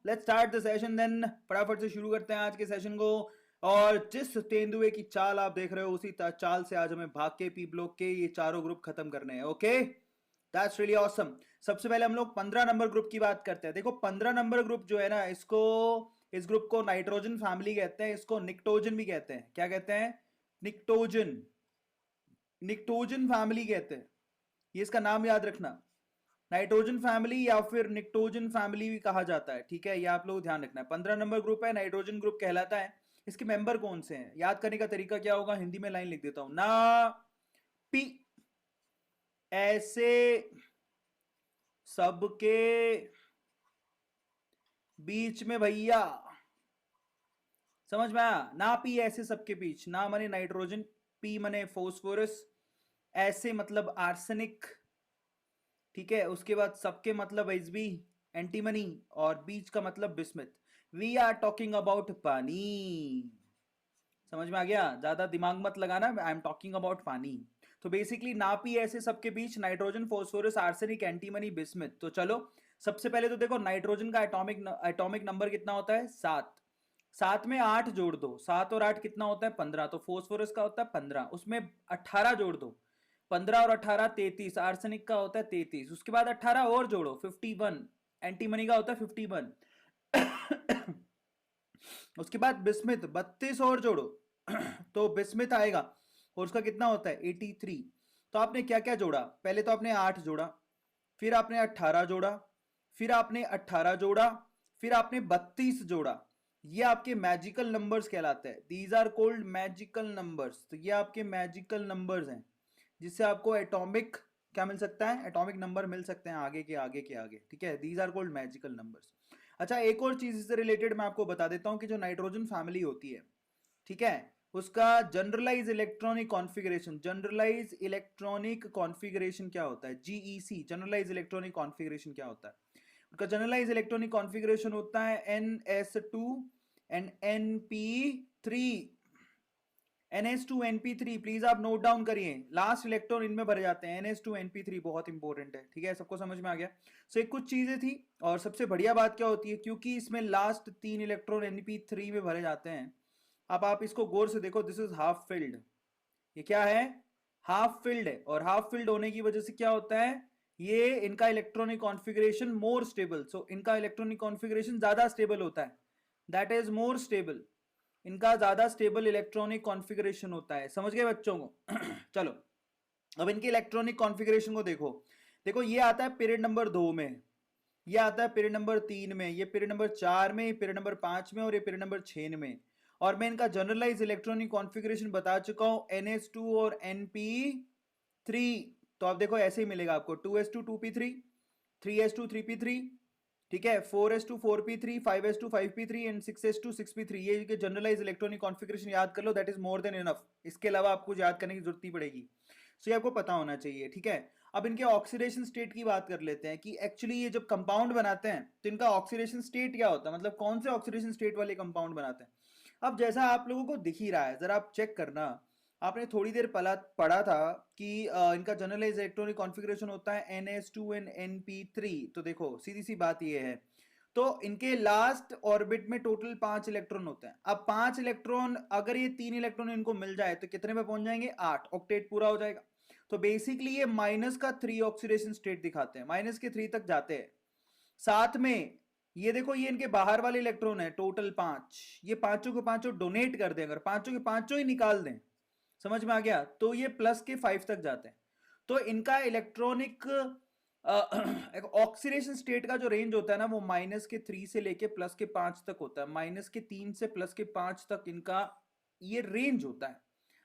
Let's start the session then. फटाफट से शुरू करते हैं आज के सेशन को। और जिस तेंदुए की चाल आप देख रहे हो उसी चाल से आज हमें भाग के पी ब्लॉक के ये चारों ग्रुप खत्म करने हैं। Okay, that's really awesome. सबसे पहले हम लोग 15 नंबर ग्रुप की बात करते हैं। देखो 15 नंबर ग्रुप जो है ना, इस ग्रुप को नाइट्रोजन फैमिली कहते हैं, इसको निक्टोजन भी कहते हैं। क्या कहते हैं? निक्टोजन, निक्टोजन फैमिली कहते हैं। ये इसका नाम याद रखना, नाइट्रोजन फैमिली या फिर निक्टोजन फैमिली भी कहा जाता है। ठीक है, ये आप लोग ध्यान रखना है। 15 नंबर ग्रुप है, नाइट्रोजन ग्रुप कहलाता है। इसके मेंबर कौन से हैं? याद करने का तरीका क्या होगा? हिंदी में लाइन लिख देता हूं ना, पी ऐसे सबके बीच में भैया, समझ में आया ना? पी ऐसे सबके बीच, ना मने नाइट्रोजन, पी मने फोस्फोरस, ऐसे मतलब आर्सेनिक। ठीक है, उसके बाद सबके मतलब एसबी एंटीमनी, और बीच का मतलब bismuth. We are talking about pani. समझ में आ गया? ज्यादा दिमाग मत लगाना, आई एम टॉकिंग अबाउट पानी। तो बेसिकली नापी ऐसे सबके बीच nitrogen, phosphorus, arsenic, antimony, bismuth. तो चलो सबसे पहले तो देखो नाइट्रोजन का एटॉमिक नंबर कितना होता है? 7। 7 में 8 जोड़ दो, 7 और 8 कितना होता है? 15। तो फोस्फोरस का होता है 15, उसमें 18 जोड़ दो, 15 और 18 33। आर्सेनिक का होता है 33, उसके बाद 18 और जोड़ो 51। एंटीमनी का होता है 51। उसके बाद बिस्मिथ 32 और जोड़ो तो बिस्मिथ आएगा, और उसका कितना होता है? 83। तो आपने क्या क्या जोड़ा? पहले तो आपने 8 जोड़ा, फिर आपने 18 जोड़ा, फिर आपने 18 जोड़ा, फिर आपने 32 जोड़ा। ये आपके मैजिकल नंबर्स कहलाते हैं। These are called magical numbers. तो ये आपके मैजिकल नंबर्स हैं, जिससे आपको एटॉमिक क्या मिल सकता है? एटॉमिक नंबर मिल सकते हैं आगे के आगे के आगे। ठीक है, these are called magical numbers. अच्छा, एक और चीज इससे रिलेटेड मैं आपको बता देता हूं कि जो नाइट्रोजन फैमिली होती है, ठीक है, उसका generalise electronic configuration, generalise electronic configuration क्या होता है? जीईसी, जनरलाइज इलेक्ट्रॉनिक कॉन्फ़िगरेशन क्या होता है? उनका जनरलाइज इलेक्ट्रॉनिक कॉन्फ़िगरेशन होता है NS2 and NP3। NH2 NP3 please आप नोट डाउन करिए, लास्ट इलेक्ट्रॉन इनमें भरे जाते हैं। NH2 NP3 बहुत इंपॉर्टेंट है। ठीक है, सबको समझ में आ गया? सो एक कुछ चीजें थी, और सबसे बढ़िया बात क्या होती है, क्योंकि इसमें लास्ट 3 इलेक्ट्रॉन NP3 में भरे जाते हैं। अब आप इसको गौर से देखो, दिस इज हाफ फिल्ड। ये क्या है? हाफ फिल्ड है, और हाफ फिल्ड होने की वजह से क्या होता है? ये इनका इलेक्ट्रॉनिक कॉन्फ़िगरेशन मोर स्टेबल। सो इनका इलेक्ट्रॉनिक कॉन्फ़िगरेशन ज्यादा स्टेबल होता है, दैट इज मोर स्टेबल। इनका ज्यादा स्टेबल इलेक्ट्रॉनिक कॉन्फ़िगरेशन होता है। समझ गए बच्चों को? चलो अब इनके इलेक्ट्रॉनिक कॉन्फ़िगरेशन को देखो। देखो ये आता है पीरियड नंबर 2 में, ये आता है पीरियड नंबर 3 में, ये पीरियड नंबर 4 में, ये पीरियड नंबर 5 में, और ये पीरियड नंबर 6 में। और मैं इनका जनरलाइज इलेक्ट्रॉनिक कॉन्फ़िगरेशन बता चुका हूं, NH2 और NP3। तो आप देखो ऐसे ही मिलेगा आपको, 2s2 2p3, 3s2 3p3, ठीक है, 4s2 4p3, 5s2 5p3 and 6s2 6p3। ये जनरलाइज इलेक्ट्रॉनिक कॉन्फ़िगरेशन याद कर लो, that is more than enough. इसके अलावा आपको याद करने की जरूरत नहीं पड़ेगी। सो ये आपको पता होना चाहिए। ठीक है, अब इनके ऑक्सीडेशन स्टेट की बात कर लेते हैं कि एक्चुअली ये जब कंपाउंड बनाते हैं तो इनका ऑक्सीडेशन स्टेट क्या होता है, मतलब कौन से ऑक्सीडेशन स्टेट वाले कंपाउंड बनाते हैं। अब जैसा आप लोगों को दिख ही रहा है, जरा आप चेक करना। आपने थोड़ी देर पढ़ा था कि इनका जनरलाइज इलेक्ट्रॉनिक कॉन्फ़िगरेशन होता है NH2 एंड NP3। तो देखो सीधी सी बात ये है, तो इनके लास्ट ऑर्बिट में टोटल 5 इलेक्ट्रॉन होते हैं। अब 5 इलेक्ट्रॉन, अगर ये 3 इलेक्ट्रॉन इनको मिल जाए तो कितने पे पहुंच जाएंगे? 8, ऑक्टेट पूरा हो जाएगा। तो बेसिकली ये -3 ऑक्सीडेशन स्टेट दिखाते हैं, -3 तक जाते हैं। साथ में ये देखो, ये इनके बाहर वाले इलेक्ट्रॉन है टोटल 5, ये पांचों के पांचों डोनेट कर दें, अगर पांचों के पांचों ही निकाल दें, समझ में आ गया, तो ये +5 तक जाते हैं। तो इनका इलेक्ट्रॉनिक ऑक्सीडेशन स्टेट का जो रेंज होता है ना, वो -3 से लेके +5 तक होता है। -3 से +5 तक इनका ये रेंज होता है।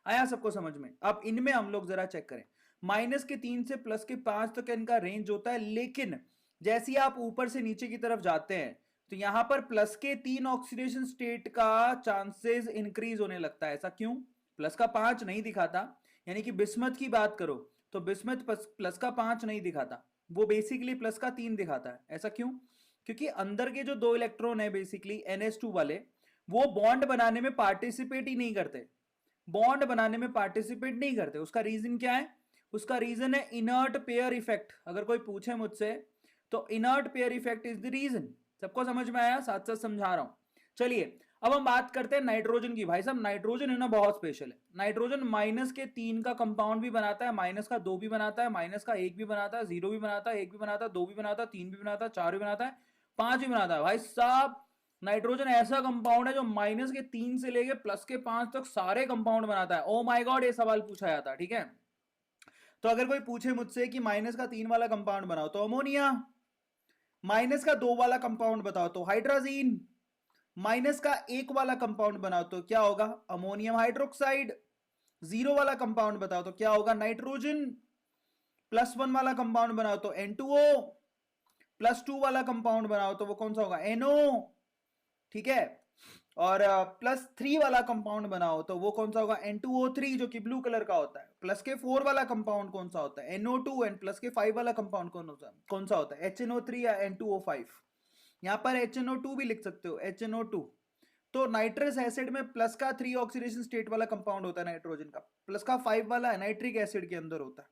आया सबको समझ में? अब इनमें हम लोग जरा चेक करें, -3 से +5 तक इनका रेंज होता है, लेकिन जैसे ही आप ऊपर से नीचे की तरफ जाते हैं तो यहां पर +3 ऑक्सीडेशन स्टेट का चांसेस इंक्रीज होने लगता है। ऐसा क्यों? +5 नहीं दिखाता, यानी कि बिस्मथ की बात करो तो बिस्मथ +5 नहीं दिखाता, वो बेसिकली +3 दिखाता है। ऐसा क्यों? क्योंकि अंदर के जो 2 इलेक्ट्रॉन है बेसिकली NH2 वाले, वो बॉन्ड बनाने में पार्टिसिपेट ही नहीं करते, बॉन्ड बनाने में पार्टिसिपेट नहीं करते। उसका रीजन क्या है? उसका रीजन है इनर्ट पेयर इफेक्ट। अगर कोई पूछे मुझसे तो inert pair effect is the reason. सबको समझ में आया? साथ साथ समझा रहा हूं। चलिए अब हम बात करते हैं नाइट्रोजन की। भाई साहब नाइट्रोजन है ना बहुत स्पेशल है। नाइट्रोजन -3 का कंपाउंड भी बनाता है, -2 भी बनाता है, -1 भी बनाता है, 0 भी बनाता है, 1 भी बनाता है, 2 भी बनाता है, 3 भी बनाता है, 4 भी बनाता है, 5 भी बनाता है। भाई साहब नाइट्रोजन ऐसा कंपाउंड है जो -3 से लेके +5 तक सारे कंपाउंड बनाता है। ओ माय गॉड, ये सवाल पूछा जाता है। ठीक है, तो अगर कोई पूछे मुझसे कि -3 वाला कंपाउंड बनाओ तो अमोनिया, -2 वाला कंपाउंड बताओ तो हाइड्रोजीन, -1 वाला कंपाउंड बनाओ तो क्या होगा? Ammonium hydroxide. 0 वाला कंपाउंड बताओ तो क्या होगा? नाइट्रोजन। +1 वाला कंपाउंड बनाओ तो N2O, +2 वाला कंपाउंड बनाओ तो वो कौन सा होगा? NO। ठीक है, और +3 वाला कंपाउंड बनाओ तो वो कौन सा होगा? N2O3 जो कि ब्लू कलर का होता है। +4 वाला कंपाउंड कौन सा होता है? NO2। एंड +5 वाला कंपाउंड कौन सा होता है? HNO3 या N2O5। यहां पर HNO2 भी लिख सकते हो, HNO2। तो नाइट्रस एसिड में +3 ऑक्सीडेशन स्टेट वाला कंपाउंड होता है नाइट्रोजन का, +5 वाला नाइट्रिक एसिड के अंदर होता है।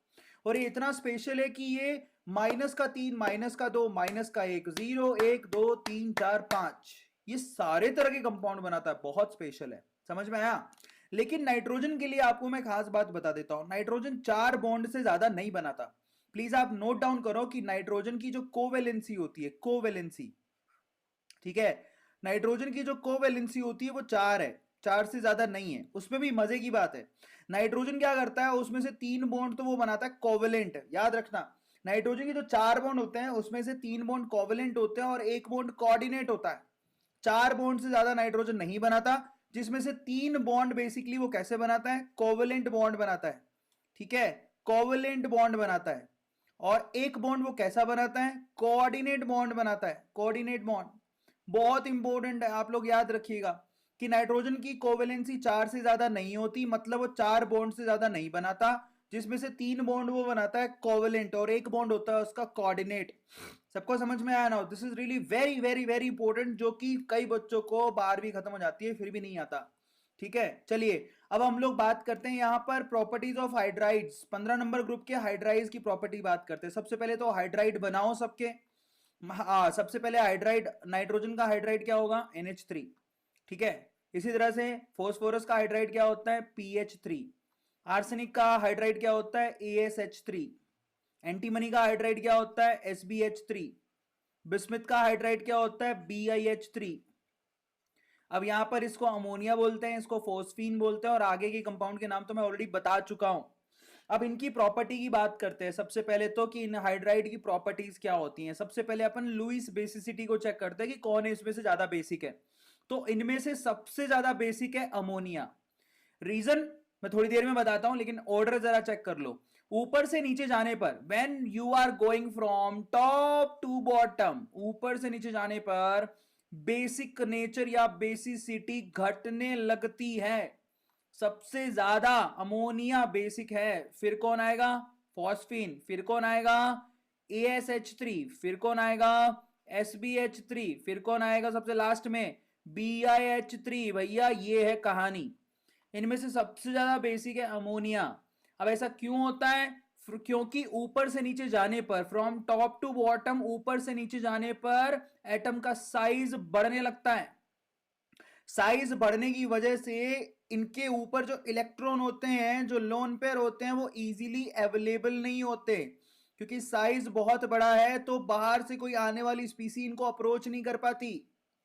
और ये इतना स्पेशल है कि ये -3, -2, -1, 0, 1, 2, 3, 4, 5 ये सारे तरह के कंपाउंड बनाता है। बहुत स्पेशल है, समझ में आया? लेकिन नाइट्रोजन के लिए आपको मैं खास बात बता देता हूं, नाइट्रोजन 4 बॉन्ड से ज्यादा नहीं बनाता। प्लीज आप नोट डाउन करो कि नाइट्रोजन की जो कोवेलेंसी होती है, कोवेलेंसी, ठीक है, नाइट्रोजन की जो कोवेलेंसी होती है वो 4 है, 4 से ज्यादा नहीं है। उसमें भी मजे की बात है, नाइट्रोजन क्या करता है, उसमें से 3 बॉन्ड तो वो बनाता है कोवेलेंट। याद रखना, नाइट्रोजन के जो 4 बॉन्ड होते हैं उसमें से 3 बॉन्ड कोवेलेंट होते हैं और 1 बॉन्ड कोऑर्डिनेट होता है। 4 बॉन्ड से ज्यादा नाइट्रोजन नहीं बनाता, जिसमें से 3 बॉन्ड बेसिकली वो कैसे बनाता है? कोवेलेंट बॉन्ड बनाता है। ठीक है, कोवेलेंट बॉन्ड बनाता है। और 1 बॉन्ड वो कैसा बनाता है? कोऑर्डिनेट बॉन्ड बनाता है, कोऑर्डिनेट बॉन्ड। बहुत इंपॉर्टेंट है, आप लोग याद रखिएगा कि नाइट्रोजन की कोवेलेंसी 4 से ज्यादा नहीं होती, मतलब वो 4 बॉन्ड से ज्यादा नहीं बनाता, जिसमें से 3 बॉन्ड वो बनाता है कोवेलेंट और 1 बॉन्ड होता है उसका कोऑर्डिनेट। सबको समझ में आया ना? This is really very very very important, जो कि कई बच्चों को 12वीं खत्म हो जाती है फिर भी नहीं आता। ठीक है, चलिए अब हम लोग बात करते हैं यहां पर properties of hydrides. 15 number group के हाइड्राइड्स की प्रॉपर्टी बात करते हैं। सबसे पहले तो हाइड्राइड बनाओ सबके। सबसे पहले हाइड्राइड, नाइट्रोजन का हाइड्राइड क्या होगा? NH3। ठीक है, इसी तरह से फोस्फोरस का हाइड्राइड क्या होता है? PH3। आर्सेनिक का हाइड्राइड क्या होता है? ASH3। एंटीमनी का हाइड्राइड क्या होता है? SbH3। बिस्मिथ का हाइड्राइड क्या होता है? BiH3। अब यहां पर इसको अमोनिया बोलते हैं, इसको फोस्फीन बोलते हैं, और आगे के कंपाउंड के नाम तो मैं ऑलरेडी बता चुका हूं। अब इनकी प्रॉपर्टी की बात करते हैं सबसे पहले तो, कि इन हाइड्राइड की प्रॉपर्टीज क्या होती हैं। सबसे पहले अपन लुईस बेसिसिटी को चेक करते हैं कि कौन है इसमें से ज्यादा बेसिक है। तो इनमें से सबसे ज्यादा बेसिक है अमोनिया। रीजन मैं थोड़ी देर में बताता हूं, लेकिन ऑर्डर जरा चेक कर लो। ऊपर से नीचे जाने पर, when you are going from top to bottom, ऊपर से नीचे जाने पर बेसिक नेचर या बेसिसिटी घटने लगती है। सबसे ज्यादा अमोनिया बेसिक है। फिर कौन आएगा? फॉस्फीन। फिर कौन आएगा? ASH3। फिर कौन आएगा? SbH3। फिर कौन आएगा सबसे लास्ट में? BiH3। भैया ये है कहानी, इनमें से सबसे ज्यादा बेसिक है अमोनिया। अब ऐसा क्यों होता है? क्योंकि ऊपर से नीचे जाने पर, फ्रॉम टॉप टू बॉटम, ऊपर से नीचे जाने पर एटम का साइज बढ़ने लगता है। साइज बढ़ने की वजह से इनके ऊपर जो इलेक्ट्रॉन होते हैं, जो लोन पेयर होते हैं, वो इजीली अवेलेबल नहीं होते, क्योंकि साइज बहुत बड़ा है। तो बाहर से कोई आने वाली स्पीसी इनको अप्रोच नहीं कर पाती।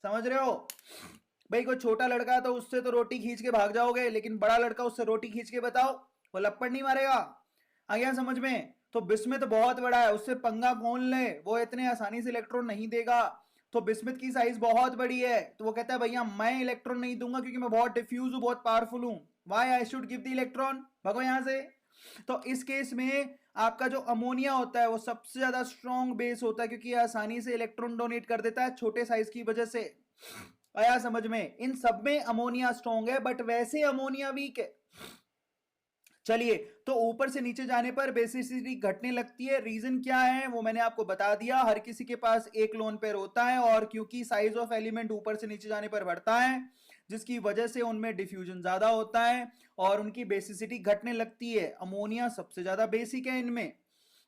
समझ रहे हो भाई? कोई छोटा लड़का तो उससे तो रोटी खींच के भाग जाओगे, लेकिन बड़ा लड़का उससे रोटी खींच के बताओ, वो लपड़ नहीं मारेगा। आ गया समझ में? तो बिस्मिथ तो बहुत बड़ा है, उससे पंगा कौन ले, वो इतने आसानी से इलेक्ट्रॉन नहीं देगा। तो बिस्मिथ की साइज बहुत बड़ी है, तो वो कहता है भैया मैं इलेक्ट्रॉन नहीं दूंगा, क्योंकि मैं बहुत डिफ्यूज हूं, बहुत पावरफुल हूं। Why I should give the electron, भगो यहां से। तो इस केस में आपका जो अमोनिया होता है वो सबसे ज्यादा स्ट्रॉन्ग बेस होता है, क्योंकि आसानी से इलेक्ट्रॉन डोनेट कर देता है छोटे साइज की वजह से। आया समझ में? इन सब में अमोनिया स्ट्रॉन्ग है, बट वैसे अमोनिया वीक है। चलिए, तो ऊपर से नीचे जाने पर बेसिसिटी घटने लगती है। रीजन क्या है वो मैंने आपको बता दिया। हर किसी के पास एक लोन पेयर होता है, और क्योंकि साइज ऑफ एलिमेंट ऊपर से नीचे जाने पर बढ़ता है, जिसकी वजह से उनमें डिफ्यूजन ज्यादा होता है और उनकी बेसिसिटी घटने लगती है। अमोनिया सबसे ज्यादा बेसिक है इनमें।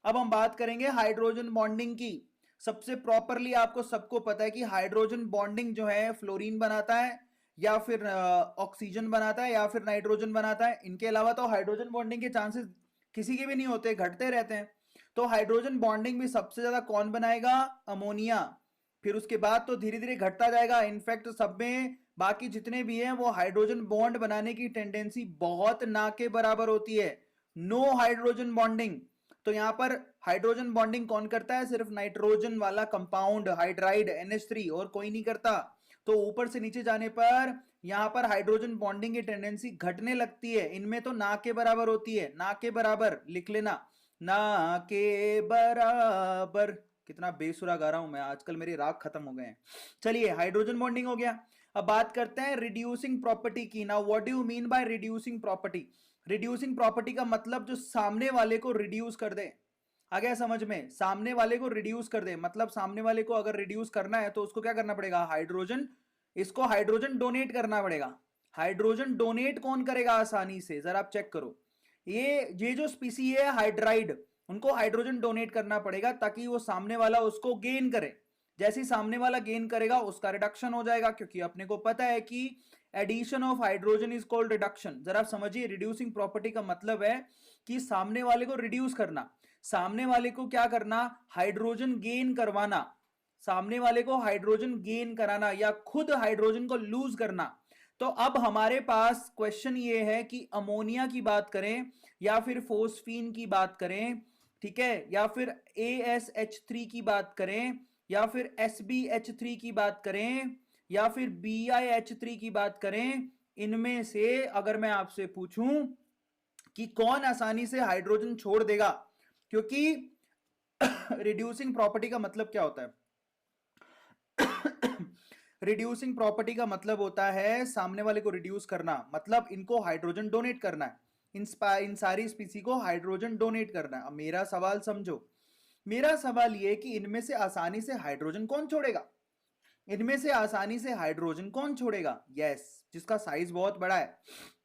अब हम बात करेंगे हाइड्रोजन बॉन्डिंग की। सबसे प्रॉपरली आपको सबको पता है कि हाइड्रोजन बॉन्डिंग जो है फ्लोरीन बनाता है या फिर ऑक्सीजन बनाता है या फिर नाइट्रोजन बनाता है। इनके अलावा तो हाइड्रोजन बॉन्डिंग के चांसेस किसी के भी नहीं होते, घटते रहते हैं। तो हाइड्रोजन बॉन्डिंग भी सबसे ज्यादा कौन बनाएगा? अमोनिया। फिर उसके बाद तो धीरे धीरे घटता जाएगा। इनफैक्ट सब में बाकी जितने भी हैं वो हाइड्रोजन बॉन्ड बनाने की टेंडेंसी बहुत ना के बराबर होती है। No hydrogen bonding. तो यहां पर हाइड्रोजन बॉन्डिंग कौन करता है? सिर्फ नाइट्रोजन वाला कंपाउंड हाइड्राइड NH3, और कोई नहीं करता। तो ऊपर से नीचे जाने पर यहां पर हाइड्रोजन बॉन्डिंग की टेंडेंसी घटने लगती है। इनमें तो ना के बराबर होती है, ना के बराबर लिख लेना, ना के बराबर। कितना बेसुरा गा रहा हूं मैं आजकल, मेरे राग खत्म हो गए हैं। चलिए, हाइड्रोजन बॉन्डिंग हो गया। अब बात करते हैं रिड्यूसिंग प्रॉपर्टी की। Now what do you mean by reducing property? Reducing property का मतलब जो सामने वाले को रिड्यूस कर दे। आ गया समझ में? सामने वाले को रिड्यूस कर दे मतलब सामने वाले को अगर रिड्यूस करना है तो उसको क्या करना पड़ेगा? हाइड्रोजन, इसको हाइड्रोजन डोनेट करना पड़ेगा। हाइड्रोजन डोनेट कौन करेगा आसानी से? जरा आप चेक करो, ये जो स्पीसी है हाइड्राइड, उनको हाइड्रोजन डोनेट करना पड़ेगा ताकि वो सामने वाला उसको गेन करे। जैसे ही सामने वाला गेन करेगा उसका रिडक्शन हो जाएगा, क्योंकि अपने को पता है कि addition of hydrogen is called reduction. जरा समझिए, रिड्यूसिंग प्रॉपर्टी का मतलब है कि सामने वाले को रिड्यूस करना, सामने वाले को क्या करना? हाइड्रोजन गेन करवाना, सामने वाले को हाइड्रोजन गेन कराना या खुद हाइड्रोजन को लूज करना। तो अब हमारे पास क्वेश्चन ये है कि अमोनिया की बात करें या फिर फोस्फीन की बात करें, ठीक है, या फिर ASH3 की बात करें या फिर SbH3 की बात करें या फिर BiH3 की बात करें, इनमें से अगर मैं आपसे पूछूं कि कौन आसानी से हाइड्रोजन छोड़ देगा, क्योंकि रिड्यूसिंग प्रॉपर्टी का मतलब क्या होता है? रिड्यूसिंग प्रॉपर्टी का मतलब होता है सामने वाले को रिड्यूस करना, मतलब इनको हाइड्रोजन डोनेट करना है। इन सारी स्पीसी को हाइड्रोजन डोनेट करना है। अब मेरा सवाल समझो, मेरा सवाल यह कि इनमें से आसानी से हाइड्रोजन कौन छोड़ेगा? इनमें से आसानी से हाइड्रोजन कौन छोड़ेगा? यस, जिसका साइज बहुत बड़ा है।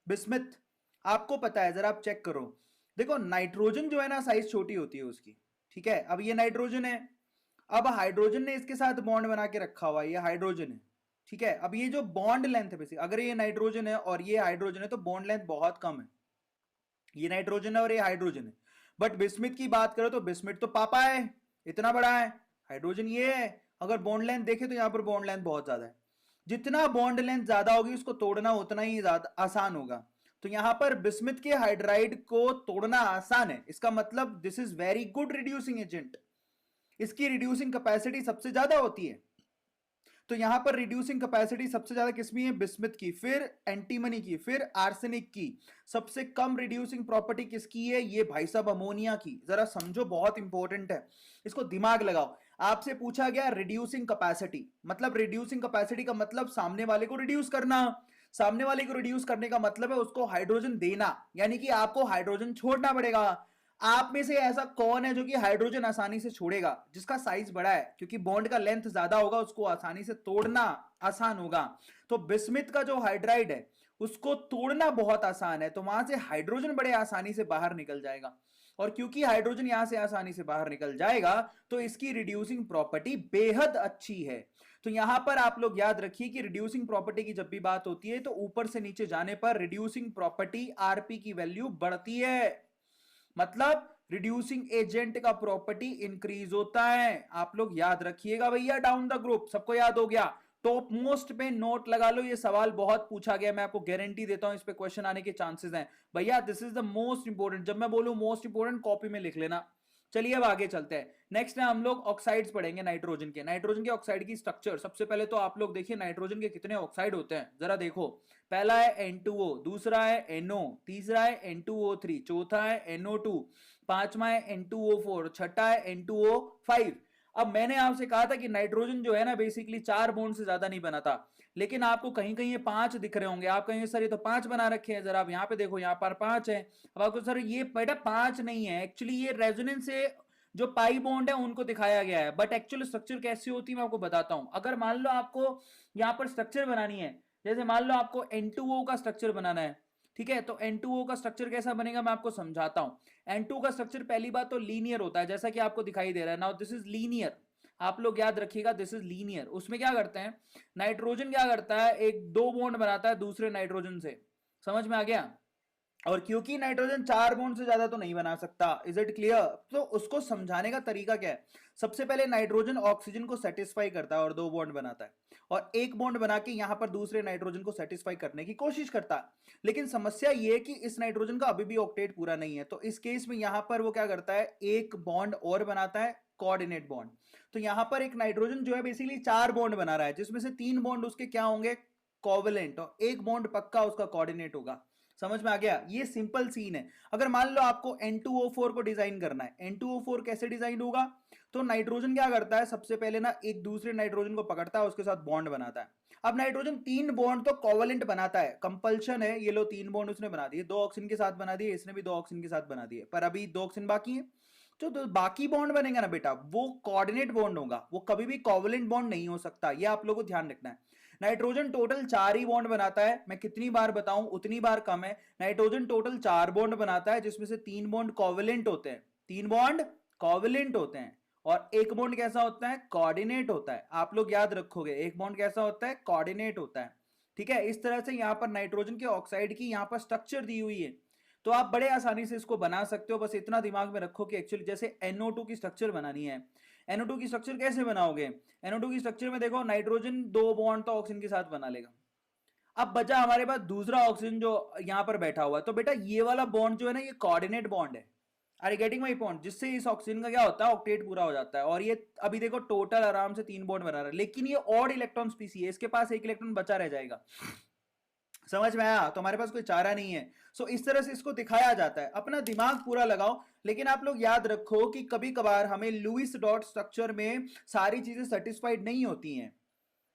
बिस्मिथ, आपको पता है, जरा आप चेक करो। देखो, नाइट्रोजन जो है ना, साइज छोटी होती है उसकी, ठीक है। अब ये नाइट्रोजन है, अब हाइड्रोजन ने इसके साथ बॉन्ड बना के रखा हुआ है, ये हाइड्रोजन है, ठीक है। अब ये जो बॉन्ड लेंथ है बेसिक, अगर ये नाइट्रोजन है और ये हाइड्रोजन है तो बॉन्ड लेंथ बहुत कम है। ये नाइट्रोजन है और ये हाइड्रोजन है। बट बिस्मिथ की बात करो तो बिस्मिथ तो पापा है, इतना बड़ा है। हाइड्रोजन ये है। अगर बॉन्ड लेंथ देखे तो यहां पर बॉन्ड लेंथ बहुत ज्यादा है। जितना बॉन्ड लेंथ ज्यादा होगी उसको तोड़ना उतना ही ज्यादा आसान होगा। तो यहां पर बिस्मिथ के हाइड्राइड को तोड़ना आसान है, इसका मतलब this is very good reducing agent. इसकी रिड्यूसिंग कैपेसिटी सबसे ज्यादा होती है। तो यहां पर रिड्यूसिंग कैपेसिटी सबसे ज्यादा किसमें है? बिस्मिथ की, फिर एंटीमनी की, फिर आर्सेनिक की। सबसे कम रिड्यूसिंग प्रॉपर्टी किसकी है? ये भाई साहब अमोनिया की। जरा समझो, बहुत इंपॉर्टेंट है, इसको दिमाग लगाओ। आपसे पूछा गया रिड्यूसिंग कैपेसिटी, मतलब रिड्यूसिंग कैपेसिटी का मतलब सामने वाले को रिड्यूस करना। सामने वाले को रिड्यूस करने का मतलब है उसको हाइड्रोजन देना, यानी कि आपको हाइड्रोजन छोड़ना पड़ेगा। आप में से ऐसा कौन है जो कि हाइड्रोजन आसानी से छोड़ेगा? जिसका साइज बड़ा है, क्योंकि बॉन्ड का लेंथ ज्यादा होगा, उसको आसानी से तोड़ना आसान होगा। तो बिस्मिथ का जो हाइड्राइड है उसको तोड़ना बहुत आसान है, तो वहां से हाइड्रोजन बड़े आसानी से बाहर निकल जाएगा। और क्योंकि हाइड्रोजन यहां से आसानी से बाहर निकल जाएगा तो इसकी रिड्यूसिंग प्रॉपर्टी बेहद अच्छी है। तो यहां पर आप लोग याद रखिए कि रिड्यूसिंग प्रॉपर्टी की जब भी बात होती है तो ऊपर से नीचे जाने पर रिड्यूसिंग प्रॉपर्टी आरपी की वैल्यू बढ़ती है, मतलब रिड्यूसिंग एजेंट का प्रॉपर्टी इंक्रीज होता है। आप लोग याद रखिएगा भैया, डाउन द ग्रुप सबको याद हो गया? टॉप मोस्ट पे नोट लगा लो, ये सवाल बहुत पूछा गया, मैं आपको गारंटी देता हूं इस पे क्वेश्चन आने के चांसेस हैं भैया। This is the most important, जब मैं बोलूं मोस्ट इंपोर्टेंट कॉपी में लिख लेना। चलिए अब आगे चलते हैं। नेक्स्ट है हम लोग ऑक्साइड्स पढ़ेंगे नाइट्रोजन के। नाइट्रोजन के ऑक्साइड की स्ट्रक्चर, सबसे पहले तो आप लोग देखिए नाइट्रोजन के कितने ऑक्साइड होते हैं, जरा देखो। पहला है N2O, दूसरा है NO, तीसरा है N2O3, चौथा है NO2, पांचवा है N2O4, छठा है N2O5। अब मैंने आपसे कहा था कि नाइट्रोजन जो है ना बेसिकली 4 बॉन्ड से ज्यादा नहीं बनाता, लेकिन आपको कहीं कहीं ये 5 दिख रहे होंगे। आप कहेंगे सर ये तो 5 बना रखे हैं, जरा आप यहाँ पे देखो, यहाँ पर 5 है। अब आपको सर ये बेटा 5 नहीं है, एक्चुअली ये रेजोनेंस से जो पाई बॉन्ड है उनको दिखाया गया है, बट एक्चुअल स्ट्रक्चर कैसी होती है मैं आपको बताता हूं। अगर मान लो आपको यहाँ पर स्ट्रक्चर बनानी है, जैसे मान लो आपको N2O का स्ट्रक्चर बनाना है, ठीक है, तो N2O का स्ट्रक्चर कैसा बनेगा मैं आपको समझाता हूं। N2 का स्ट्रक्चर पहली बात तो लीनियर होता है, जैसा कि आपको दिखाई दे रहा है। Now this is linear. आप लोग याद रखिएगा, दिस इज लीनियर। उसमें क्या करते हैं, नाइट्रोजन क्या करता है, एक दो बॉन्ड बनाता है दूसरे नाइट्रोजन से, समझ में आ गया। और क्योंकि नाइट्रोजन 4 बॉन्ड से ज्यादा तो नहीं बना सकता, इज इट क्लियर। तो उसको समझाने का तरीका क्या है, सबसे पहले नाइट्रोजन ऑक्सीजन को सेटिस्फाई करता है और 2 बॉन्ड बनाता है, और एक बॉन्ड बना के यहां पर दूसरे नाइट्रोजन को सेटिस्फाई करने की कोशिश करता है। लेकिन समस्या यह है कि इस नाइट्रोजन का अभी भी ऑक्टेट पूरा नहीं है, तो इस केस में यहां पर वो क्या करता है, एक बॉन्ड और बनाता है, कोऑर्डिनेट बॉन्ड। तो यहां पर एक नाइट्रोजन जो है बेसिकली 4 बॉन्ड बना रहा है, जिसमें से 3 बॉन्ड उसके क्या होंगे, कोवलेंट, और एक बॉन्ड पक्का उसका कोऑर्डिनेट होगा। समझ में आ गया, ये सिंपल सीन है। अगर मान लो आपको N2O4 को डिजाइन करना है, N2O4 कैसे डिजाइन होगा, तो नाइट्रोजन क्या करता है, सबसे पहले ना एक दूसरे नाइट्रोजन को पकड़ता है, उसके साथ बॉन्ड बनाता है। अब नाइट्रोजन 3 बॉन्ड तो कोवलेंट बनाता है, कंपल्शन है, ये लो 3 बॉन्ड उसने बना दिए, 2 ऑक्सीजन के साथ बना दिए, इसने भी 2 ऑक्सीजन के साथ बना दिए, पर अभी 2 ऑक्सीजन बाकी है। तो बाकी बॉन्ड बनेगा ना बेटा, वो कोऑर्डिनेट बॉन्ड होगा, वो कभी भी कोवलेंट बॉन्ड नहीं हो सकता, ये आप लोगों को ध्यान रखना है। नाइट्रोजन टोटल 4 ही बॉन्ड बनाता है, मैं कितनी बार बताऊं उतनी बार कम है। नाइट्रोजन टोटल 4 बॉन्ड बनाता है, जिसमें से 3 बॉन्ड कोवलेंट होते हैं, 3 बॉन्ड कोवलेंट होते हैं, और एक बॉन्ड कैसा होता है, कोऑर्डिनेट होता है। आप लोग याद रखोगे, एक बॉन्ड कैसा होता है, कोऑर्डिनेट होता है। ठीक है, इस तरह से यहां पर नाइट्रोजन के ऑक्साइड की यहां पर स्ट्रक्चर दी हुई है, तो आप बड़े आसानी से इसको बना सकते हो। बस इतना दिमाग में रखो कि एक्चुअली जैसे NO2 की स्ट्रक्चर बनानी है, NO2 की स्ट्रक्चर कैसे बनाओगे, NO2 की स्ट्रक्चर में देखो नाइट्रोजन 2 बॉन्ड तो ऑक्सीजन के साथ बना लेगा। अब बचा हमारे पास दूसरा ऑक्सीजन जो यहां पर बैठा हुआ है, तो बेटा ये वाला बॉन्ड जो है ना, ये कोऑर्डिनेट बॉन्ड है, आर गेटिंग माई पॉइंट, जिससे इस ऑक्सीजन का क्या होता है, ऑक्टेट पूरा हो जाता है। और ये अभी देखो टोटल आराम से 3 बॉन्ड बना रहा है, लेकिन ये ऑड इलेक्ट्रॉन स्पीसी है, इसके पास एक इलेक्ट्रॉन बचा रह जाएगा। समझ में आया, तो हमारे पास कोई चारा नहीं है। सो इस तरह से इसको दिखाया जाता है, अपना दिमाग पूरा लगाओ। लेकिन आप लोग याद रखो कि कभी कभार हमें लुईस डॉट स्ट्रक्चर में सारी चीजें सेटिस्फाइड नहीं होती हैं।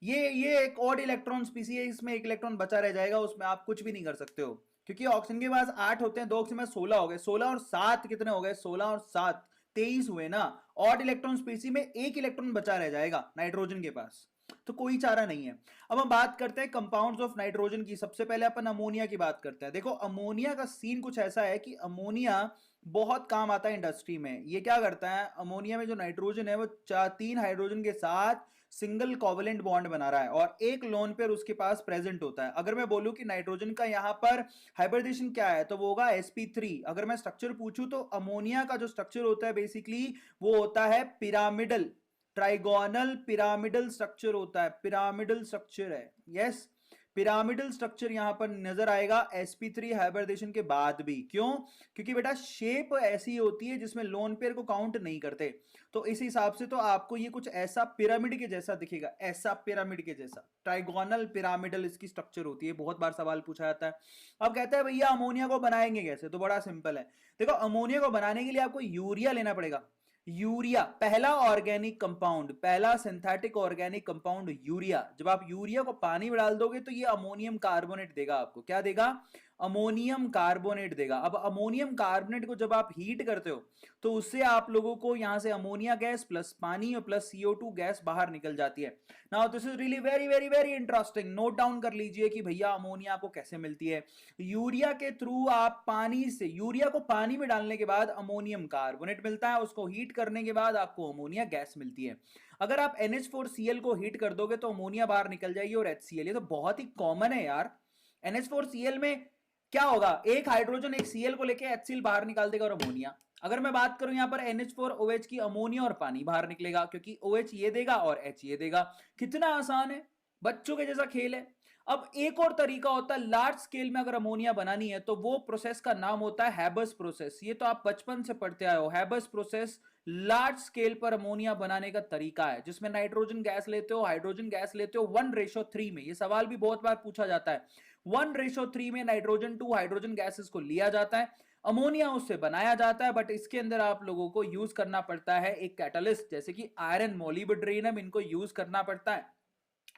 ये एक ऑड इलेक्ट्रॉन स्पीसी है, इसमें एक इलेक्ट्रॉन बचा रह जाएगा, उसमें आप कुछ भी नहीं कर सकते हो, क्योंकि ऑक्सीजन के पास 8 होते हैं, 2 ऑक्सीजन में 16 हो गए, 16 और 7 कितने हो गए, 16 और 7 23 हुए ना। ऑड इलेक्ट्रॉन स्पीसी में एक इलेक्ट्रॉन बचा रह जाएगा नाइट्रोजन के पास, तो कोई चारा नहीं है। अब हम बात करते हैं कंपाउंड्स ऑफ नाइट्रोजन की। सबसे पहले अपन अमोनिया की बात करते हैं। देखो अमोनिया का सीन कुछ ऐसा है कि अमोनिया बहुत काम आता है इंडस्ट्री में। ये क्या करता है, अमोनिया में जो नाइट्रोजन है वो 3 हाइड्रोजन के साथ सिंगल कोवलेंट बॉन्ड बना रहा है, और एक लोन पेयर उसके पास प्रेजेंट होता है। अगर मैं बोलूं कि नाइट्रोजन का यहां पर हाइब्रिडेशन क्या है, तो वो होगा sp3। अगर मैं स्ट्रक्चर पूछूं तो अमोनिया का जो स्ट्रक्चर होता है बेसिकली वो होता है पिरामिडल, ट्राइगोनल पिरामिडल स्ट्रक्चर होता है, पिरामिडल स्ट्रक्चर है, यस। पिरामिडल स्ट्रक्चर यहां पर नजर आएगा sp3 हाइब्रिडेशन के बाद भी। क्यों, क्योंकि बेटा शेप ऐसी होती है जिसमें लोन पेयर को काउंट नहीं करते, तो इस हिसाब से तो आपको ये कुछ ऐसा पिरामिड के जैसा दिखेगा, ऐसा पिरामिड के जैसा, ट्राइगोनल पिरामिडल इसकी स्ट्रक्चर होती है। बहुत बार सवाल पूछा जाता है। अब कहता है भैया अमोनिया को बनाएंगे कैसे, तो बड़ा सिंपल है। देखो अमोनिया को बनाने के लिए आपको यूरिया लेना पड़ेगा। यूरिया पहला ऑर्गेनिक कंपाउंड, पहला सिंथेटिक ऑर्गेनिक कंपाउंड यूरिया। जब आप यूरिया को पानी में डाल दोगे तो ये अमोनियम कार्बोनेट देगा आपको, क्या देगा, अमोनियम कार्बोनेट देगा। अब अमोनियम कार्बोनेट को जब आप हीट करते हो तो उससे आप लोगों को यहां से अमोनिया गैस प्लस पानी और प्लस CO2 गैस बाहर निकल जाती है। Now this is really very very very interesting, note down कर लीजिए कि भैया अमोनिया आपको कैसे मिलती है। यूरिया के थ्रू आप पानी से, यूरिया को पानी में डालने के बाद अमोनियम कार्बोनेट मिलता है, उसको हीट करने के बाद आपको अमोनिया गैस मिलती है। अगर आप NH4Cl को हीट कर दोगे तो अमोनिया बाहर निकल जाएगी और HCl, ये तो बहुत ही कॉमन है यार। NH4Cl में क्या होगा, एक हाइड्रोजन एक Cl को लेके HCl बाहर निकाल देगा और अमोनिया। अगर मैं बात करूं यहां पर NH4OH की, अमोनिया और पानी बाहर निकलेगा, क्योंकि OH ये देगा और H ये देगा। कितना आसान है, बच्चों के जैसा खेल है। अब एक और तरीका होता है लार्ज स्केल में अगर अमोनिया बनानी है, तो वो प्रोसेस का नाम होता है हैबर्स प्रोसेस। ये तो आप बचपन से पढ़ते आए हो, हैबर्स प्रोसेस लार्ज स्केल पर अमोनिया बनाने का तरीका है, जिसमें नाइट्रोजन गैस लेते हो, हाइड्रोजन गैस लेते हो 1:3 में। ये सवाल भी बहुत बार पूछा जाता है। 1:3 में नाइट्रोजन 2 हाइड्रोजन गैसेस को लिया जाता है, अमोनिया उससे बनाया जाता है, बट इसके अंदर आप लोगों को यूज करना पड़ता है एक कैटलिस्ट, जैसे कि आयरन मोलिब्डेनम, इनको यूज करना पड़ता है।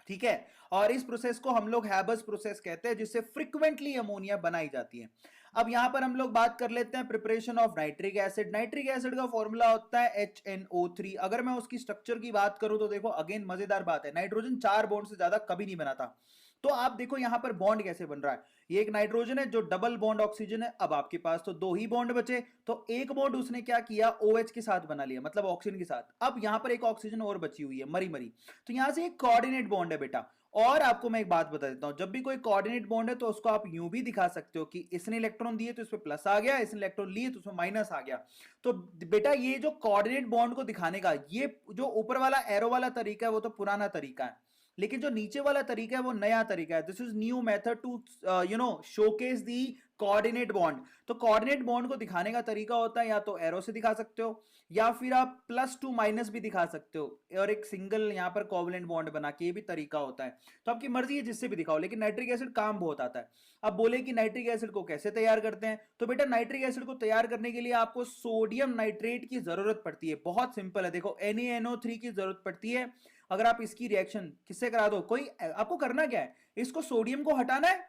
ठीक है, और इस प्रोसेस को हम लोग हैबर्स प्रोसेस कहते हैं, जिससे फ्रीक्वेंटली अमोनिया बनाई जाती है। अब यहां पर हम लोग बात कर लेते हैं preparation of nitric acid. Nitric acid का फॉर्मूला होता है HNO3। अगर मैं उसकी स्ट्रक्चर की बात करूं तो देखो अगेन मजेदार बात है, नाइट्रोजन 4 बॉन्ड से ज्यादा कभी नहीं बनाता, तो आप देखो यहां पर बॉन्ड कैसे बन रहा है, ये एक नाइट्रोजन है जो डबल बॉन्ड ऑक्सीजन है, अब आपके पास तो दो ही बॉन्ड बचे, तो एक बॉन्ड उसने क्या किया OH के साथ बना लिया, मतलब ऑक्सीजन के साथ, अब यहां पर एक ऑक्सीजन और बची हुई है मरी मरी, तो यहां से एक कोऑर्डिनेट बॉन्ड है बेटा। और आपको मैं एक बात बता देता हूं, जब भी कोई कोऑर्डिनेट बॉन्ड है तो उसको आप यूं भी दिखा सकते हो कि इसने इलेक्ट्रॉन दिए तो इसमें प्लस आ गया, इसने इलेक्ट्रॉन लिए तो उसमें माइनस आ गया। तो बेटा ये जो कोऑर्डिनेट बॉन्ड को दिखाने का ये जो ऊपर वाला एरो वाला तरीका है वो तो पुराना तरीका है, लेकिन जो नीचे वाला तरीका है वो नया तरीका है। This is new method to showcase the coordinate bond. तो कोऑर्डिनेट बॉन्ड को दिखाने का तरीका होता है या तो एरो से दिखा सकते हो या फिर आप प्लस टू माइनस भी दिखा सकते हो, और एक सिंगल यहां पर कोवलेंट बॉन्ड बना के भी तरीका होता है। तो आपकी मर्जी है जिससे भी दिखाओ, लेकिन नाइट्रिक एसिड काम बहुत आता है। अब बोले कि नाइट्रिक एसिड को कैसे तैयार करते हैं, तो बेटा नाइट्रिक एसिड को तैयार करने के लिए आपको सोडियम नाइट्रेट की जरूरत पड़ती है। बहुत सिंपल है, देखो NaNO3 की जरूरत पड़ती है। अगर आप इसकी रिएक्शन किससे करा दो, कोई आपको करना क्या है, इसको सोडियम को हटाना है,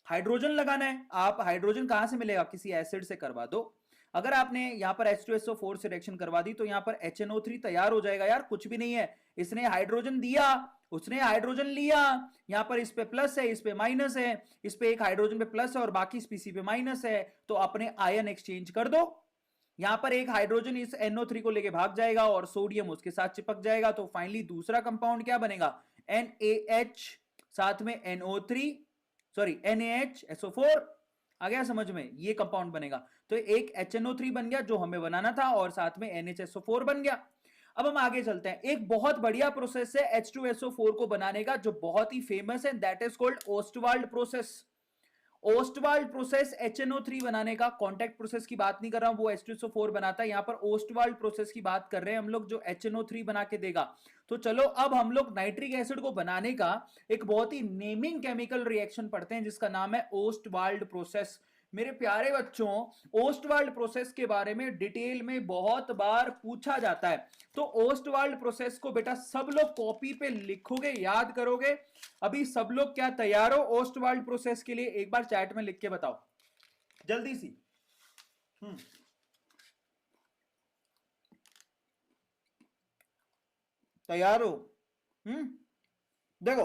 हाइड्रोजन लगाना है। आप हाइड्रोजन कहां से मिलेगा, किसी एसिड से करवा दो। अगर आपने यहां पर H2SO4 से रिएक्शन करवा दी तो यहां पर HNO3 तैयार हो जाएगा। यार कुछ भी नहीं है, इसने हाइड्रोजन दिया, उसने हाइड्रोजन लिया, यहां पर इस पे प्लस है, इस पे माइनस है, इस पे एक हाइड्रोजन पे प्लस है और बाकी स्पीसी पे माइनस है, तो अपने आयन एक्सचेंज कर दो। यहां पर एक हाइड्रोजन इस NO3 को लेके भाग जाएगा और सोडियम उसके साथ चिपक जाएगा, तो फाइनली दूसरा कंपाउंड क्या बनेगा, NaH साथ में NO3 सॉरी NaHSO4। आ गया समझ में, ये कंपाउंड बनेगा। तो एक HNO3 बन गया जो हमें बनाना था और साथ में NHSO4 बन गया। अब हम आगे चलते हैं, एक बहुत बढ़िया प्रोसेस है H2SO4 को बनाने का जो बहुत ही फेमस है, that is called Ostwald process. Ostwald process HNO3 बनाने का, कॉन्टैक्ट प्रोसेस की बात नहीं कर रहा हूं, वो H2SO4 बनाता है, यहां पर ओस्टवाल्ड प्रोसेस की बात कर रहे हैं हम लोग जो HNO3 बना के देगा। तो चलो अब हम लोग नाइट्रिक एसिड को बनाने का एक बहुत ही नेमिंग केमिकल रिएक्शन पढ़ते हैं जिसका नाम है ओस्टवाल्ड प्रोसेस। मेरे प्यारे बच्चों, ओस्टवाल्ड प्रोसेस के बारे में डिटेल में बहुत बार पूछा जाता है, तो ओस्टवाल्ड प्रोसेस को बेटा सब लोग कॉपी पे लिखोगे, याद करोगे। अभी सब लोग क्या तैयार हो ओस्टवाल्ड प्रोसेस के लिए, एक बार चैट में लिख के बताओ जल्दी सी। तैयार हो? देखो,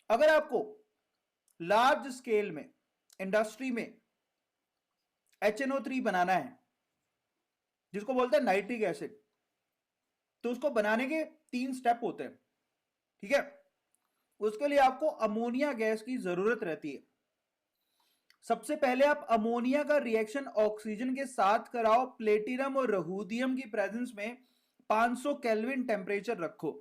अगर आपको लार्ज स्केल में इंडस्ट्री में HNO3 बनाना है जिसको बोलते हैं नाइट्रिक एसिड, तो उसको बनाने के 3 स्टेप होते हैं, ठीक है। उसके लिए आपको अमोनिया गैस की जरूरत रहती है। सबसे पहले आप अमोनिया का रिएक्शन ऑक्सीजन के साथ कराओ, प्लेटिनम और रहूदियम की प्रेजेंस में 500 केल्विन टेम्परेचर रखो।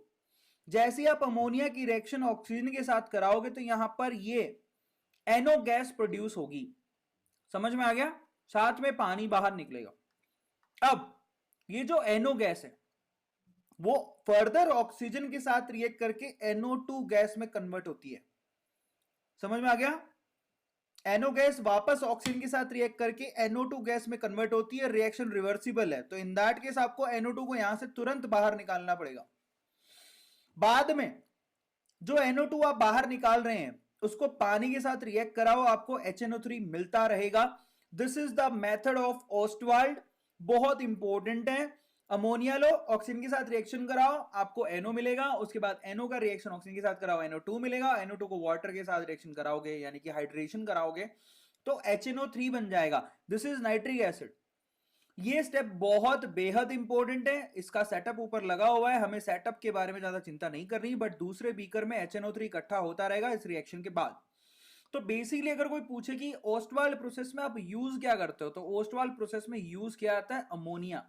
जैसे ही आप अमोनिया की रिएक्शन ऑक्सीजन के साथ कराओगे तो यहां पर ये NO गैस प्रोड्यूस होगी, समझ में आ गया, साथ में पानी बाहर निकलेगा। अब ये जो NO गैस है वो फर्दर ऑक्सीजन के साथ रिएक्ट करके NO2 गैस में कन्वर्ट होती है, समझ में आ गया। NO गैस वापस ऑक्सीजन के साथ रिएक्ट करके NO2 गैस में कन्वर्ट होती है, रिएक्शन रिवर्सिबल है, तो इन दैट केस आपको NO2 को यहां से तुरंत बाहर निकालना पड़ेगा। बाद में जो NO2 आप बाहर निकाल रहे हैं उसको पानी के साथ रिएक्ट कराओ, आपको HNO3 मिलता रहेगा। This is the method of Ostwald, बहुत इंपॉर्टेंट है। अमोनिया लो, ऑक्सीजन के साथ रिएक्शन कराओ, आपको NO मिलेगा, उसके बाद NO का रिएक्शन ऑक्सीजन के साथ कराओ, NO2 मिलेगा, NO2 को वाटर के साथ रिएक्शन कराओगे यानी कि हाइड्रेशन कराओगे तो HNO3 बन जाएगा। This is nitric acid. ये स्टेप बहुत बेहद इंपॉर्टेंट है, इसका सेटअप ऊपर लगा हुआ है, हमें सेटअप के बारे में ज्यादा चिंता नहीं करनी, बट दूसरे बीकर में HNO3 इकट्ठा होता रहेगा इस रिएक्शन के बाद। तो बेसिकली अगर कोई पूछे कि ओस्टवाल्ड प्रोसेस में आप यूज क्या करते हो, तो ओस्टवाल्ड प्रोसेस में यूज किया जाता है अमोनिया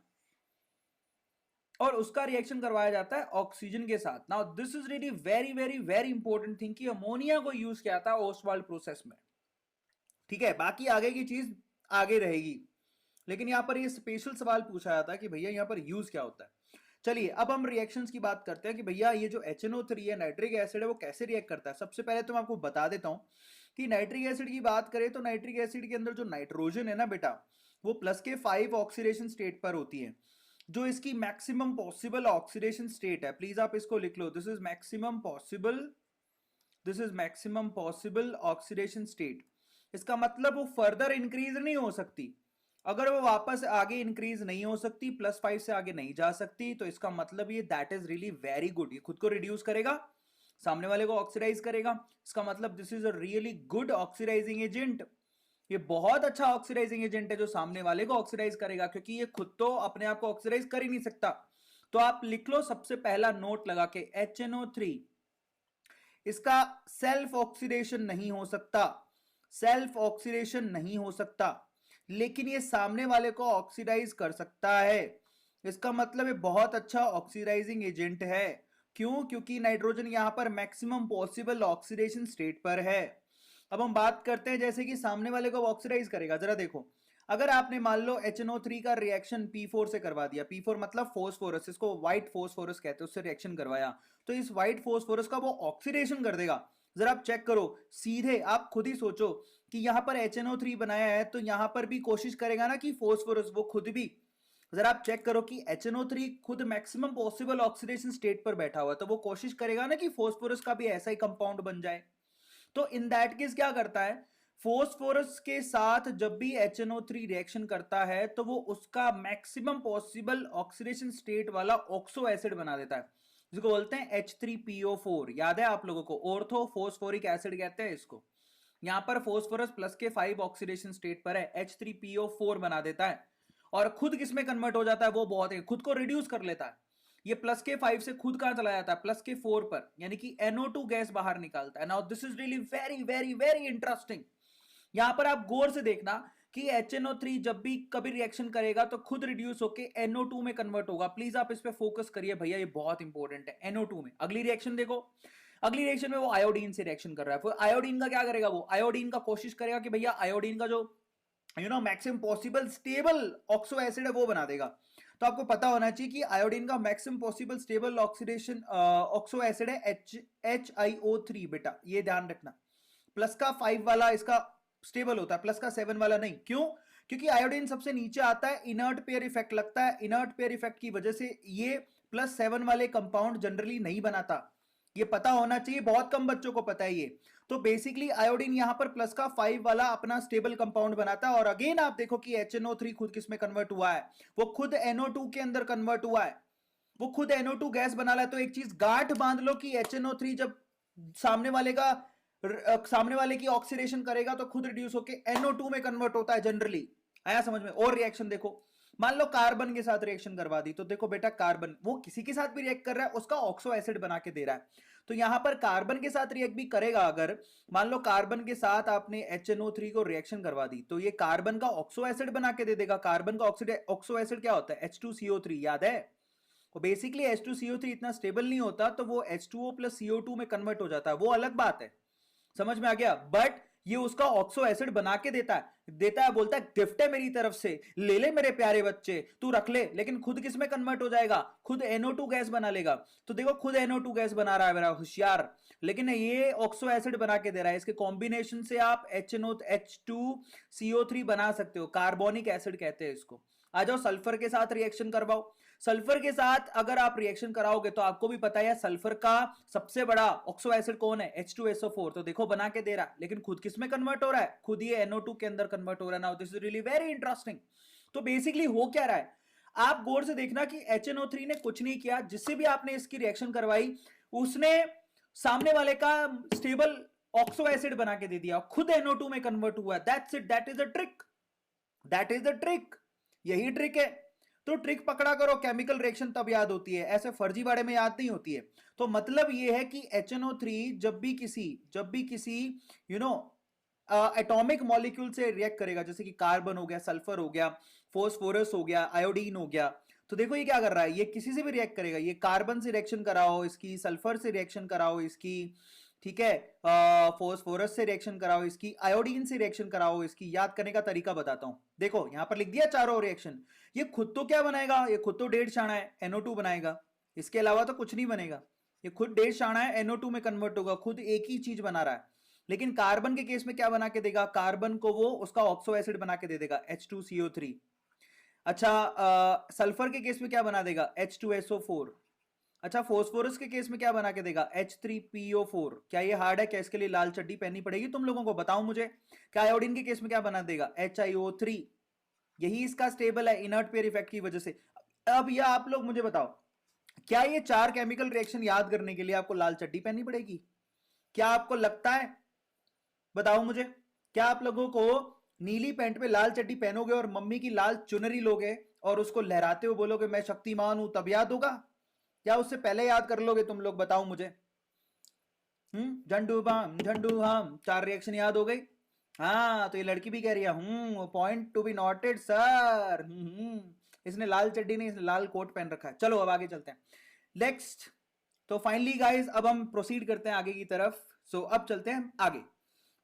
और उसका रिएक्शन करवाया जाता है ऑक्सीजन के साथ। Now this is really very very very important thing कि अमोनिया को यूज किया जाता है ओस्टवाल्ड प्रोसेस में, ठीक है। बाकी आगे की चीज आगे रहेगी, लेकिन यहां पर ये स्पेशल सवाल पूछा जाता है कि भैया यहां पर यूज क्या होता है। चलिए अब हम रिएक्शंस की बात करते हैं कि भैया ये जो HNO3 है नाइट्रिक एसिड है वो कैसे रिएक्ट करता है। सबसे पहले तो मैं आपको बता देता हूं कि नाइट्रिक एसिड की बात करें तो नाइट्रिक एसिड के अंदर जो नाइट्रोजन है ना बेटा, वो प्लस के 5 ऑक्सीडेशन स्टेट पर होती है, जो इसकी मैक्सिमम पॉसिबल ऑक्सीडेशन स्टेट है। प्लीज आप इसको लिख लो, this is maximum possible oxidation state. इसका मतलब वो फर्दर इंक्रीज नहीं हो सकती, अगर वो वापस आगे इंक्रीज नहीं हो सकती, +5 से आगे नहीं जा सकती, तो इसका मतलब ये that is really very good, ये खुद को रिड्यूस करेगा सामने वाले को ऑक्सीडाइज करेगा। इसका मतलब this is a really good oxidising agent. ये बहुत अच्छा ऑक्सीडाइजिंग एजेंट है जो सामने वाले को ऑक्सीडाइज करेगा, क्योंकि ये खुद तो अपने आप को ऑक्सीडाइज कर ही नहीं सकता। तो आप लिख लो सबसे पहला नोट लगा के, HNO3 इसका सेल्फ ऑक्सीडेशन नहीं हो सकता, सेल्फ ऑक्सीडेशन नहीं हो सकता, लेकिन ये सामने वाले को ऑक्सीडाइज कर सकता है। इसका मतलब ये बहुत अच्छा ऑक्सीडाइजिंग एजेंट है। क्यों? क्योंकि नाइट्रोजन यहां पर मैक्सिमम पॉसिबल ऑक्सीडेशन स्टेट पर है। अब हम बात करते हैं जैसे कि सामने वाले को ऑक्सीडाइज करेगा। जरा देखो, अगर आपने मान लो HNO3 का रिएक्शन P4 से करवा दिया, P4 मतलब फोस्फोरस, इसको व्हाइट फोस्फोरस कहते हैं, उससे रिएक्शन करवाया, तो इस व्हाइट फोस्फोरस का वो ऑक्सीडेशन कर देगा। जरा आप चेक करो सीधे, आप खुद ही सोचो कि यहां पर HNO3 बनाया है तो यहां पर भी कोशिश करेगा ना कि फोस्फोरस वो खुद भी, जरा आप चेक करो कि HNO3 खुद मैक्सिमम पॉसिबल ऑक्सीडेशन स्टेट पर बैठा हुआ है, तो वो कोशिश करेगा ना कि फोस्फोरस का भी ऐसा ही कंपाउंड बन जाए। तो इन दैट केस क्या करता है, फोस्फोरस के साथ जब भी HNO3 रिएक्शन करता है तो वो उसका मैक्सिमम पॉसिबल ऑक्सीडेशन स्टेट वाला ऑक्सो एसिड बना देता है, जिसको बोलते हैं H3PO4। याद है आप लोगों को, ऑर्थो फोस्फोरिक एसिड कहते हैं इसको। यहां पर फोस्फोरस प्लस के 5 ऑक्सीडेशन स्टेट पर है, H3PO4 बना देता है। और खुद किसमें कन्वर्ट हो जाता है, वो बहुत है, खुद को रिड्यूस कर लेता है। ये प्लस के 5 से खुद कहां चला जाता है, प्लस के 4 पर, यानी कि NO2 गैस बाहर निकालता है। Now this is really very very very interesting. यहां पर आप गौर से देखना कि HNO3 जब भी कभी रिएक्शन करेगा तो खुद रिड्यूस होकर NO2 में कन्वर्ट होगा। प्लीज आप इस पे फोकस करिए भैया, ये बहुत इंपॉर्टेंट है। NO2 में अगली रिएक्शन देखो, अगली रिएक्शन में वो आयोडीन से रिएक्शन कर रहा है। फिर आयोडीन का क्या करेगा, वो आयोडीन का कोशिश करेगा कि भैया आयोडीन का जो maximum possible stable oxo acid है वो बना देगा। तो आपको पता होना चाहिए कि आयोडीन का maximum possible stable oxidation oxo acid है HIO3 बेटा, ये ध्यान रखना। प्लस का 5 वाला इसका स्टेबल होता है, प्लस का 7 वाला नहीं। क्यों? क्योंकि आयोडीन सबसे नीचे आता है, इनर्ट पेयर इफेक्ट लगता है, इनर्ट पेयर इफेक्ट की वजह से ये +7 वाले कंपाउंड जनरली नहीं बनाता। ये पता होना चाहिए, बहुत कम बच्चों को पता है ये। तो बेसिकली आयोडीन यहां पर प्लस का 5 वाला अपना स्टेबल कंपाउंड बनाता है। और अगेन आप देखो कि HNO3 खुद किस में कन्वर्ट हुआ है, वो खुद NO2 के अंदर कन्वर्ट हुआ है, वो खुद NO2 गैस बना रहा है। तो एक चीज गांठ बांध लो कि HNO3 जब सामने वाले का सामने वाले की ऑक्सीडेशन करेगा तो खुद रिड्यूस होकर NO2 में कन्वर्ट होता है जनरली। आया समझ में? और रिएक्शन देखो, मान लो कार्बन के साथ रिएक्शन करवा दी, तो देखो बेटा कार्बन वो किसी के साथ भी रिएक्ट कर रहा है, उसका ऑक्सो एसिड बना के दे रहा है। तो यहां पर कार्बन के साथ रिएक्ट भी करेगा। अगर मान लो कार्बन के साथ आपने HNO3 को रिएक्शन करवा दी, तो ये कार्बन का ऑक्सो एसिड बना के दे देगा। कार्बन का ऑक्सो एसिड क्या होता है, H2CO3, याद है? तो बेसिकली H2CO3 इतना स्टेबल नहीं होता, तो वो H2O + CO2 में कन्वर्ट हो जाता है, वो अलग बात है। समझ में आ गया? बट ये उसका ऑक्सो एसिड बना के देता है, बोलता है गिफ्ट है मेरी तरफ से, ले ले मेरे प्यारे बच्चे, तू रख ले। लेकिन खुद किस में कन्वर्ट हो जाएगा, खुद NO2 गैस बना लेगा। तो देखो खुद NO2 गैस बना रहा है मेरा होशियार, लेकिन ये ऑक्सो एसिड बना के दे रहा है। इसके कॉम्बिनेशन से आप H2CO3 बना सकते हो, कार्बोनिक एसिड कहते हैं इसको। आ जाओ सल्फर के साथ रिएक्शन करवाओ। सल्फर के साथ अगर आप रिएक्शन कराओगे तो आपको भी पता है सल्फर का सबसे बड़ा ऑक्सो एसिड कौन है, H2SO4। तो देखो बना के दे रहा है, लेकिन खुद किस में कन्वर्ट हो रहा है, खुद ये NO2 के अंदर कन्वर्ट हो रहा है। Now this is really very interesting. तो बेसिकली हो क्या रहा है, आप गौर से देखना कि HNO3 ने कुछ नहीं किया, जिससे भी आपने इसकी रिएक्शन करवाई उसने सामने वाले का स्टेबल ऑक्सो एसिड बना के दे दिया, खुद NO2 में कन्वर्ट हुआ। That's it, that is the trick, that is the trick, यही ट्रिक है। तो ट्रिक पकड़ा करो, केमिकल रिएक्शन तब याद होती है, ऐसे फर्जीवाड़े में याद नहीं होती है। तो मतलब ये है कि HNO3 जब भी किसी यू नो एटॉमिक मॉलिक्यूल से रिएक्ट करेगा, जैसे कि कार्बन हो गया, सल्फर हो गया, फोस्फोरस हो गया, आयोडीन हो गया, तो देखो ये क्या कर रहा है, ये किसी से भी रिएक्ट करेगा। ये कार्बन से रिएक्शन कराओ इसकी, सल्फर से रिएक्शन कराओ इसकी, ठीक है, फोस्फोरस से रिएक्शन कराओ इसकी, आयोडीन से रिएक्शन कराओ इसकी। याद करने का तरीका बताता हूं, देखो यहां पर लिख दिया चारों रिएक्शन। ये खुद तो क्या बनाएगा, ये खुद तो 1.5 शाना है, NO2 बनाएगा, इसके अलावा तो कुछ नहीं बनेगा। ये खुद 1.5 शाना है, NO2 में कन्वर्ट होगा, खुद एक ही चीज बना रहा है। लेकिन कार्बन के केस में क्या बना के देगा, कार्बन को वो उसका ऑक्सो एसिड बना के दे देगा, H2CO3। अच्छा सल्फर के केस में क्या बना देगा, H2SO4। अच्छा फोस्फोरस के केस में क्या बना के देगा, H3PO4। क्या ये हार्ड है, क्या इसके लिए लाल चड्डी पहननी पड़ेगी तुम लोगों को, बताओ मुझे। क्या आयोडीन के केस में क्या बना देगा, HiO3। यही इसका स्टेबल है इनर्ट पेयर इफेक्ट की वजह से। अब यह आप लोग मुझे बताओ, क्या ये 4 केमिकल रिएक्शन याद करने के लिए आपको लाल चड्डी पहननी पड़ेगी? क्या आपको लगता है? बताओ मुझे, क्या आप लोगों को नीली पैंट पे लाल चड्डी पहनोगे और मम्मी की लाल चुनरी लोगे और उसको लहराते हुए बोलोगे मैं शक्तिमान हूं, तब याद होगा? क्या उससे पहले याद कर लोगे तुम लोग? बताओ मुझे। झंडू बाम झंडू हम, 4 रिएक्शन याद हो गई? हाँ, तो ये लड़की भी कह रही है point to be noted sir. इसने लाल चड्डी नहीं, इसने लाल कोट पहन रखा है। चलो अब आगे चलते हैं, नेक्स्ट। तो फाइनली गाइस अब हम प्रोसीड करते हैं आगे की तरफ। सो अब चलते हैं आगे।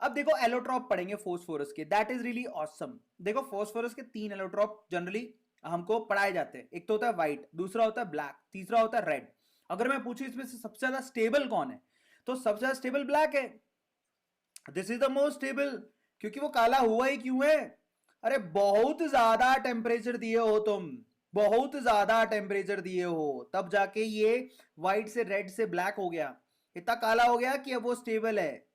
अब देखो एलोट्रॉप पढ़ेंगे फोस्फोरस के, दैट इज रियली ऑसम। देखो फोस्फोरस के 3 एलोट्रॉप जनरली हमको पढ़ाए जाते हैं। एक तो होता है व्हाइट, दूसरा होता है ब्लैक, तीसरा होता है रेड। अगर मैं पूछूं इसमें से सबसे ज्यादा स्टेबल कौन है, तो सबसे ज्यादा स्टेबल ब्लैक है। This is the most stable, क्योंकि वो काला हुआ ही क्यों है? अरे बहुत ज्यादा टेम्परेचर दिए हो तुम, बहुत ज्यादा टेम्परेचर दिए हो, तब जाके ये व्हाइट से रेड से ब्लैक हो गया, इतना काला हो गया कि अब वो स्टेबल है।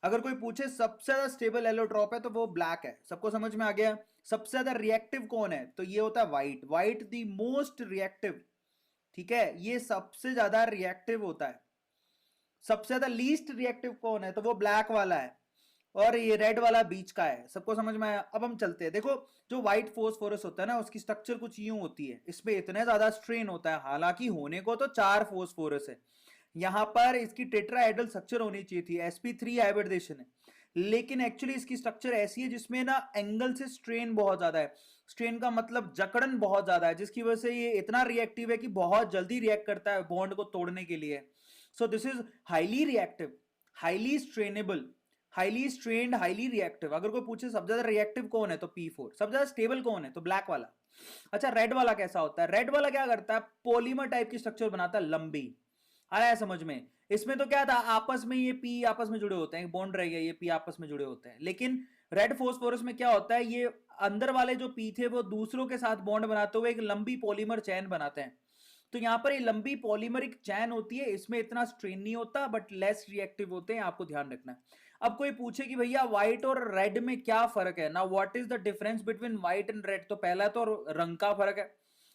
अगर कोई पूछे सबसे ज्यादा स्टेबल एलोट्रॉप है तो वो ब्लैक है। सबको समझ में आ गया? सबसे ज्यादा रिएक्टिव कौन है, तो ये होता है white. White the most reactive, ठीक है, ये सबसे ज्यादा रिएक्टिव होता है। सबसे ज्यादा लीस्ट रिएक्टिव कौन है, तो वो ब्लैक वाला है, और ये रेड वाला बीच का है। सबको समझ में आया? अब हम चलते हैं। देखो जो व्हाइट फोस्फोरस होता है ना, उसकी स्ट्रक्चर कुछ यूं होती है, इसमें इतने ज्यादा स्ट्रेन होता है, हालांकि होने को तो 4 फोस्फोरस है। यहां पर इसकी टेट्राहेड्रल स्ट्रक्चर होनी चाहिए थी, sp3 हाइब्रिडेशन है, लेकिन एक्चुअली इसकी स्ट्रक्चर ऐसी है जिसमें ना एंगल से स्ट्रेन बहुत ज्यादा है। स्ट्रेन का मतलब जकड़न बहुत ज्यादा है, जिसकी वजह से ये इतना रिएक्टिव है कि बहुत जल्दी रिएक्ट करता है बॉन्ड को तोड़ने के लिए। So this is highly reactive, highly strainable, highly strained, highly reactive. अगर कोई पूछे सबसे ज्यादा रिएक्टिव कौन है तो P4। सबसे ज्यादा स्टेबल कौन है, तो ब्लैक वाला। अच्छा रेड वाला कैसा होता है? रेड वाला क्या करता है, पॉलीमर टाइप की स्ट्रक्चर बनाता है, लंबी। आया है समझ में? इसमें तो क्या था, आपस में ये पी आपस में जुड़े होते हैं, बॉन्ड रह गया, ये पी आपस में जुड़े होते हैं। लेकिन रेड फोस्फोरस में क्या होता है, ये अंदर वाले जो पी थे वो दूसरों के साथ बॉन्ड बनाते हुए एक लंबी पॉलीमर चैन बनाते हैं। तो यहां पर ये लंबी पॉलीमरिक चैन होती है, इसमें इतना स्ट्रेन नहीं होता, बट लेस रिएक्टिव होते हैं, आपको ध्यान रखना है। अब कोई पूछे कि भैया व्हाइट और रेड में क्या फर्क है ना, what is the difference between white and red, तो पहला तो रंग का फर्क है।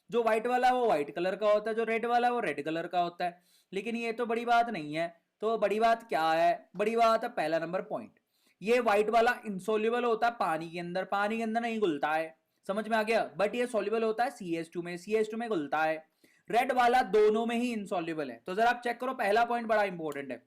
जो व्हाइट वाला है वो व्हाइट कलर का होता है, जो रेड वाला है वो रेड कलर का होता है। लेकिन ये तो बड़ी बात नहीं है। तो बड़ी बात क्या है? बड़ी बात है पहला नंबर पॉइंट, ये व्हाइट वाला इंसोल्यूबल होता है पानी के अंदर, पानी के अंदर नहीं घुलता है। समझ में आ गया? बट ये सॉल्युबल होता है CH2 में, CH2 में घुलता है। रेड वाला दोनों में ही इनसॉल्युबल है। तो जरा आप चेक करो, पहला पॉइंट बड़ा इंपॉर्टेंट है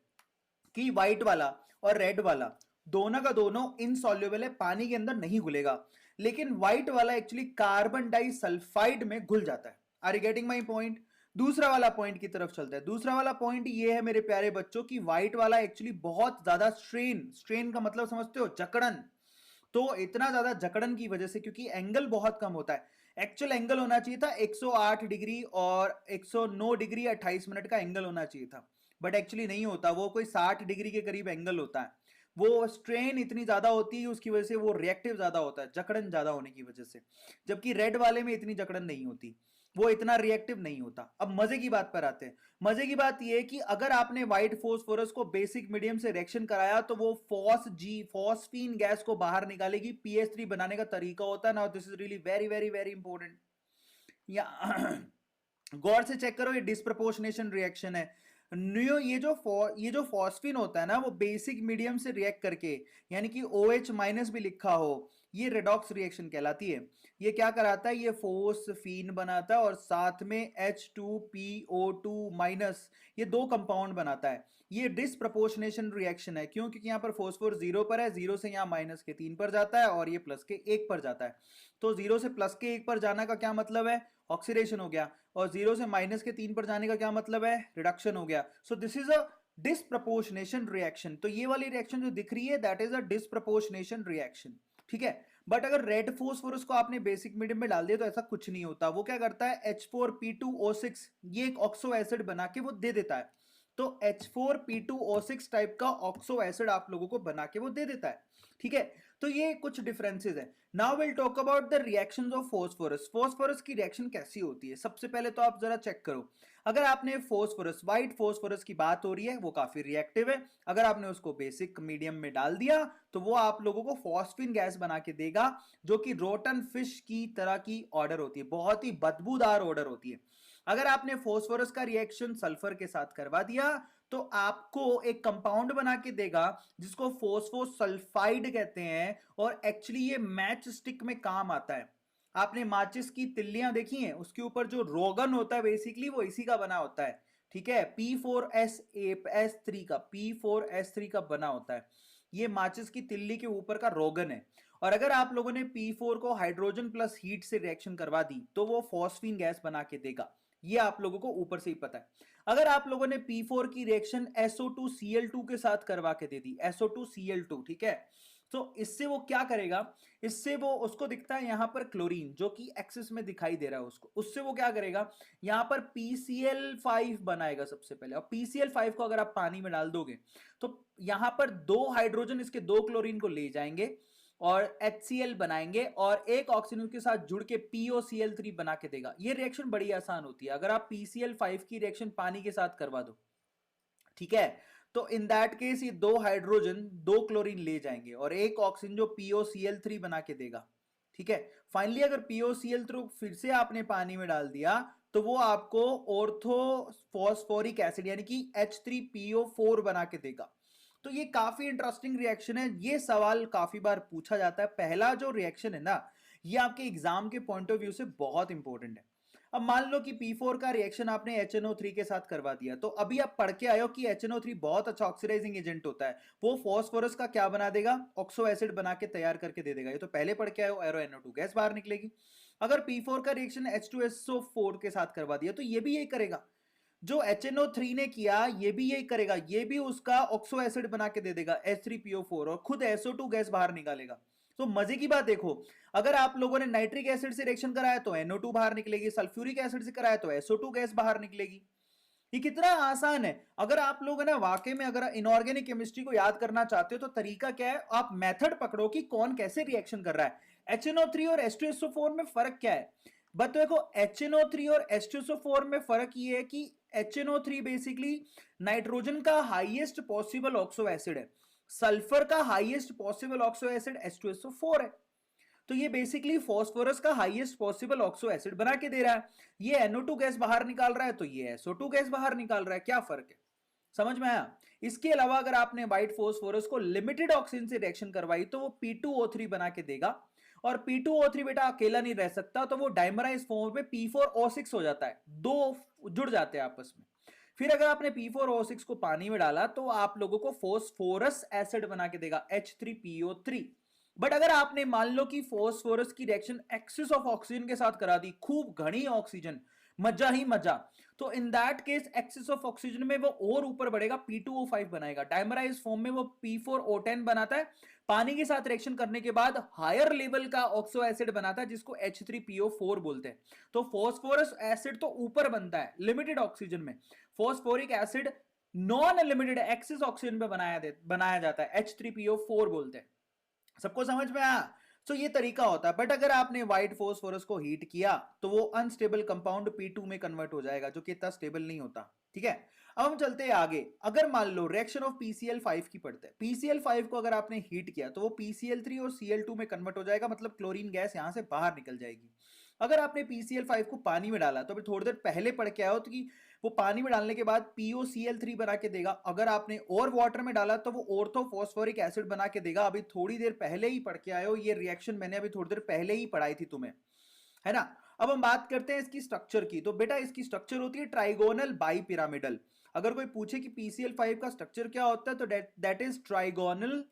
कि व्हाइट वाला और रेड वाला दोनों का दोनों इनसॉल्युबल है, पानी के अंदर नहीं घुलेगा। लेकिन व्हाइट वाला एक्चुअली कार्बन डाइसल्फाइड में घुल जाता है। Are you getting my point? दूसरा वाला पॉइंट की तरफ चलता है। दूसरा वाला पॉइंट ये है मेरे प्यारे बच्चों की व्हाइट वाला एक्चुअली बहुत ज्यादा स्ट्रेन, स्ट्रेन का मतलब समझते हो, जकड़न। तो इतना ज्यादा जकड़न की वजह से, क्योंकि एंगल बहुत कम होता है, एक्चुअल एंगल होना चाहिए था 108 डिग्री और 109 डिग्री 28 मिनट का एंगल होना चाहिए था, बट एक्चुअली नहीं होता, वो कोई 60 डिग्री के करीब एंगल होता है। वो स्ट्रेन इतनी ज्यादा होती है, उसकी वजह से वो रिएक्टिव ज्यादा होता है, जकड़न ज्यादा होने की वजह से। जबकि रेड वाले में इतनी जकड़न नहीं होती, वो इतना रिएक्टिव नहीं होता। अब मजे की बात पर आते हैं। मजे की बात यह है कि अगर आपने व्हाइट फोस्फोरस को बेसिक मीडियम से रिएक्शन कराया तो वो फॉस्फीन गैस को बाहर निकालेगी, PH3 बनाने का तरीका होता है ना। This is really very very very important. या गौर से चेक करो, ये डिस्प्रपोर्शनेशन रिएक्शन है। ये जो फॉस्फीन होता है ना, वो बेसिक मीडियम से रिएक्ट करके, यानी कि OH माइनस भी लिखा हो, ये रेडॉक्स रिएक्शन कहलाती है। ये क्या कराता है, ये फोस्फीन बनाता है और साथ में H2PO2 माइनस, ये 2 कंपाउंड बनाता है। ये डिस्प्रपोर्शनेशन रिएक्शन है। क्यों? क्योंकि यहाँ पर फोस्फोर 0 पर है, 0 से यहाँ माइनस के 3 पर जाता है और ये प्लस के 1 पर जाता है। तो 0 से प्लस के 1 पर जाना का क्या मतलब है, ऑक्सीडेशन हो गया, और 0 से माइनस के 3 पर जाने का क्या मतलब है, रिडक्शन हो गया। सो this is a disproportionation reaction. तो ये वाली रिएक्शन जो दिख रही है, that is a disproportionation reaction, ठीक है। बट अगर रेड फोस्फोरस को आपने बेसिक मीडियम में डाल दिया तो ऐसा कुछ नहीं होता। वो क्या करता है, H4P2O6, ये एक ऑक्सो एसिड बना के वो दे देता है। तो H4P2O6 टाइप का ऑक्सो एसिड आप लोगों को बना के वो दे देता है, ठीक है। तो ये कुछ डिफरेंसेस है। Now will talk about the reactions of phosphorus. Phosphorus की रिएक्शन कैसी होती है? सबसे पहले तो आप जरा चेक करो, अगर आपने फोस्फोरस, व्हाइट फोस्फोरस की बात हो रही है, वो काफी रिएक्टिव है। अगर आपने उसको बेसिक मीडियम में डाल दिया तो वो आप लोगों को फॉस्फिन गैस बना के देगा, जो कि रोटन फिश की तरह की ऑर्डर होती है, बहुत ही बदबूदार ऑर्डर होती है। अगर आपने फोस्फोरस का रिएक्शन सल्फर के साथ करवा दिया तो आपको एक कंपाउंड बना के देगा जिसको फोस्फोसल्फाइड कहते हैं, और एक्चुअली ये मैच स्टिक में काम आता है। आपने माचिस की तिल्लियां देखी हैं, उसके ऊपर जो रोगन होता है बेसिकली वो इसी का बना होता है, ठीक है, P4S3 का, P4S3 का बना होता है। ये माचिस की तिल्ली के ऊपर का रोगन है। और अगर आप लोगों ने P4 को हाइड्रोजन प्लस हीट से रिएक्शन करवा दी तो वो फॉस्फीन गैस बना के देगा, ये आप लोगों को ऊपर से ही पता है। अगर आप लोगों ने P4 की रिएक्शन SO2Cl2 के साथ करवा के दे दी, SO2Cl2, ठीक है, तो इससे वो क्या करेगा, इससे वो, उसको दिखता है यहां पर क्लोरीन जो कि एक्सिस में दिखाई दे रहा है उसको, उससे वो क्या करेगा, यहां पर PCl5 बनाएगा सबसे पहले। और PCl5 को अगर आप पानी में डाल दोगे तो यहां पर दो हाइड्रोजन इसके दो क्लोरीन को ले जाएंगे और HCl बनाएंगे और एक ऑक्सीजन के साथ जुड़ के POCl3 बना के देगा। ये रिएक्शन बड़ी आसान होती है अगर आप PCl5 की रिएक्शन पानी के साथ करवा दो, ठीक है, तो इन दैट केस ये दो हाइड्रोजन दो क्लोरीन ले जाएंगे और एक ऑक्सीजन जो POCl3 बना के देगा, ठीक है। फाइनली अगर POCl3 फिर से आपने पानी में डाल दिया तो वो आपको ऑर्थोफॉस्फोरिक एसिड यानी कि H3PO4 बना के देगा। तो ये काफी इंटरेस्टिंग रिएक्शन है, ये सवाल काफी बार पूछा जाता है। पहला जो रिएक्शन है ना, ये आपके एग्जाम के पॉइंट ऑफ व्यू से बहुत इंपॉर्टेंट है। अब मान लो कि P4 का रिएक्शन आपने HNO3 के साथ करवा दिया, तो अभी आप पढ़ के आए हो कि HNO3 बहुत अच्छा ऑक्सीडाइजिंग एजेंट होता है, वो फॉस्फोरस का क्या बना देगा, ऑक्सो एसिड बना के तैयार करके दे देगा। ये तो पहले पढ़ के आए हो, एरो गैस बाहर निकलेगी। अगर P4 का रिएक्शन H2SO4 के साथ करवा दिया तो ये भी यही करेगा, जो HNO3 ने किया ये भी यही करेगा, ये भी उसका ऑक्सो एसिड बना के दे देगा H3PO4 और खुद SO2 गैस बाहर निकालेगा। तो मजे की बात देखो, अगर आप लोगों ने नाइट्रिक एसिड से रिएक्शन कराया तो NO2 बाहर निकलेगी, सल्फ्यूरिक एसिड से कराया तो SO2 गैस बाहर निकलेगी। ये कितना आसान है। अगर आप लोग ना वाकई में अगर इनऑर्गेनिक केमिस्ट्री को याद करना चाहते हो तो तरीका क्या है, आप मेथड पकड़ो कि कौन कैसे रिएक्शन कर रहा है। HNO3 और H2SO4 में फर्क क्या है, बट देखो HNO3 और H2SO4 में फर्क ये है कि HNO3 बेसिकली नाइट्रोजन का हाईएस्ट पॉसिबल ऑक्सो एसिड है, सल्फर का highest possible oxo acid H2SO4 है। तो ये बेसिकली फॉस्फोरस का हाईएस्ट पॉसिबल ऑक्सो एसिड बना के दे रहा है, ये NO2 गैस बाहर निकाल रहा है तो ये SO2 गैस बाहर निकाल रहा है। क्या फर्क है, समझ में आया। इसके अलावा अगर आपने व्हाइट फॉस्फोरस को लिमिटेड ऑक्सीजन से रिएक्शन करवाई तो वो P2O3 बना के देगा, और P2O3 बेटा अकेला नहीं रह सकता, तो वो डाइमराइज फॉर्म में P4O6 हो जाता है, दो जुड़ जाते हैं आपस में। फिर अगर आपने P4O6 को पानी में डाला तो आप लोगों को फॉस्फोरस एसिड बना के देगा H3PO3। बट अगर आपने मान लो कि फॉस्फोरस की रिएक्शन एक्सिस ऑफ ऑक्सीजन के साथ करा दी, खूब घनी ऑक्सीजन, मजा ही मजा, तो in that case axis of oxygen में वो और ऊपर बढ़ेगा, P2O5 बनाएगा, डायमराइज फॉर्म में वो P4O10 बनाता है, पानी के साथ रिएक्शन करने के बाद हायर लेवल का ऑक्सो एसिड बनाता है जिसको H3PO4 बोलते हैं। तो फॉस्फोरस एसिड तो ऊपर बनता है लिमिटेड ऑक्सीजन में, phosphoric acid non limited axis oxygen में बनाया जाता है, H3PO4 बोलते हैं। सबको समझ में आया। तो ये तरीका होता है। बट अगर आपने व्हाइट फॉस्फोरस को हीट किया तो वो अनस्टेबल कंपाउंड P2 में कन्वर्ट हो जाएगा जो कि इतना स्टेबल नहीं होता, ठीक है। अब हम चलते हैं आगे। अगर मान लो रिएक्शन ऑफ PCl5 की पढ़ते हैं, PCl5 को अगर आपने हीट किया तो वो PCl3 और Cl2 में कन्वर्ट हो जाएगा, मतलब क्लोरीन गैस यहां से बाहर निकल जाएगी। अगर आपने PCl5 को पानी में डाला तो अभी थोड़ी देर पहले पढ़ के आओ तो कि वो पानी में डालने के बाद POCl3 बना के देगा, अगर आपने और वाटर में डाला तो वो ऑर्थोफॉस्फोरिक एसिड बना के देगा। अभी थोड़ी देर पहले ही पढ़ के आए हो, ये रिएक्शन मैंने अभी थोड़ी देर पहले ही पढ़ाई थी तुम्हें, है ना। अब हम बात करते हैं इसकी स्ट्रक्चर की। तो बेटा इसकी स्ट्रक्चर होती है ट्राइगोनल बाई पिरामिडल। अगर कोई पूछे कि PCl5 का स्ट्रक्चर क्या होता है तो दैट इज ट्राइगोनल,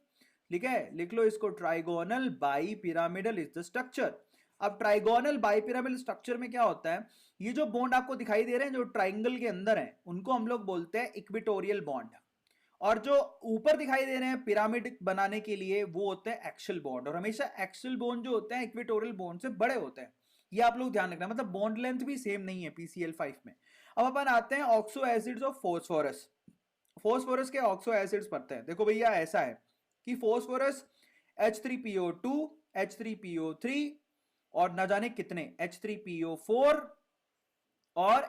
ठीक है, लिख लो इसको, trigonal bi pyramidal is the structure. अब ट्राइगोनल बाइपिरामिडल स्ट्रक्चर में क्या होता है, ये जो बॉन्ड आपको दिखाई दे रहे हैं जो ट्राइंगल के अंदर हैं उनको हम लोग बोलते हैं इक्वेटोरियल बॉन्ड, और जो ऊपर दिखाई दे रहे हैं पिरामिड बनाने के लिए वो होते हैं एक्सियल बॉन्ड। और हमेशा एक्सियल बॉन्ड जो होते हैं इक्वेटोरियल बॉन्ड से बड़े होते हैं, ये आप लोग ध्यान रखना, मतलब बॉन्ड लेंथ भी सेम नहीं है PCl5 में। अब अपन आते हैं oxo acids of phosphorus. Phosphorus के ऑक्सो एसिड्स पढ़ते हैं। देखो भैया ऐसा है कि फॉस्फोरस H3PO2, H3PO3 और न जाने कितने H3PO4, और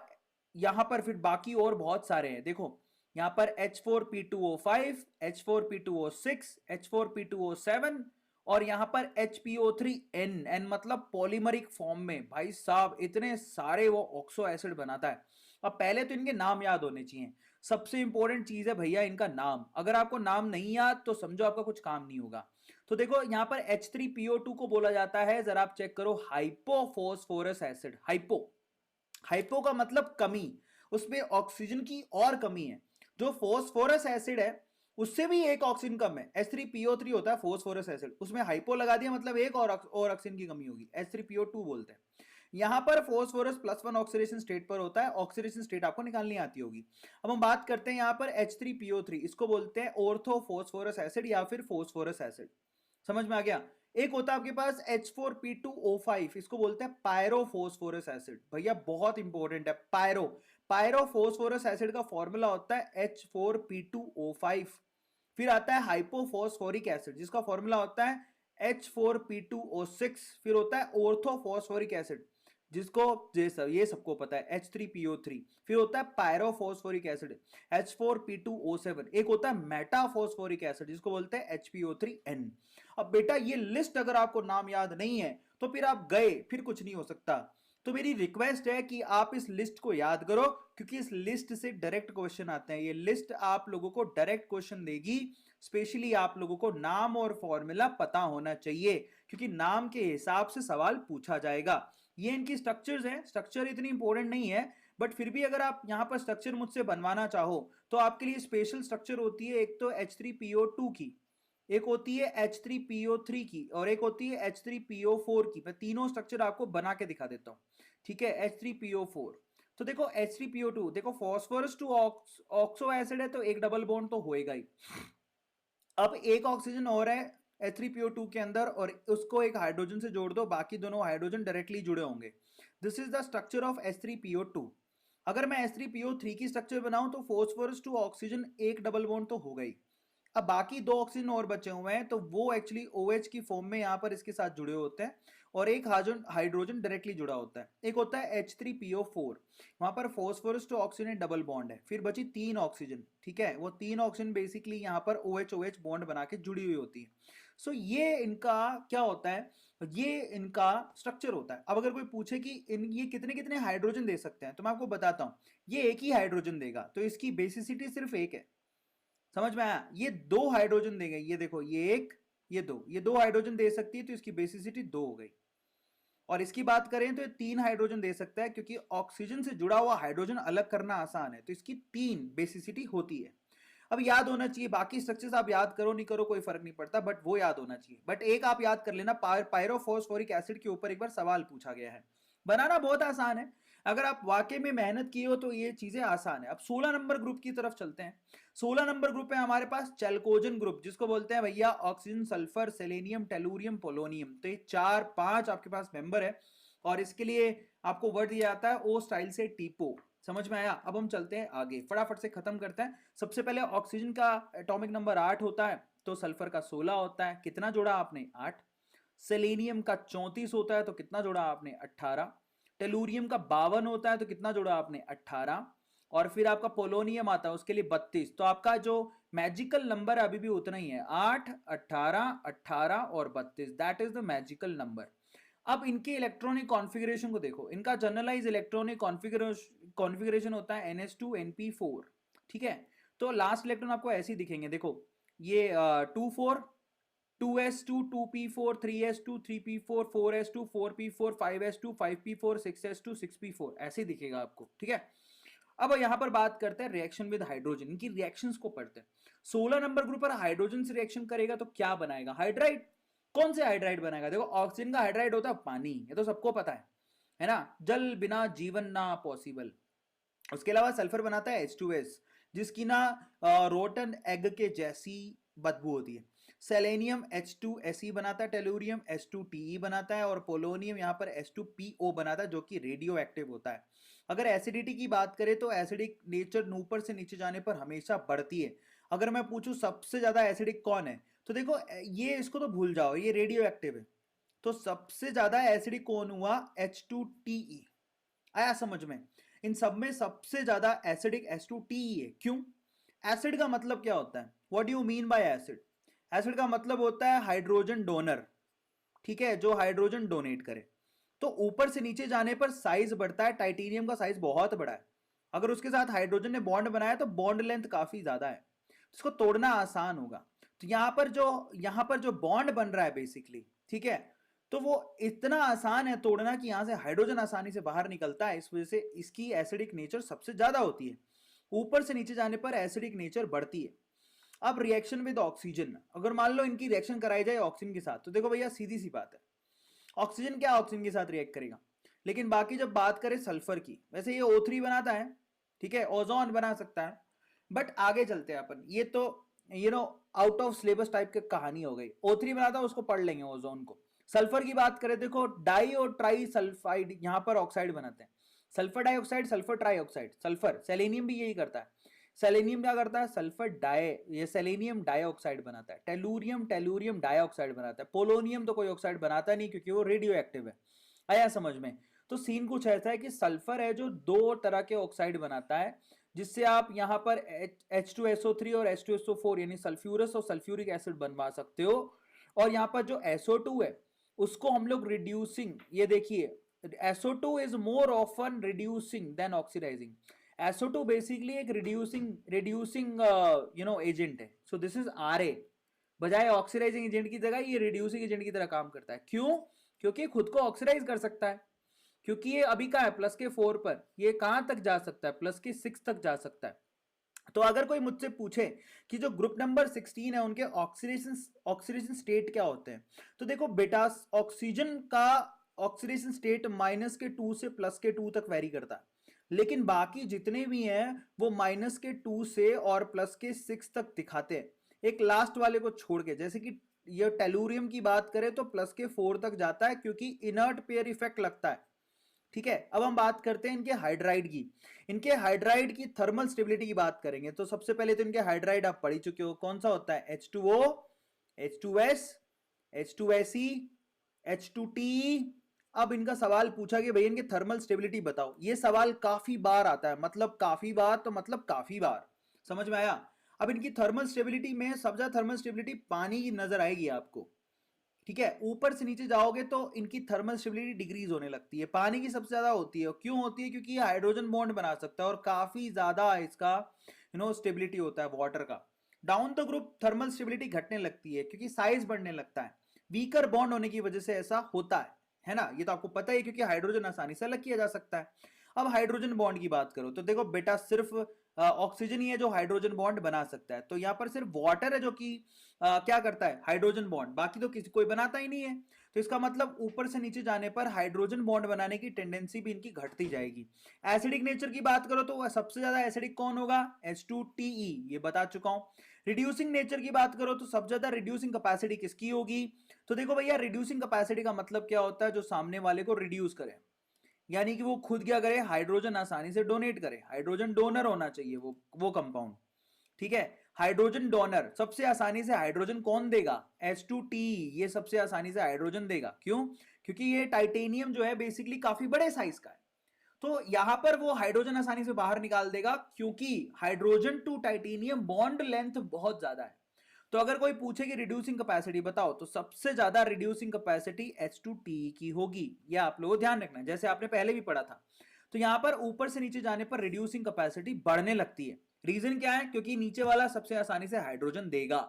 यहां पर फिर बाकी और बहुत सारे हैं। देखो यहां पर H4P2O5, H4P2O6, H4P2O7 और यहां पर HPO3N, N मतलब पॉलीमरिक फॉर्म में। भाई साहब इतने सारे वो ऑक्सो एसिड बनाता है। अब पहले तो इनके नाम याद होने चाहिए, सबसे इंपॉर्टेंट चीज है भैया इनका नाम। अगर आपको नाम नहीं याद तो समझो आपका कुछ काम नहीं होगा। तो देखो यहां पर H3PO2 को बोला जाता है, जरा आप चेक करो, हाइपोफॉस्फोरस एसिड। हाइपो, हाइपो का मतलब कमी, उसमें ऑक्सीजन की और कमी है। जो फॉस्फोरस एसिड है उससे भी एक ऑक्सीजन कम है, H3PO3 होता है फॉस्फोरस एसिड, उसमें हाइपो लगा दिया मतलब एक और ऑक्सीजन की कमी होगी, H3PO2 बोलते हैं। यहां पर फॉस्फोरस +1 ऑक्सीडेशन स्टेट पर होता है, ऑक्सीडेशन स्टेट आपको निकालनी आती होगी। अब हम बात करते हैं यहां पर H3PO3, इसको बोलते हैं ऑर्थो फॉस्फोरस एसिड या फिर फॉस्फोरस एसिड। समझ में आ गया। एक होता है आपके पास H4P2O5, इसको बोलते हैं पायरोफॉस्फोरस एसिड। भैया बहुत इंपॉर्टेंट है, पायरो, पायरोफॉस्फोरस एसिड का फॉर्मूला होता है H4P2O5। फिर आता है हाइपोफॉस्फोरिक एसिड जिसका फॉर्मूला होता है H4P2O6। फिर होता है ऑर्थोफॉस्फोरिक एसिड जिसको ये सबको पता है H3PO3। फिर होता है पायरोफॉस्फोरिक एसिड H4P2O7। एक होता है मेटाफॉस्फोरिक एसिड जिसको बोलते हैं HPO3N। अब बेटा ये लिस्ट अगर आपको नाम याद नहीं है तो फिर आप गए, फिर कुछ नहीं हो सकता। तो मेरी रिक्वेस्ट है कि आप इस लिस्ट को याद करो, क्योंकि इस लिस्ट से डायरेक्ट क्वेश्चन आते हैं। ये लिस्ट आप लोगों को डायरेक्ट क्वेश्चन देगी, स्पेशली आप लोगों को नाम और फॉर्मूला पता होना चाहिए, क्योंकि नाम के हिसाब से सवाल पूछा जाएगा। ये इनकी स्ट्रक्चर्स हैं, स्ट्रक्चर इतनी इंपॉर्टेंट नहीं है, बट फिर भी अगर आप यहां पर स्ट्रक्चर मुझसे बनवाना चाहो तो आपके लिए स्पेशल स्ट्रक्चर होती है। एक तो H3PO2 की, एक होती है H3PO3 की, और एक होती है H3PO4 की। मैं तीनों स्ट्रक्चर आपको बना के दिखा देता हूं, ठीक है। H3PO4, तो देखो H3PO2, देखो फॉस्फोरस टू ऑक्सो एसिड है तो एक डबल बॉन्ड तो होएगा ही। अब एक ऑक्सीजन और है H3PO2 के अंदर, और उसको एक हाइड्रोजन से जोड़ दो, बाकी दोनों हाइड्रोजन डायरेक्टली जुड़े होंगे। This is the structure of H3PO2। अगर मैं H3PO3 की स्ट्रक्चर बनाऊं तो फॉस्फोरस टू ऑक्सीजन एक डबल बॉन्ड तो हो गई। अब बाकी दो ऑक्सीजन और बचे हुए हैं तो वो एक्चुअली OH की फॉर्म में यहां पर इसके साथ जुड़े होते हैं, और एक हाइड्रोजन डायरेक्टली जुड़ा होता है। एक होता है H3PO4, वहां पर phosphorus to oxygen double bond है। फिर बची 3 ऑक्सीजन, ठीक है। वो 3 ऑक्सीजन बेसिकली यहां पर OH बॉन्ड बना के जुड़ी हुई होती है। सो ये इनका क्या होता है, ये इनका स्ट्रक्चर होता है। अब अगर कोई पूछे कि ये कितने कितने हाइड्रोजन दे सकते हैं तो मैं आपको बताता हूं, ये एक ही हाइड्रोजन देगा, तो इसकी बेसिसिटी सिर्फ एक है। समझ में आया। ये 2 हाइड्रोजन देंगे, ये देखो, ये एक, ये दो हाइड्रोजन दे सकती है, तो इसकी बेसिसिटी 2 हो गई। और इसकी बात करें तो ये 3 हाइड्रोजन दे सकता है, क्योंकि ऑक्सीजन से जुड़ा हुआ हाइड्रोजन अलग करना आसान है, तो इसकी 3 बेसिसिटी होती है। अब याद होना चाहिए, बाकी स्ट्रक्चर्स आप याद करो नहीं करो कोई फर्क नहीं पड़ता, बट वो याद होना चाहिए। बट एक आप याद कर लेना, पायरोफॉस्फोरिक एसिड के ऊपर एक बार सवाल पूछा गया है। बनाना बहुत आसान है, अगर आप वाकई में मेहनत किए हो तो ये चीजें आसान है। अब 16 नंबर ग्रुप की तरफ चलते हैं। 16 नंबर ग्रुप है हमारे पास चैल्कोजन ग्रुप, जिसको बोलते हैं भैया oxygen, sulphur, selenium, tellurium, polonium. तो ये 4-5 आपके पास मेंबर है, और इसके लिए आपको वर्ड दिया जाता है ओ स्टाइल से टीपो। समझ में आया। अब हम चलते हैं आगे, फटाफट से खत्म करते हैं। सबसे पहले ऑक्सीजन का एटॉमिक नंबर 8 होता है, तो सल्फर का 16 होता है, कितना जोड़ा आपने 8। सेलेनियम का 34 होता है, तो कितना जोड़ा आपने 18। टेलुरियम का 52 होता है, तो कितना जोड़ा आपने 18। और फिर आपका पोलोनियम आता है, उसके लिए 32। तो आपका जो मैजिकल नंबर अभी भी उतना ही है, 8, 18, 18 और 32, that is the magical number. अब इनके इलेक्ट्रॉनिक कॉन्फ़िगरेशन को देखो, इनका जनरलाइज इलेक्ट्रॉनिक कॉन्फ़िगरेशन होता है NH2 NP4, ठीक है। तो लास्ट इलेक्ट्रॉन आपको ऐसे ही दिखेंगे, देखो ये 2 4, 2s2 2p4 3s2 3p4 4s2 4p4 5s2 5p4 6s2 6p4, ऐसे ही दिखेगा आपको, ठीक है। अब यहां पर बात करते हैं रिएक्शन विद हाइड्रोजन, इनकी रिएक्शंस को पढ़ते हैं। 16 नंबर ग्रुप पर हाइड्रोजन से रिएक्शन करेगा तो क्या बनाएगा, हाइड्राइड। कौन से हाइड्राइड बनाएगा, देखो ऑक्सीजन का हाइड्राइड होता है पानी, ये तो सबको पता है ना, जल बिना जीवन ना पॉसिबल। उसके अलावा सल्फर बनाता है H2S, जिसकी ना रोटन एग के जैसी बदबू होती है। सेलेनियम H2Se बनाता है, टेलुरियम H2Te बनाता है, और पोलोनियम यहाँ पर H2PO बनाता है, जो कि रेडियो एक्टिव होता है। अगर एसिडिटी की बात करें तो एसिडिक नेचर ऊपर से नीचे जाने पर हमेशा बढ़ती है। अगर मैं पूछूं सबसे ज्यादा एसिडिक कौन है, तो देखो ये इसको तो भूल जाओ, ये रेडियो एक्टिव है। तो सबसे ज्यादा एसिडिक कौन हुआ, H2Te। आया समझ में। इन सब में सबसे ज्यादा एसिडिक H2Te है। क्यों, एसिड का मतलब क्या होता है, what do you mean by acid. Acid का मतलब होता है हाइड्रोजन डोनर, ठीक है, जो हाइड्रोजन डोनेट करे। तो ऊपर से नीचे जाने पर साइज बढ़ता है, टाइटेनियम का साइज बहुत बड़ा है, अगर उसके साथ हाइड्रोजन ने बॉन्ड बनाया तो बॉन्ड लेंथ काफी ज्यादा है, इसको तोड़ना आसान होगा। तो यहां पर जो बॉन्ड बन रहा है बेसिकली, ठीक है, तो वो इतना आसान है तोड़ना कि यहां से हाइड्रोजन आसानी से बाहर निकलता है, इस वजह से इसकी एसिडिक नेचर सबसे ज्यादा होती है। ऊपर से नीचे जाने पर एसिडिक नेचर बढ़ती है। अब रिएक्शन विद ऑक्सीजन, अगर मान लो इनकी रिएक्शन कराई जाए ऑक्सीजन के साथ, तो देखो भैया सीधी सी बात है, ऑक्सीजन क्या ऑक्सीजन के साथ रिएक्ट करेगा। लेकिन बाकी जब बात करें सल्फर की, वैसे ये O3 बनाता है, ठीक है, ओजोन बना सकता है, बट आगे चलते हैं अपन, ये तो आउट ऑफ सिलेबस टाइप की कहानी हो गई। O3 बनाता है, उसको पढ़ लेंगे ओजोन को। सल्फर की बात करें, देखो डाई और ट्राई सल्फाइड यहां पर ऑक्साइड बनाते हैं, sulphur dioxide, sulphur trioxide, sulphur, selenium भी यही करता है। सेलेनियम क्या करता है, सल्फर डाई, ये सेलेनियम डाइऑक्साइड बनाता है। टेलुरियम टेलुरियम डाइऑक्साइड बनाता है। पोलोनियम तो कोई ऑक्साइड बनाता नहीं क्योंकि वो रेडियो एक्टिव है। आया समझ में। तो सीन कुछ ऐसा है कि सल्फर है जो दो तरह के ऑक्साइड बनाता है, जिससे आप यहां पर H2SO3 और H2SO4 यानी सल्फ्यूरस और सल्फ्यूरिक एसिड बनवा सकते हो। और यहां पर जो SO2 है उसको हम लोग रिड्यूसिंग, ये देखिए SO2 is more often reducing than oxidising. SO2 basically एक रिड्यूसिंग एजेंट है। सो दिस इज RA, बजाय ऑक्सीडाइजिंग एजेंट की जगह ये रिड्यूसिंग एजेंट की तरह काम करता है। क्यों? क्योंकि खुद को ऑक्सीडाइज कर सकता है, क्योंकि ये अभी का है +4 पर, ये कहां तक जा सकता है, +6 तक जा सकता है। तो अगर कोई मुझसे पूछे कि जो ग्रुप नंबर 16 है उनके ऑक्सीडेशन स्टेट क्या होते हैं, तो देखो बेटा, ऑक्सीजन का ऑक्सीडेशन स्टेट -2 से +2 तक वेरी करता है, लेकिन बाकी जितने भी हैं वो -2 से और +6 तक दिखाते हैं, एक लास्ट वाले को छोड़ के। जैसे कि ये टेलुरियम की बात करें तो +4 तक जाता है क्योंकि इनर्ट पेयर इफेक्ट लगता है, ठीक है। अब हम बात करते हैं इनके हाइड्राइड की। इनके हाइड्राइड की थर्मल स्टेबिलिटी की बात करेंगे तो सबसे पहले तो इनके हाइड्राइड आप पढ़ ही चुके हो, कौन सा होता है, H2O, H2S, H2Se, H2TE। अब इनका सवाल पूछा कि भैया इनके थर्मल स्टेबिलिटी बताओ, ये सवाल काफी बार आता है, मतलब काफी बार तो मतलब काफी बार, समझ में आया। अब इनकी थर्मल स्टेबिलिटी में सबसे ज्यादा थर्मल स्टेबिलिटी पानी की नजर आएगी आपको, ठीक है। ऊपर से नीचे जाओगे तो इनकी थर्मल स्टेबिलिटी डिक्रीज होने लगती है, पानी की सबसे ज्यादा होती है। क्यों होती है? क्योंकि ये हाइड्रोजन बॉन्ड बना सकता है और काफी ज्यादा इसका स्टेबिलिटी होता है वाटर का। Down the group thermal stability घटने लगती है क्योंकि साइज बढ़ने लगता है, वीकर बॉन्ड होने की वजह से ऐसा होता है ना, ये तो आपको पता ही, क्योंकि हाइड्रोजन आसानी से अलग किया जा सकता है। अब हाइड्रोजन बॉन्ड की बात करो तो देखो बेटा, सिर्फ ऑक्सीजन ही है जो हाइड्रोजन बॉन्ड बना सकता है, तो यहां पर सिर्फ वाटर है जो कि क्या करता है, हाइड्रोजन बॉन्ड, बाकी तो किसी कोई बनाता ही नहीं है। तो इसका मतलब ऊपर से नीचे जाने पर हाइड्रोजन बॉन्ड बनाने की टेंडेंसी भी इनकी घटती जाएगी। एसिडिक नेचर की बात करो तो सबसे ज्यादा एसिडिक कौन होगा, H2TE, ये बता चुका हूं। रिड्यूसिंग नेचर की बात करो तो सबसे ज्यादा रिड्यूसिंग कैपेसिटी किसकी होगी, तो देखो भैया, रिड्यूसिंग कैपेसिटी का मतलब क्या होता है, जो सामने वाले को रिड्यूस करे, यानी कि वो खुद क्या करे, हाइड्रोजन आसानी से डोनेट करे, हाइड्रोजन डोनर होना चाहिए वो कंपाउंड, ठीक है। हाइड्रोजन डोनर सबसे आसानी से हाइड्रोजन कौन देगा, H2T, ये सबसे आसानी से हाइड्रोजन देगा। क्यों? क्योंकि ये टाइटेनियम जो है बेसिकली काफी बड़े साइज का है, तो यहां पर वो हाइड्रोजन आसानी से बाहर निकाल देगा क्योंकि hydrogen to titanium bond length बहुत ज्यादा है। तो अगर कोई पूछे कि रिड्यूसिंग कैपेसिटी बताओ तो सबसे ज्यादा रिड्यूसिंग कैपेसिटी H2T की होगी, यह आप लोगों को ध्यान रखना है, जैसे आपने पहले भी पढ़ा था। तो यहां पर ऊपर से नीचे जाने पर रिड्यूसिंग कैपेसिटी बढ़ने लगती है। रीजन क्या है, क्योंकि नीचे वाला सबसे आसानी से हाइड्रोजन देगा,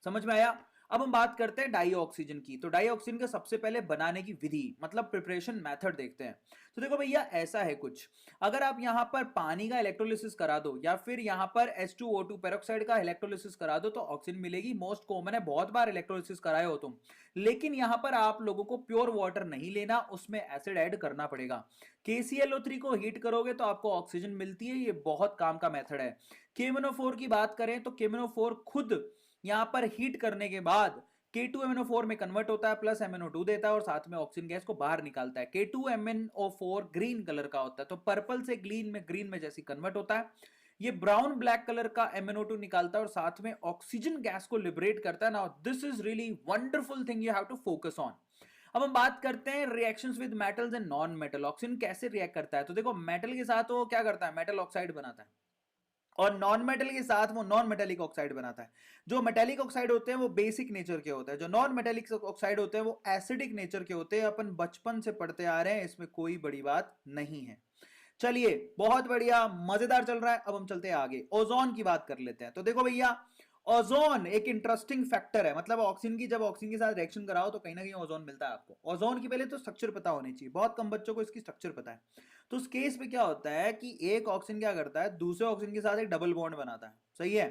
समझ में आया। अब हम बात करते हैं डाई ऑक्सीजन की। तो डाई ऑक्सीजन का सबसे पहले बनाने की विधि, मतलब प्रिपरेशन मेथड देखते हैं। तो देखो भैया, ऐसा है कुछ, अगर आप यहां पर पानी का इलेक्ट्रोलिसिस करा दो या फिर यहां पर H2O2 पेरोक्साइड का इलेक्ट्रोलिसिस करा दो तो ऑक्सीजन मिलेगी, मोस्ट कॉमन है, बहुत बार इलेक्ट्रोलिसिस कराए हो तुम। लेकिन यहां पर आप लोगों को प्योर वाटर नहीं लेना, उसमें एसिड ऐड करना पड़ेगा। KClO3 को हीट करोगे तो आपको ऑक्सीजन मिलती है, ये बहुत काम का मेथड है। KMnO4 की बात करें तो KMnO4 खुद यहां पर हीट करने के बाद K2MnO4 में कन्वर्ट होता है, प्लस MnO2 देता है और साथ में ऑक्सीजन गैस को बाहर निकालता है। K2MnO4 ग्रीन कलर का होता है, तो पर्पल से ग्रीन में जैसी कन्वर्ट होता है। ये ब्राउन ब्लैक कलर का MnO2 निकालता है और साथ में ऑक्सीजन गैस को लिबरेट करता है। Now this is really wonderful thing you have to focus on. अब हम बात करते हैं reactions with metals and non metal, oxygen कैसे रिएक्ट करता है। तो देखो, मेटल के साथ वो क्या करता है, मेटल ऑक्साइड बनाता है, और नॉन मेटल के साथ वो नॉन मेटेलिक ऑक्साइड बनाता है। जो मेटेलिक ऑक्साइड होते हैं वो बेसिक नेचर के होते हैं, जो नॉन मेटेलिक ऑक्साइड होते हैं वो एसिडिक नेचर के होते हैं। अपन बचपन से पढ़ते आ रहे हैं, इसमें कोई बड़ी बात नहीं है। चलिए बहुत बढ़िया, मजेदार चल रहा है। अब हम चलते हैं आगे, ओजोन की बात कर लेते हैं। तो देखो भैया, ओजोन एक इंटरेस्टिंग फैक्टर है। मतलब ऑक्सीजन की, जब ऑक्सीजन के साथ रिएक्शन कराओ तो कहीं ना कहीं ओजोन मिलता है आपको। ओजोन की पहले तो स्ट्रक्चर पता होनी चाहिए, बहुत कम बच्चों को इसकी स्ट्रक्चर पता है। तो उस केस में क्या होता है कि एक ऑक्सीजन क्या करता है, दूसरे ऑक्सीजन के साथ एक डबल बॉन्ड बनाता है, सही है।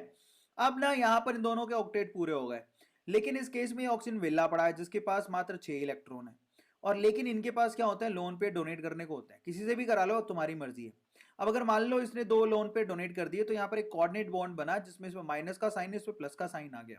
अब ना यहाँ पर इन दोनों के ऑक्टेट पूरे हो गए, लेकिन इस केस में ऑक्सीजन विला पड़ा है जिसके पास मात्र 6 इलेक्ट्रॉन है। और लेकिन इनके पास क्या होता है, लोन पे डोनेट करने को होता है, किसी से भी करा लो, तुम्हारी मर्जी है। अब अगर मान लो इसने 2 लोन पे डोनेट कर दिए, तो यहाँ पर एक कोऑर्डिनेट बॉन्ड बना जिसमें इसमें माइनस का साइन है, इसमें प्लस का साइन आ गया।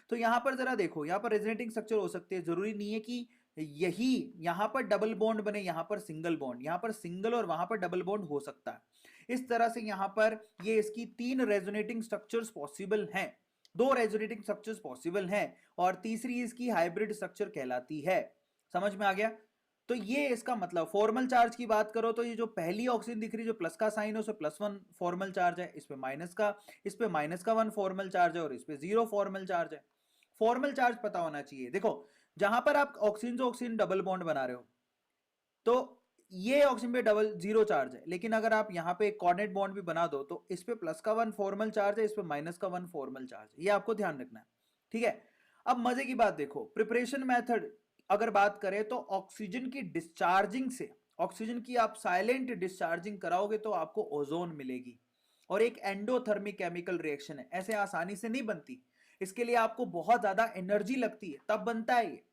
तो यहाँ पर जरा देखो, यहाँ पर रेजोनेटिंग स्ट्रक्चर हो सकती है, जरूरी नहीं है कि यही यहाँ पर डबल बॉन्ड बने, यहाँ पर सिंगल बॉन्ड, यहाँ पर सिंगल और वहां पर डबल बॉन्ड हो सकता है। इस तरह से यहाँ पर ये इसकी 3 रेजोनेटिंग स्ट्रक्चर्स पॉसिबल हैं, 2 रेजोनेटिंग स्ट्रक्चर्स पॉसिबल हैं, और तीसरी इसकी हाइब्रिड स्ट्रक्चर कहलाती है। समझ में आ गया। तो ये इसका मतलब, फॉर्मल चार्ज की बात करो तो ये जो पहली ऑक्सीजन दिख रही है जो प्लस का साइन है उसमें +1 फॉर्मल चार्ज है, इस पे माइनस का 1 फॉर्मल चार्ज है, और इस पे 0 फॉर्मल चार्ज है। फॉर्मल चार्ज पता होना चाहिए। देखो जहां पर आप ऑक्सीजन से ऑक्सीजन डबल बॉन्ड बना रहे हो तो ये ऑक्सीजन पे डबल 0 चार्ज है, लेकिन अगर आप यहाँ पे एक कोऑर्डिनेट बॉन्ड भी बना दो तो इस पे प्लस का 1 फॉर्मल चार्ज है, इस पे माइनस का 1 फॉर्मल चार्ज है। ये आपको ध्यान रखना है, ठीक है। अब मजे की बात देखो, प्रिपरेशन मेथड अगर बात करें तो ऑक्सीजन की डिस्चार्जिंग से, ऑक्सीजन की आप साइलेंट डिस्चार्जिंग कराओगे तो आपको ओजोन मिलेगी। और एक एंडोथर्मिक केमिकल रिएक्शन है, ऐसे आसानी से नहीं बनती, इसके लिए आपको बहुत ज्यादा एनर्जी लगती है तब बनता है ये।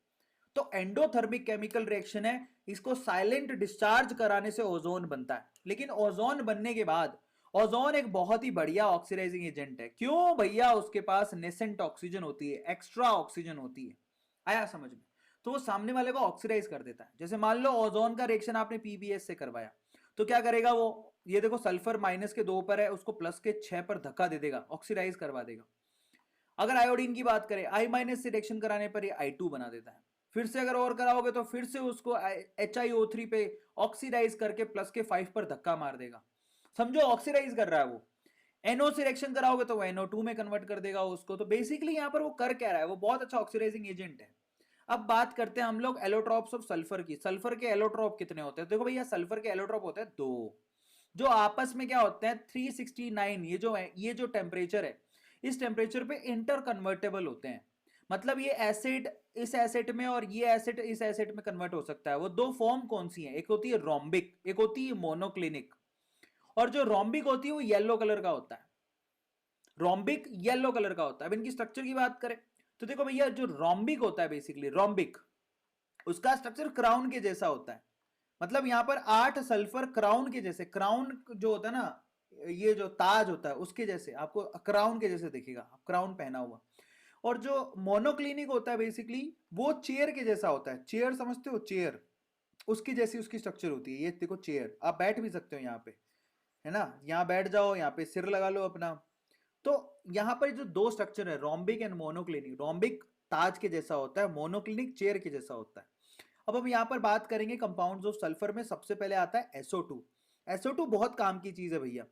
तो एंडोथर्मिक केमिकल रिएक्शन है, इसको साइलेंट डिस्चार्ज कराने से ओजोन बनता है। लेकिन ओजोन बनने के बाद, ओजोन एक बहुत ही बढ़िया ऑक्सीडाइजिंग एजेंट है। क्यों भैया, उसके पास नेसेंट ऑक्सीजन होती है, एक्स्ट्रा ऑक्सीजन होती है। आया समझ में। तो वो सामने वाले को ऑक्सीडाइज कर देता है। जैसे मान लो ओजोन का रिएक्शन आपने पीबीएस से करवाया, तो क्या करेगा वो, ये देखो सल्फर -2 पर है, उसको +6 पर धक्का दे देगा, ऑक्सीडाइज करवा देगा। अगर आयोडीन की बात करें, I- से रिएक्शन कराने पर ये I2 बना देता है। फिर से अगर और कराओगे तो फिर से उसको HiO3 पे ऑक्सीडाइज करके +5 पर धक्का मार देगा। समझो ऑक्सीडाइज कर रहा है वो। NO से रिएक्शन कराओगे तो वो NO2 में कन्वर्ट कर देगा उसको। तो बेसिकली यहां पर वो कर क्या रहा है, वो बहुत अच्छा ऑक्सीडाइजिंग एजेंट है। अब बात करते हैं हम लोग एलोट्रॉप्स ऑफ सल्फर की। सल्फर के एलोट्रॉप कितने होते हैं, देखो भैया सल्फर के एलोट्रॉप होते हैं 2, जो आपस में क्या होते हैं 369। ये जो टेम्परेचर है, इस टेम्परेचर पे इंटर कन्वर्टेबल होते हैं। मतलब ये एसिड इस एसिड में और ये एसिड इस एसिड में कन्वर्ट हो सकता है। वो 2 फॉर्म कौन सी है, एक होती है रोम्बिक, एक होती है मोनोक्लिनिक। और जो रोम्बिक होती है वो येलो कलर का होता है, रोम्बिक येलो कलर का होता है। अब इनकी स्ट्रक्चर की बात करें तो देखो भैया, जो रोम्बिक होता है, बेसिकली रोम्बिक, उसका स्ट्रक्चर क्राउन के जैसा होता है। मतलब यहां पर 8 सल्फर क्राउन के जैसे, क्राउन जो होता है ना, ये जो ताज होता है उसके जैसे, आपको क्राउन के जैसे दिखेगा, क्राउन पहना हुआ। और जो मोनोक्लिनिक होता है बेसिकली, वो चेयर के जैसा होता है। चेयर समझते हो, चेयर, उसकी जैसी उसकी स्ट्रक्चर होती है। ये देखो चेयर, आप बैठ भी सकते हो यहाँ पे, है ना, यहाँ बैठ जाओ, यहाँ पे सिर लगा लो अपना। तो यहाँ पर जो 2 स्ट्रक्चर है, रोम्बिक एंड मोनोक्लिनिक, रोम्बिक ताज के जैसा होता है, मोनोक्लिनिक चेयर के जैसा होता है। अब हम यहाँ पर बात करेंगे कंपाउंड्स ऑफ सल्फर में। सबसे पहले आता है SO2। SO2 बहुत काम की चीज है भैया।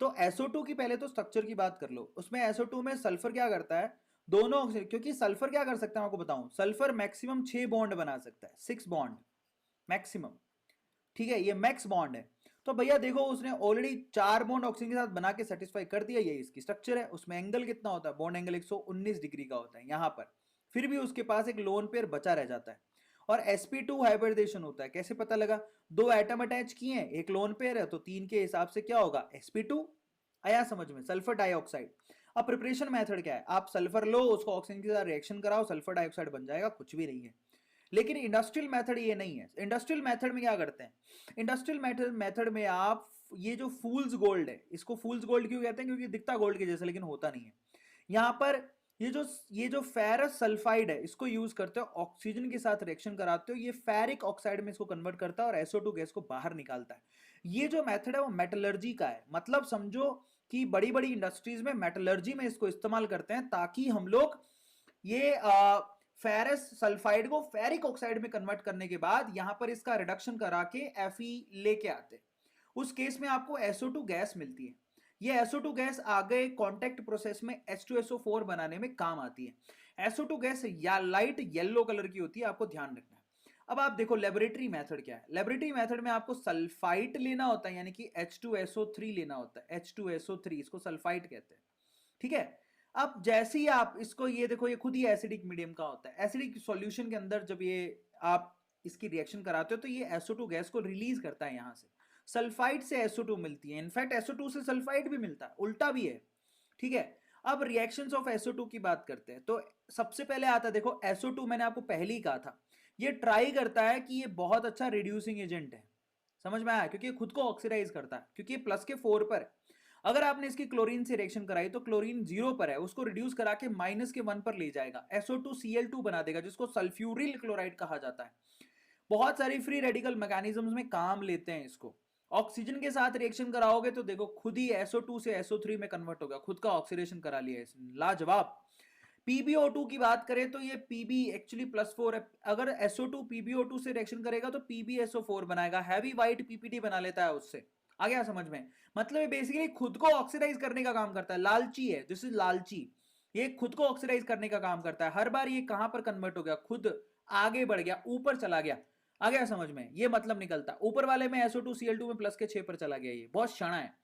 तो SO2 की पहले तो स्ट्रक्चर की बात कर लो। उसमें SO2 में सल्फर क्या करता है, दोनों ऑक्सीजन, क्योंकि सल्फर क्या कर सकता है आपको बताऊं, सल्फर मैक्सिमम 6 बॉन्ड बना सकता है, 6 बॉन्ड मैक्सिमम, ठीक है, ये मैक्स बॉन्ड है। तो भैया देखो, उसने ऑलरेडी 4 बॉन्ड ऑक्सीजन के साथ बना के सेटिस्फाई कर दिया, ये इसकी स्ट्रक्चर है। उसमें एंगल कितना होता है, बॉन्ड एंगल 119 डिग्री का होता है यहाँ पर। फिर भी उसके पास एक लोन पेयर बचा रह जाता है। और sp2 हाइब्रिडेशन होता है। कैसे पता लगा, 2 एटम अटैच किए हैं, एक लोन पेयर है, तो 3 के हिसाब से क्या होगा, sp2। आया समझ में, सल्फर डाइऑक्साइड। अब प्रिपरेशन मेथड क्या है, आप सल्फर लो, उसको ऑक्सीजन के साथ रिएक्शन कराओ, सल्फर डाइऑक्साइड बन जाएगा, कुछ भी नहीं है। लेकिन इंडस्ट्रियल मेथड ये नहीं है। इंडस्ट्रियल मेथड में क्या करते हैं, इंडस्ट्रियल मेथड में आप ये जो फूल्स गोल्ड है, इसको फूल्स गोल्ड क्यों कहते हैं, क्योंकि दिखता गोल्ड के जैसा लेकिन होता नहीं है। यहां पर ये जो फेरस सल्फाइड है, इसको यूज करते हो, ऑक्सीजन के साथ रिएक्शन कराते हो, ये फेरिक ऑक्साइड में इसको कन्वर्ट करता है और SO2 गैस को बाहर निकालता है। ये जो मेथड है वो मेटलर्जी का है। मतलब समझो कि बड़ी बड़ी इंडस्ट्रीज में मेटलर्जी में इसको इस्तेमाल करते हैं, ताकि हम लोग ये फेरस सल्फाइड को फेरिक ऑक्साइड में कन्वर्ट करने के बाद यहां पर इसका रिडक्शन करा के Fe लेके आते हैं। उस केस में आपको SO2 गैस मिलती है। ये SO2 गैस आगे कॉन्टेक्ट प्रोसेस में H2SO4 बनाने में काम आती है। SO2 गैस या लाइट येलो कलर की होती है, आपको ध्यान रखना है। अब आप देखो लेबोरेटरी मेथड क्या है। लेबोरेटरी मेथड में आपको सल्फाइट लेना होता है, यानी कि H2SO3 लेना होता है। H2SO3 इसको सल्फाइट कहते हैं, ठीक है। अब जैसे ही आप इसको, ये देखो ये खुद ही एसिडिक मीडियम का होता है। एसिडिक सॉल्यूशन के अंदर जब ये आप इसकी रिएक्शन कराते हो तो ये SO2 गैस को रिलीज करता है, यहां से सल्फाइड से SO2 मिलती है। इनफैक्ट SO2 से सल्फाइड भी मिलता है, उल्टा भी है, ठीक है। अब रिएक्शंस ऑफ SO2 की बात करते हैं तो सबसे पहले आता है, देखो SO2 मैंने आपको पहले ही कहा था, ये ट्राई करता है कि ये बहुत अच्छा रिड्यूसिंग एजेंट है, समझ में आया, क्योंकि ये खुद को ऑक्सीडाइज करता है, क्योंकि ये प्लस के 4 पर है। अगर आपने इसकी क्लोरीन से रिएक्शन कराई तो क्लोरीन 0 पर है, उसको रिड्यूस करा के माइनस के 1 पर ले जाएगा, SO2Cl2 बना देगा, जिसको सल्फ्यूरिल क्लोराइड कहा जाता है। बहुत सारी फ्री रेडिकल मैकेनिज्म्स में काम लेते हैं इसको। ऑक्सीजन के साथ रिएक्शन कराओगे तो देखो खुद ही SO2 से SO3 में कन्वर्ट हो गया, खुद का ऑक्सीडेशन करा लिया इसने, लाजवाब। PbO2 की बात करें तो ये Pb एक्चुअली +4 है। अगर SO2 PbO2 से रिएक्शन करेगा तो PbSO4 बनाएगा, हैवी वाइट PPT बना लेता है उससे। आ गया समझ में? मतलब ये बेसिकली खुद को ऑक्सीडाइज करने का काम करता है, लालची है, दिस इज लालची। ये खुद को ऑक्सीडाइज करने का काम करता है। हर बार ये कहां पर कन्वर्ट हो गया, खुद आगे बढ़ गया, ऊपर चला गया। आ गया समझ में? ये मतलब निकलता, ऊपर वाले में SO2Cl2 में प्लस के 6 पर चला गया, ये बहुत क्षणा है।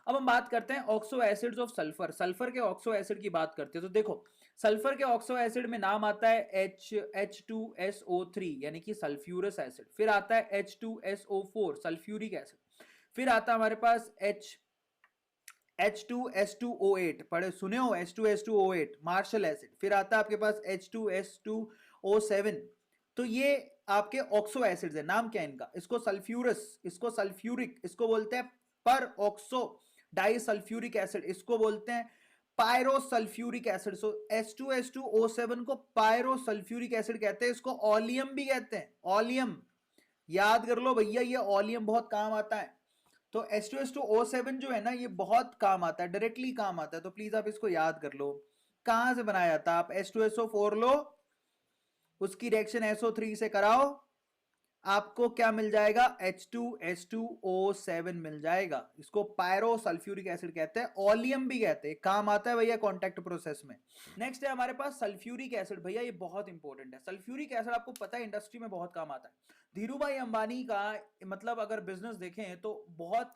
अब हम बात करते हैं oxo acids of sulphur. Sulphur के ऑक्सो एसिड की बात करते हैं तो देखो सल्फर के ऑक्सो एसिड में नाम आता है H2SO3 यानी कि सल्फ्यूरस एसिड, फिर आता है H2SO4 सल्फ्यूरिक एसिड, फिर आता है हमारे पास H2S2O8, पढ़े सुने हो, H2S2O8 मार्शल एसिड, फिर आता है आपके पास H2S2O7। तो ये आपके ऑक्सो एसिड्स है। नाम क्या है इनका? इसको सल्फ्यूरस, इसको सल्फ्यूरिक, इसको बोलते हैं पर ऑक्सो डाइसल्फ्यूरिक एसिड, इसको बोलते हैं पायरोसल्फ्यूरिक एसिड। सो H2S2O7 को पायरोसल्फ्यूरिक एसिड कहते हैं, इसको ओलियम भी कहते हैं, ओलियम। याद कर लो भैया, ये ओलियम बहुत काम आता है। तो H2S2O7 जो है ना, ये बहुत काम आता है, डायरेक्टली काम आता है, तो प्लीज आप इसको याद कर लो। कहां से बनाया जाता है? आप H2SO4 लो, उसकी रिएक्शन SO3 से कराओ, आपको क्या मिल जाएगा? H2S2O7 मिल जाएगा। इसको पायरोसल्फ्यूरिक एसिड कहते हैं, ओलियम भी कहते हैं, काम आता है भैया कॉन्टैक्ट प्रोसेस में। नेक्स्ट है हमारे पास सल्फ्यूरिक एसिड। भैया ये बहुत इंपॉर्टेंट है। सल्फ्यूरिक एसिड आपको पता है इंडस्ट्री में बहुत काम आता है। धीरूभाई अंबानी का मतलब अगर बिजनेस देखें तो बहुत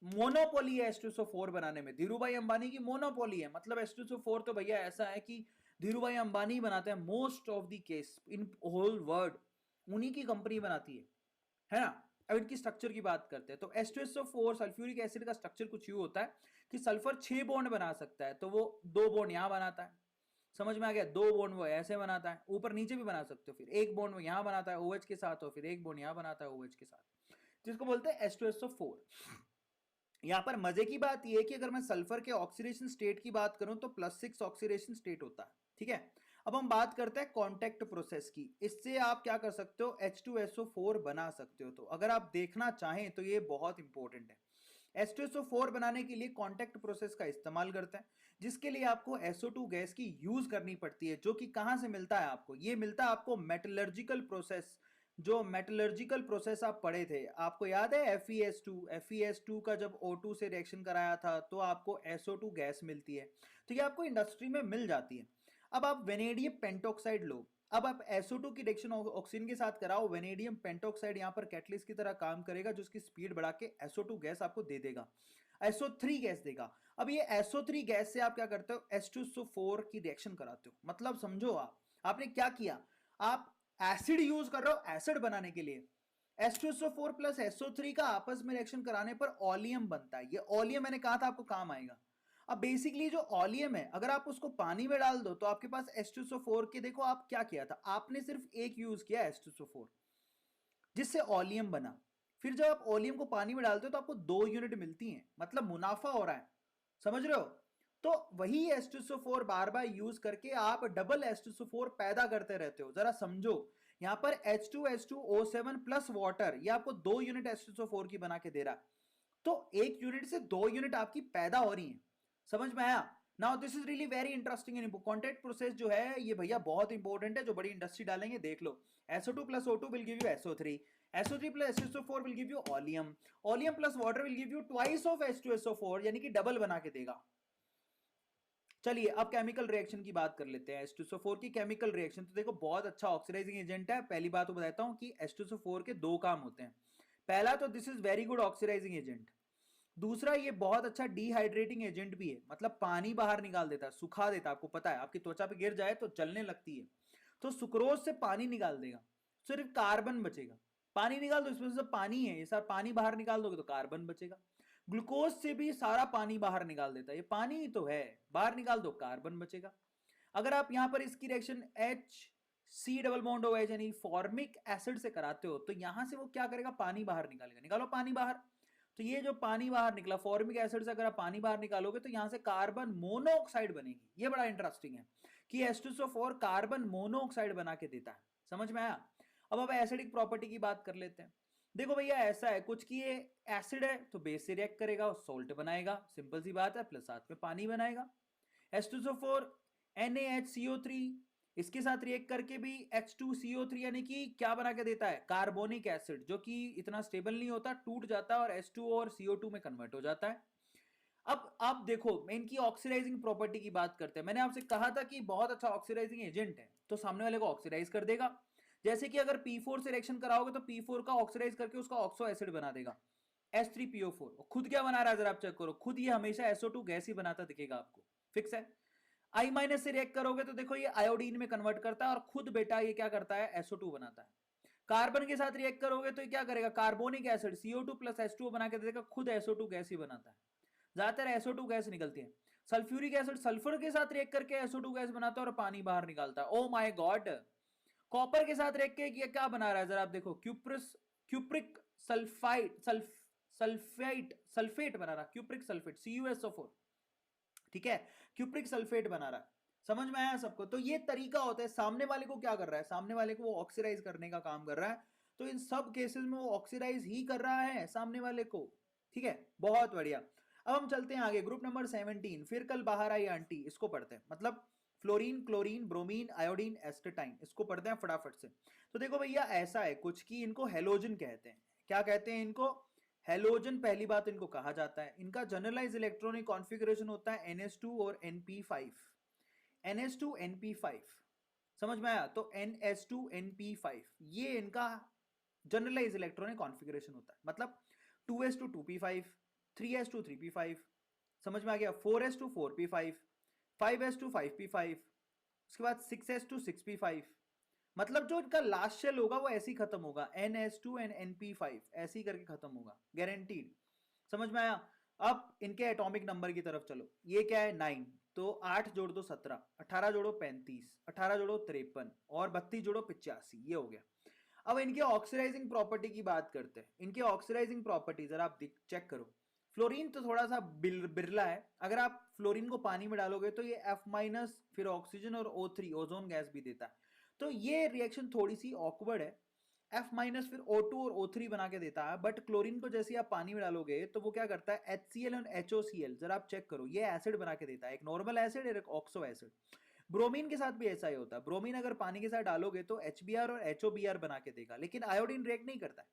मोनोपोली है H2SO4 बनाने में। धीरूभाई अंबानी की मोनोपोली है, मतलब H2SO4 तो भैया ऐसा है कि धीरूभाई अंबानी बनाते हैं most of the case in whole world, उन्हीं की कंपनी बनाती है ना। अब इनकी स्ट्रक्चर की बात करते हैं तो H2SO4 सल्फ्यूरिक एसिड का स्ट्रक्चर कुछ यूं होता है कि सल्फर 6 बॉन्ड बना सकता है, तो वो 2 बॉन्ड यहां बनाता है, समझ में आ गया? 2 बॉन्ड वो ऐसे बनाता है, ऊपर नीचे भी बना सकते हो, फिर एक बॉन्ड वो यहां बनाता है OH के साथ, और फिर एक बॉन्ड यहां बनाता है OH के साथ, जिसको बोलते हैं H2SO4। यहां पर मजे की बात यह है कि अगर मैं सल्फर के ऑक्सीडेशन स्टेट की बात करूं तो +6 ऑक्सीडेशन स्टेट होता है, ठीक है। अब हम बात करते हैं कांटेक्ट प्रोसेस की। इससे आप क्या कर सकते हो? H2SO4 बना सकते हो। तो अगर आप देखना चाहें तो ये बहुत इंपॉर्टेंट है। H2SO4 बनाने के लिए कांटेक्ट प्रोसेस का इस्तेमाल करते हैं, जिसके लिए आपको SO2 गैस की यूज करनी पड़ती है, जो कि कहां से मिलता है आपको? ये मिलता है आपको मेटलर्जिकल प्रोसेस। जो मेटलर्जिकल प्रोसेस आप पढ़े थे, आपको याद है FeS2 का जब O2 से रिएक्शन कराया था तो आपको SO2 गैस मिलती है, तो ये आपको इंडस्ट्री में मिल जाती है। अब आप वेनेडियम पेंटॉक्साइड लो, अब आप SO2 की रिएक्शन ऑक्सीजन के साथ कराओ, वेनेडियम पेंटॉक्साइड यहाँ पर कैटलिस्ट की तरह काम करेगा, जो उसकी स्पीड बढ़ा के SO2 गैस आपको दे देगा, SO3 गैस देगा। अब ये SO3 गैस से आप क्या करते हो? H2SO4 की रिएक्शन कराते हो। मतलब समझो आप, आपने क्या किया? आप एसिड यूज कर रहे हो एसिड बनाने के लिए। H2SO4 प्लस SO3 का आपस में रिएक्शन कराने पर ओलियम बनता है। ये ओलियम मैंने कहा था आपको काम आएगा। अब बेसिकली जो ओलियम है, अगर आप उसको पानी में डाल दो तो आपके पास H2SO4 के, देखो आप क्या किया था, आपने सिर्फ एक यूज किया H2SO4 जिससे ओलियम बना। फिर जब आप ओलियम को पानी में डालते हो तो आपको 2 यूनिट मिलती हैं, मतलब मुनाफा हो रहा है, समझ रहे हो? तो वही H2SO4 बार बार यूज करके आप डबल H2SO4 पैदा करते रहते हो। जरा समझो, यहां पर H2H2O7 प्लस वाटर, ये आपको 2 यूनिट H2SO4 की बना के दे रहा है, तो 1 यूनिट से 2 यूनिट आपकी पैदा हो रही है, समझ में आया? Now this is really very interesting and contact process जो है ये भैया बहुत इंपॉर्टेंट है, जो बड़ी इंडस्ट्री डालेंगे देख लो। SO2 plus O2 will give you SO3, SO3 plus SO4 will give you oleum, oleum plus water will give you twice of H2SO4 यानी कि डबल बना के देगा। चलिए अब केमिकल रिएक्शन की बात कर लेते हैं। H2SO4 की केमिकल रिएक्शन तो देखो बहुत अच्छा ऑक्सीडाइजिंग एजेंट है। पहली बात तो बताता हूं कि H2SO4 के दो काम होते हैं। पहला तो this is very good oxidising agent, दूसरा ये बहुत अच्छा डिहाइड्रेटिंग एजेंट भी है, मतलब पानी बाहर निकाल देता है, सुखा देता है। आपको पता है आपकी त्वचा पे गिर जाए तो जलने लगती है, तो सुक्रोज से पानी निकाल देगा, सिर्फ कार्बन बचेगा। पानी निकाल दो, इसमें से पानी है, ये सारा पानी बाहर निकाल दोगे तो कार्बन बचेगा। ग्लूकोज से भी सारा पानी बाहर निकाल देता है, ये पानी ही तो है, बाहर निकाल दो कार्बन बचेगा। अगर आप यहां पर इसकी reaction HC double bond OH यानी फॉर्मिक एसिड से कराते हो तो यहां से वो क्या करेगा, पानी बाहर निकालेगा। निकालो पानी बाहर, तो ये जो पानी बाहर निकला फॉर्मिक एसिड से अगर आप पानी बाहर निकालोगे तो यहां से कार्बन मोनोऑक्साइड बनेगी। ये बड़ा इंटरेस्टिंग है कि H2SO4 कार्बन मोनोऑक्साइड बना के देता है। समझ में आया? अब एसिडिक प्रॉपर्टी की बात कर लेते हैं। देखो भैया ऐसा है कुछ कि ये एसिड है तो बेस से रिएक्ट करेगा और सोल्ट बनाएगा, सिंपल सी बात है, प्लस साथ में पानी बनाएगा। H2SO4 NaHCO3 इसके साथ रिएक्ट करके भी H2CO3 यानी कि क्या बना के देता है, कार्बोनिक एसिड, जो कि इतना स्टेबल नहीं होता, टूट जाता है और H2 और CO2 में कन्वर्ट हो जाता है। अब आप देखो मैं इनकी ऑक्सीडाइजिंग प्रॉपर्टी की बात करते हैं। मैंने आपसे कहा था कि बहुत अच्छा ऑक्सीडाइजिंग एजेंट है, तो सामने वाले को ऑक्सीडाइज कर देगा। जैसे कि अगर P4 से रिएक्शन कराओगे तो P4 का ऑक्सीडाइज करके उसका ऑक्सो एसिड बना देगा H3PO4। खुद क्या बना रहा है जरा आप चेक करो, खुद ये हमेशा SO2 गैस ही बनाता दिखेगा आपको, फिक्स है। I- से रिएक्ट करोगे तो देखो ये आयोडीन में कन्वर्ट करता है और खुद बेटा ये क्या करता है, SO2 बनाता है। कार्बन के साथ रिएक्ट करोगे तो ये क्या करेगा, carbonic acid CO2 plus H2O बना के देगा, खुद SO2 गैस ही बनाता है। ज्यादातर SO2 गैस निकलती है। सल्फ्यूरिक एसिड सल्फर के साथ रिएक्ट करके SO2 गैस बनाता है और पानी बाहर निकालता है। Oh my God. कॉपर के साथ रिएक्ट करके क्या बना रहा है जरा आप देखो, क्यूप्रिक सल्फाइड सल्फेट बना रहा, क्यूप्रिक सल्फेट CuSO4, ठीक है, क्यूप्रिक सल्फेट बना रहा है। समझ में आया सबको? तो ये तरीका होता है, सामने वाले को क्या कर रहा है, सामने वाले को वो ऑक्सीडाइज करने का काम कर रहा है। तो इन सब केसेस में वो ऑक्सीडाइज ही कर रहा है सामने वाले को, ठीक है, बहुत बढ़िया। अब हम चलते हैं आगे, ग्रुप नंबर 17, फिर कल बाहर आई आंटी, इसको पढ़ते हैं, मतलब fluorine, chlorine, bromine, iodine, astatine, इसको पढ़ते हैं फटाफट से। तो देखो भैया ऐसा है कुछ कि इनको हेलोजन कहते हैं। क्या कहते हैं इनको, हेलोजन। पहली बात इनको कहा जाता है, इनका जनरलाइज इलेक्ट्रॉनिक कॉन्फ़िगरेशन होता है NS2 और NP5, NS2 NP5, समझ में आया? तो NS2 NP5 ये इनका जनरलाइज इलेक्ट्रॉनिक कॉन्फ़िगरेशन होता है, मतलब 2s2 2p5, 3s2 3p5, समझ में आ गया, 4s2 4p5, 5s2 5p5, उसके बाद 6s2 6p5, मतलब जो इनका लास्ट शेल होगा वो ऐसे ही खत्म होगा, NS2 एंड NP5 ऐसे ही करके खत्म होगा, गारंटीड। समझ में आया? अब इनके एटॉमिक नंबर की तरफ चलो, ये क्या है 9, तो 8 जोड़ दो 17, 18 जोड़ो 35, 18 जोड़ो 53 और 32 जोड़ो 85, ये हो गया। अब इनके ऑक्सीडाइजिंग प्रॉपर्टी की बात करते हैं। इनके ऑक्सीडाइजिंग प्रॉपर्टी जरा आप चेक करो। फ्लोरीन तो थोड़ा सा बिरला है, अगर आप फ्लोरीन को पानी में डालोगे तो ये F- फिर ऑक्सीजन और O3 ओजोन गैस भी देता है, तो ये रिएक्शन थोड़ी सी ऑकवर्ड है। F- फिर O2 और O3 बना के देता है, बट क्लोरीन को जैसे आप पानी में डालोगे तो वो क्या करता है, HCl और HOCl, जरा आप चेक करो, ये एसिड बना के देता है, एक नॉर्मल एसिड और एक ऑक्सो एसिड। ब्रोमीन के साथ भी ऐसा ही होता है, ब्रोमीन अगर पानी के साथ डालोगे तो HBr और HOBr बना के देगा, लेकिन आयोडीन रिएक्ट नहीं करता है।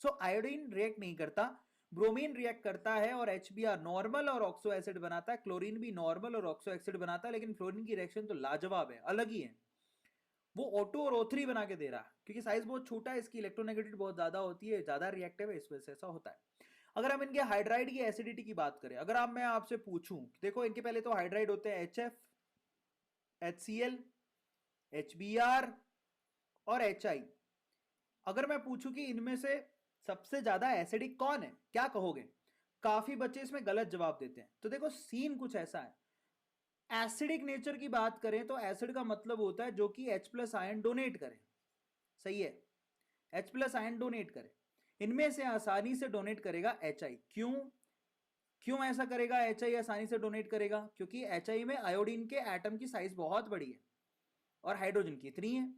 सो आयोडीन रिएक्ट नहीं करता, ब्रोमीन रिएक्ट करता है और HBr नॉर्मल और ऑक्सो एसिड बनाता है, क्लोरीन भी नॉर्मल और ऑक्सो एसिड बनाता है, लेकिन फ्लोरीन की रिएक्शन तो लाजवाब है, अलग ही है। वो O2 और O3 बना के दे रहा है, क्योंकि साइज बहुत छोटा है, इसकी इलेक्ट्रोनेगेटिविटी बहुत ज्यादा होती है, ज्यादा रिएक्टिव है, इस वजह से ऐसा होता है। अगर हम इनके हाइड्राइड की एसिडिटी की बात करें, अगर मैं आपसे पूछूं, देखो इनके पहले तो हाइड्राइड होते हैं HF, HCl, HBr और HI। अगर मैं पूछूं कि इनमें से सबसे ज्यादा एसिडिक कौन है, क्या कहोगे? काफी बच्चे इसमें गलत जवाब देते हैं। तो देखो सीन कुछ ऐसा है, एसिडिक नेचर की बात करें तो एसिड का मतलब होता है जो कि H+ आयन डोनेट करे, सही है, H+ आयन डोनेट करे। इनमें से आसानी से डोनेट करेगा HI। क्यों क्यों ऐसा करेगा HI आसानी से डोनेट करेगा? क्योंकि HI में आयोडीन के एटम की साइज बहुत बड़ी है और हाइड्रोजन की इतनी है,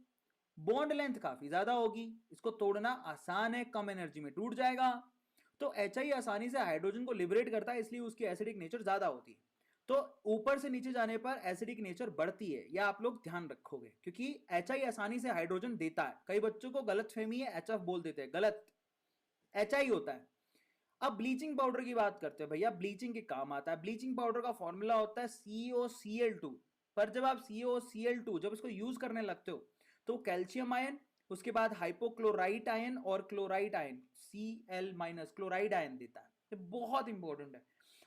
बॉन्ड लेंथ काफी ज्यादा होगी, इसको तोड़ना आसान है, कम एनर्जी में टूट जाएगा। तो HI आसानी से हाइड्रोजन को लिबरेट करता है, इसलिए उसकी एसिडिक नेचर ज्यादा होती है। तो ऊपर से नीचे जाने पर एसिडिक नेचर बढ़ती है, या आप लोग ध्यान रखोगे, क्योंकि HI आसानी से हाइड्रोजन देता है। कई बच्चों को गलत फहमी है, HF बोल देते हैं, गलत, HI होता है। अब ब्लीचिंग पाउडर की बात करते हैं भैया, ब्लीचिंग के काम आता है। ब्लीचिंग पाउडर का फॉर्मूला होता है COCl2। पर जब आप COCl2 जब इसको यूज करने लगते हो तो कैल्शियम आयन, उसके बाद हाइपोक्लोराइट आयन और chloride ion, Cl- chloride ion देता है। ये बहुत इंपॉर्टेंट है।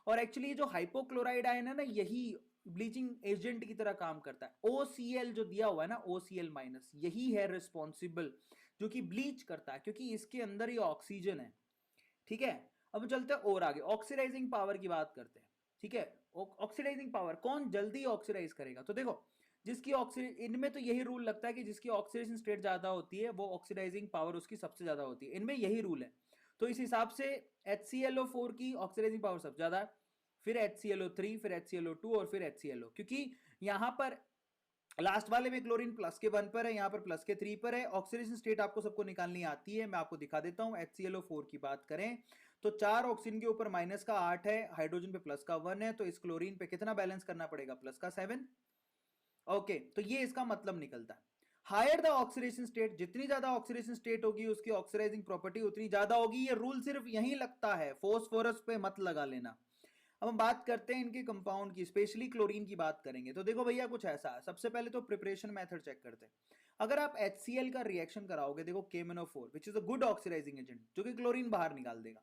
और एक्चुअली जो हाइपोक्लोराइड आयन है ना, यही ब्लीचिंग एजेंट की तरह काम करता है। OCl जो दिया हुआ है ना, OCl-, यही है रिस्पॉन्सिबल जो कि ब्लीच करता है, क्योंकि इसके अंदर ही ऑक्सीजन है। ठीक है, अब हम चलते हैं और आगे, ऑक्सीडाइजिंग पावर की बात करते हैं। ठीक है, ऑक्सीडाइजिंग पावर, कौन जल्दी ऑक्सीडाइज करेगा? तो देखो, जिसकी इनमें तो यही रूल लगता है कि जिसकी ऑक्सीडेशन स्टेट ज्यादा होती है वो ऑक्सीडाइजिंग पावर उसकी सबसे ज्यादा होती है, इनमें यही रूल है। तो इस हिसाब से HClO4 की ऑक्सीडाइजिंग पावर सबसे ज्यादा है, फिर HClO3, फिर HClO2 और फिर HClO, क्योंकि यहां पर लास्ट वाले में क्लोरीन प्लस के 1 पर है, यहां पर प्लस के 3 पर है। ऑक्सीडेशन स्टेट आपको सबको निकालनी आती है, मैं आपको दिखा देता हूं। HClO4 की बात करें तो 4 ऑक्सीजन के ऊपर माइनस का 8 है, हाइड्रोजन पे प्लस का 1 है, तो इस क्लोरीन पे कितना बैलेंस करना पड़ेगा? प्लस का 7। ओके, तो ये इसका मतलब निकलता है। हायर द ऑक्सीडेशन स्टेट, जितनी ज्यादा ऑक्सीडेशन स्टेट होगी उसकी ऑक्सीडाइजिंग प्रॉपर्टी उतनी ज्यादा होगी। ये रूल सिर्फ यही लगता है, फोस्फोरस पे मत लगा लेना। अब हम बात करते हैं इनके कंपाउंड की, स्पेशली क्लोरीन की बात करेंगे। तो देखो भैया कुछ ऐसा है, सबसे पहले तो प्रिपरेशन मेथड चेक करते हैं। अगर आप HCl का रिएक्शन कराओगे, देखो KMnO4 which is a good oxidising agent, जो कि क्लोरीन बाहर निकाल देगा,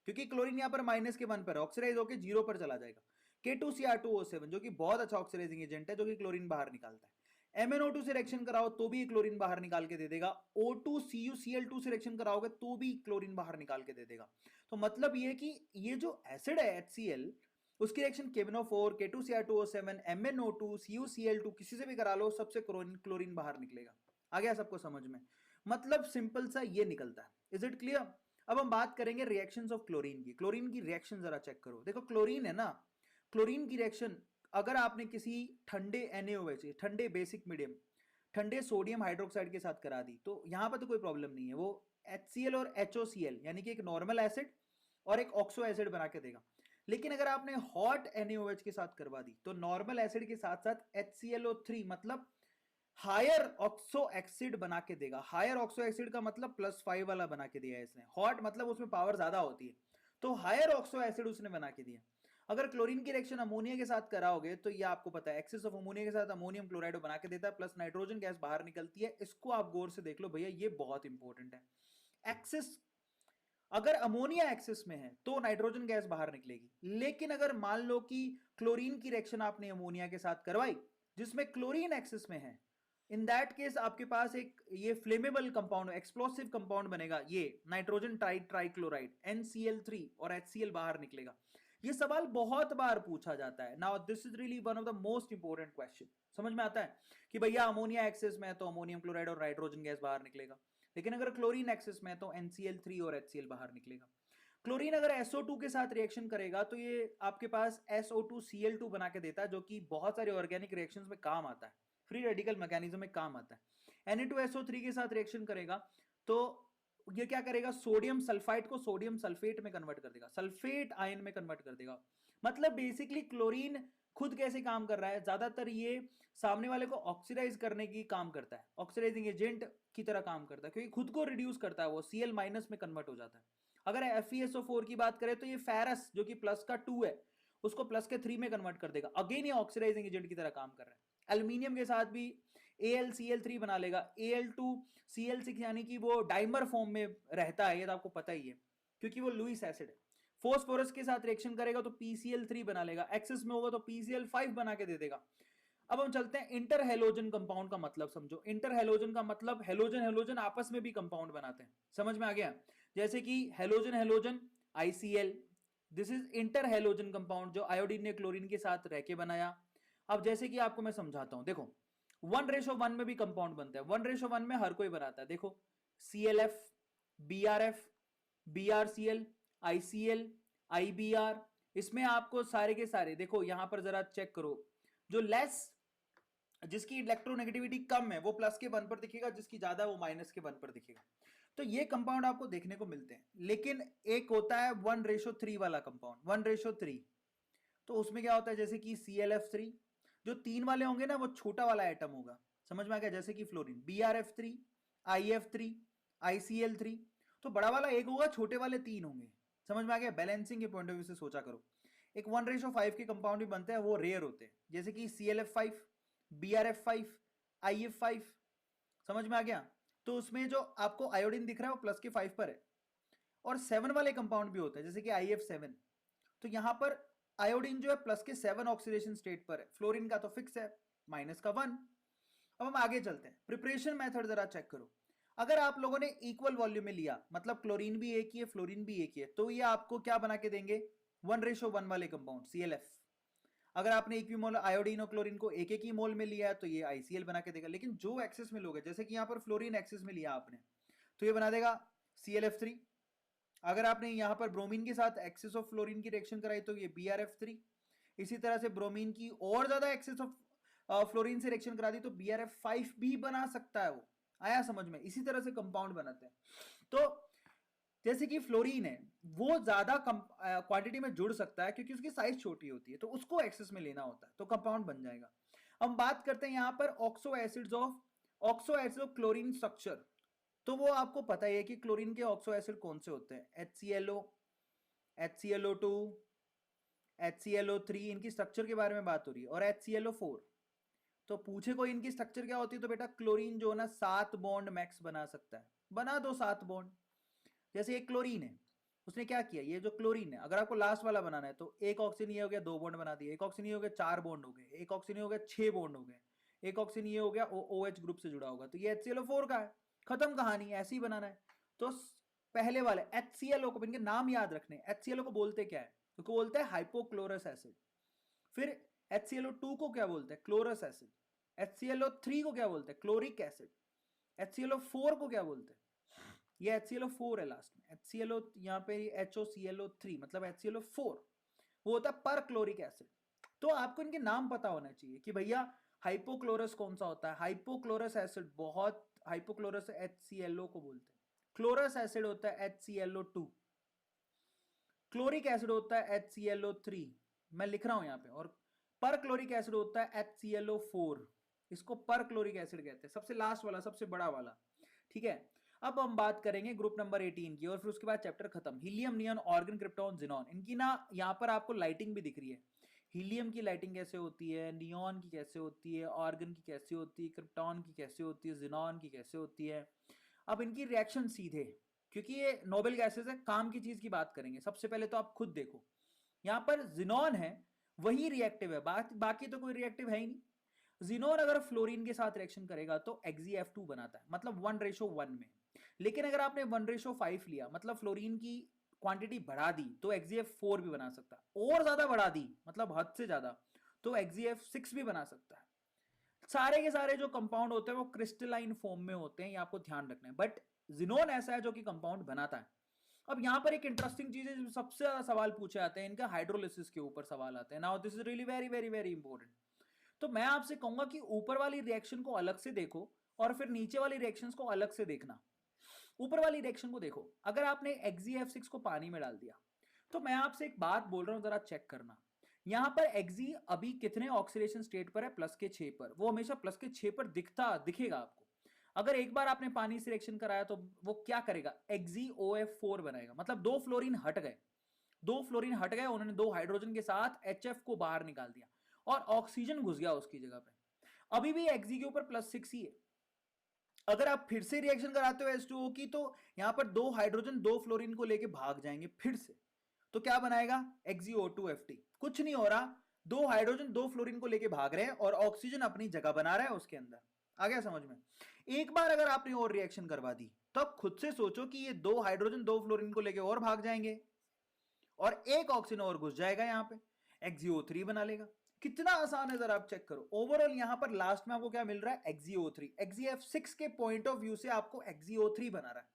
क्योंकि क्लोरीन यहां पर माइनस के 1 पर ऑक्सीडाइज होकर 0 पर चला जाएगा। K2Cr2O7 जो कि बहुत अच्छा ऑक्सीडाइजिंग एजेंट है, जो कि क्लोरीन बाहर निकालता है। MnO2 से रिएक्शन कराओ तो भी क्लोरीन बाहर निकाल के दे देगा। O2CuCl2 से रिएक्शन कराओगे तो भी क्लोरीन बाहर निकाल के दे देगा। तो मतलब ये कि ये जो एसिड है HCl, उसकी reaction KMnO4, K2Cr2O7, MnO2, CuCl2 किसी से भी करा लो, सबसे क्लोरीन बाहर निकलेगा। आ गया सबको समझ में? मतलब सिंपल सा ये निकलता है। Is it clear? अब हम बात करेंगे रिएक्शंस ऑफ क्लोरीन की। क्लोरीन की रिएक्शन जरा चेक करो। देखो क्लोरीन है ना, क्लोरीन की रिएक्शन अगर आपने किसी ठंडे NaOH, ठंडे बेसिक मीडियम, ठंडे सोडियम हाइड्रोक्साइड के साथ करा दी, तो यहां पर तो कोई प्रॉब्लम नहीं है, वो HCl और HOCl यानी कि एक नॉर्मल एसिड और एक ऑक्सो एसिड बना के देगा। लेकिन अगर आपने हॉट NaOH के साथ करवा दी तो नॉर्मल एसिड के साथ साथ HClO3 मतलब हायर ऑक्सो एसिड बना के देगा। हायर ऑक्सो एसिड का मतलब +5 वाला बना के दिया है इसने। हॉट मतलब उसमें पावर ज्यादा होती है, तो हायर ऑक्सो एसिड उसने बना के दिया। अगर क्लोरीन की रिएक्शन अमोनिया के साथ कराओगे तो ये आपको पता है, एक्सेस ऑफ अमोनिया के साथ अमोनियम क्लोराइड बना के देता है, प्लस नाइट्रोजन गैस बाहर निकलती है। इसको आप गौर से देख लो भैया, ये बहुत इंपॉर्टेंट है। एक्सेस, अगर अमोनिया एक्सेस में है तो नाइट्रोजन गैस बाहर निकलेगी। लेकिन अगर मान लो कि क्लोरीन की रिएक्शन आपने अमोनिया के साथ करवाई जिसमें क्लोरीन एक्सेस में है, इन दैट केस आपके पास एक ये फ्लेमेबल कंपाउंड, एक्सप्लोसिव कंपाउंड बनेगा, ये नाइट्रोजन ट्राइक्लोराइड NCl3 और HCl बाहर निकलेगा। ये सवाल बहुत बार पूछा जाता है। Now this is really one of the most important question. समझ में आता है कि भैया अमोनिया एक्सेस में है तो अमोनियम क्लोराइड और नाइट्रोजन गैस बाहर निकलेगा, लेकिन अगर क्लोरीन एक्सेस में है तो NCl3 और HCl बाहर निकलेगा। क्लोरीन अगर SO2 के साथ रिएक्शन करेगा तो ये आपके पास SO2Cl2 बना के देता है, जो कि बहुत सारे ऑर्गेनिक रिएक्शंस में काम आता है, फ्री रेडिकल मैकेनिज्म में काम आता है। Na2SO3 के साथ रिएक्शन करेगा तो ये क्या करेगा, सोडियम सल्फाइड को सोडियम सल्फेट में कन्वर्ट कर देगा, सल्फेट आयन में कन्वर्ट कर देगा। मतलब बेसिकली क्लोरीन खुद कैसे काम कर रहा है, ज्यादातर ये सामने वाले को ऑक्सीडाइज करने की काम करता है, ऑक्सीडाइजिंग एजेंट की तरह काम करता है, क्योंकि खुद को रिड्यूस करता है, वो Cl- में कन्वर्ट हो जाता है। अगर FeSO4 की बात करें तो ये फेरस जो कि प्लस का 2 है उसको प्लस के 3 में कन्वर्ट कर देगा। अगेन ये ऑक्सीडाइजिंग एजेंट की तरह काम कर रहा है। एल्यूमिनियम के साथ भी AlCl3 बना लेगा, Al2Cl6 यानी कि वो डाइमर फॉर्म में रहता है, ये तो आपको पता ही है क्योंकि वो लुईस एसिड है। फोस्फोरस के साथ रिएक्शन करेगा तो PCl3 बना लेगा, एक्सेस में होगा तो PCl5 बना के दे देगा। अब हम चलते हैं इंटर हेलोजन कंपाउंड का मतलब समझो। इंटर हेलोजन का मतलब हेलोजन हेलोजन आपस में भी कंपाउंड बनाते हैं, समझ में आ गया? जैसे कि halogen halogen ICl, this is inter halogen compound जो आयोडीन ने क्लोरीन के साथ रह के बनाया। अब जैसे कि आपको मैं समझाता हूं, देखो 1:1 में भी कंपाउंड बनता है, 1:1 में हर कोई बनाता है। देखो ClF, BrF, BrCl, ICl, IBr, इसमें आपको सारे के सारे देखो यहां पर जरा चेक करो, जो लेस, जिसकी इलेक्ट्रोनेगेटिविटी कम है वो प्लस के 1 पर दिखेगा, जिसकी ज्यादा वो माइनस के 1 पर दिखेगा। तो ये कंपाउंड आपको देखने को मिलते हैं। लेकिन एक होता है 1:3 वाला कंपाउंड, 1:3 तो उसमें क्या होता है, जैसे कि ClF3, जो 3 वाले होंगे ना वो छोटा वाला एटम होगा, समझ में आ गया, जैसे कि फ्लोरीन BrF3, IF3, ICl3। तो बड़ा वाला एक होगा, छोटे वाले 3 होंगे, समझ में आ गया। बैलेंसिंग के पॉइंट ऑफ व्यू से सोचा करो। एक 1:5 के कंपाउंड भी बनते हैं, वो रेयर होते हैं, जैसे कि ClF5, BrF5, IF5, समझ में आ गया। तो उसमें जो आपको आयोडीन दिख रहा है वो प्लस के 5 पर है। और 7 वाले कंपाउंड भी होते हैं, जैसे कि IF7। तो यहां पर आयोडीन जो है प्लस के 7 ऑक्सीडेशन स्टेट पर है, फ्लोरीन का तो फिक्स है, माइनस का 1। अब हम आगे चलते हैं, प्रिपरेशन मेथड जरा चेक करो। अगर आप लोगों ने इक्वल वॉल्यूम में लिया, मतलब क्लोरीन भी एक ही है, फ्लोरीन भी एक ही है, तो ये आपको क्या बना के देंगे, 1:1 वाले कंपाउंड ClF। अगर आपने इक्विमोल आयोडीन और क्लोरीन को एक एक ही मोल में लिया है तो ये ICl बना के देगा। लेकिन जो एक्सेस में लोगे, जैसे कि यहां पर फ्लोरीन एक्सेस में लिया आपने, तो ये बना देगा ClF3। अगर आपने यहां पर ब्रोमीन के साथ एक्सेस ऑफ फ्लोरीन की रिएक्शन कराई तो ये BrF3। इसी तरह से ब्रोमीन की और ज्यादा एक्सेस ऑफ फ्लोरीन से रिएक्शन करा दी तो BrF5 भी बना सकता है। वो आया समझ में, इसी तरह से कंपाउंड बनाते हैं। तो जैसे कि फ्लोरीन है, वो ज्यादा क्वांटिटी में जुड़ सकता है क्योंकि उसकी साइज छोटी होती है, तो उसको एक्सेस में लेना होता है, तो कंपाउंड बन जाएगा। हम बात करते हैं यहां पर oxo acids of chlorine structure. तो वो आपको पता ही है कि क्लोरीन के ऑक्सो एसिड कौन से होते हैं, HClO, HClO2, HClO3, इनकी स्ट्रक्चर के बारे में बात हो रही है, और HClO4। तो पूछे कोई इनकी स्ट्रक्चर क्या होती है, तो बेटा क्लोरीन जो है ना 7 बॉन्ड मैक्स बना सकता है, बना दो 7 बॉन्ड। जैसे एक क्लोरीन है, उसने क्या किया, ये जो क्लोरीन है, अगर आपको लास्ट वाला बनाना है तो एक ऑक्सीजन ये हो गया, 2 बॉन्ड बना दिए, एक ऑक्सीजन ये हो गया, 4 बॉन्ड हो गए, एक ऑक्सीजन ये हो गया, 6 बॉन्ड हो गए, एक ऑक्सीजन ये हो गया, OH ग्रुप से जुड़ा होगा, तो ये HClO4 का है, खत्म कहानी, ऐसे ही बनाना है। तो पहले वाले HClO को, इनके नाम याद रखने, HClO को बोलते क्या है, उसको बोलते हैं हाइपोक्लोरस एसिड। फिर HClO2 को क्या बोलते हैं, क्लोरस एसिड। HClO3 को क्या बोलते हैं, क्लोरिक एसिड। HClO4 को क्या बोलते हैं, ये HClO4 है लास्ट में, HClO यहाँ पे HOClO3 मतलब HClO4, वो होता है पर क्लोरिक एसिड। तो आपको इनके नाम पता होना चाहिए कि भैया हाइपोक्लोरस कौन सा होता है, हाइपोक्लोरस एसिड बहुत, हाइपोक्लोरस HClO को बोलते हैं, क्लोरस एसिड होता है HClO2, क्लोरिक एसिड होता है HClO3, मैं लिख रहा हूं यहां पे, और पर क्लोरिक एसिड होता है HClO4, इसको पर क्लोरिक एसिड कहते हैं, सबसे लास्ट वाला, सबसे बड़ा वाला। ठीक है, अब हम बात करेंगे ग्रुप नंबर 18 की, और फिर उसके बाद चैप्टर खत्म। Helium, neon, organ, krypton, xenon, इनकी ना यहां पर आपको लाइटिंग भी दिख रही है। हीलियम की लाइटिंग कैसे होती है, नियॉन की कैसे होती है, ऑर्गन की कैसे होती है, क्रिप्टॉन की कैसे होती है, जिनॉन की कैसे होती है। अब इनकी रिएक्शन सीधे, क्योंकि ये नोबेल गैसेस है, काम की चीज की बात करेंगे। सबसे पहले तो आप खुद देखो, यहां पर जिनॉन है वही रिएक्टिव है, बाकी तो कोई रिएक्टिव है ही नहीं। जिनोन अगर फ्लोरीन के साथ रिएक्शन करेगा तो XeF2 बनाता है, मतलब 1:1 में। लेकिन अगर आपने 1:5 लिया, मतलब फ्लोरीन की क्वांटिटी बढ़ा दी, तो XeF4 भी बना सकता है, और ज्यादा बढ़ा दी मतलब हद से ज्यादा, तो XeF6 भी बना सकता है। सारे के सारे जो कंपाउंड होते हैं वो क्रिस्टलाइन फॉर्म में होते हैं, ये आपको ध्यान रखना है। बट जिनोन ऐसा है जो कि कंपाउंड बनाता है। अब यहां पर एक इंटरेस्टिंग चीज है, सबसे ज्यादा सवाल पूछे जाते हैं इनका, हाइड्रोलिसिस के ऊपर सवाल आते हैं। Now this is really very very very important. तो मैं आपसे कहूंगा कि ऊपर वाली रिएक्शन को अलग से देखो और फिर नीचे वाली रिएक्शंस को अलग से देखना। ऊपर वाली रिएक्शन को देखो, अगर आपने XeF6 को पानी में डाल दिया, तो मैं आपसे एक बात बोल रहा हूं, जरा चेक करना। यहां पर Xe अभी कितने ऑक्सीडेशन स्टेट पर है, प्लस के 6 पर, वो हमेशा प्लस के 6 पर दिखेगा आपको। अगर एक बार आपने पानी से रिएक्शन कराया तो वो क्या करेगा, XeOF4 बनाएगा, मतलब 2 फ्लोरीन हट गए, 2 फ्लोरीन हट गए, उन्होंने 2 हाइड्रोजन के साथ HF को बाहर निकाल दिया और ऑक्सीजन घुस गया उसकी जगह पे। अभी भी Xe के ऊपर +6 ही है। अगर आप फिर से रिएक्शन कराते हो H2O की, तो यहां पर 2 हाइड्रोजन 2 फ्लोरीन को लेके भाग जाएंगे फिर से, तो क्या बनाएगा, XeO2Ft। कुछ नहीं हो रहा, 2 हाइड्रोजन 2 फ्लोरीन को लेके भाग रहे हैं और ऑक्सीजन अपनी जगह बना रहा है उसके अंदर। आ गया समझ में। एक बार अगर आपने और रिएक्शन करवा दी, तो अब खुद से सोचो कि ये 2 हाइड्रोजन 2 फ्लोरीन को लेके और भाग जाएंगे और एक ऑक्सीजन और घुस जाएगा, यहां पे XeO3 बना लेगा। कितना आसान है, जरा आप चेक करो। ओवरऑल यहां पर लास्ट में आपको क्या मिल रहा है, XeO3। XeF6 के पॉइंट ऑफ व्यू से आपको XeO3 बना रहा है,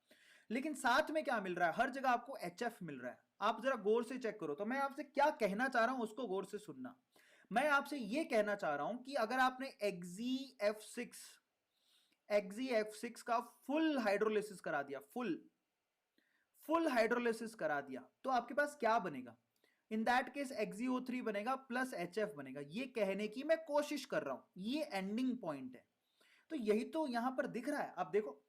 लेकिन साथ में क्या मिल रहा है, हर जगह आपको HF मिल रहा है। आप जरा गौर से चेक करो। तो मैं आपसे क्या कहना चाह रहा हूं उसको गौर से सुनना। मैं आपसे यह कहना चाह रहा हूं कि अगर आपने XeF6 का फुल हाइड्रोलिसिस करा दिया, फुल हाइड्रोलिसिस करा दिया, तो आपके पास क्या बनेगा, इन दैट केस XeO3 बनेगा प्लस HF बनेगा। ये कहने की मैं कोशिश कर रहा हूं, ये एंडिंग पॉइंट है। तो यही तो यहां पर दिख रहा है। आप देखो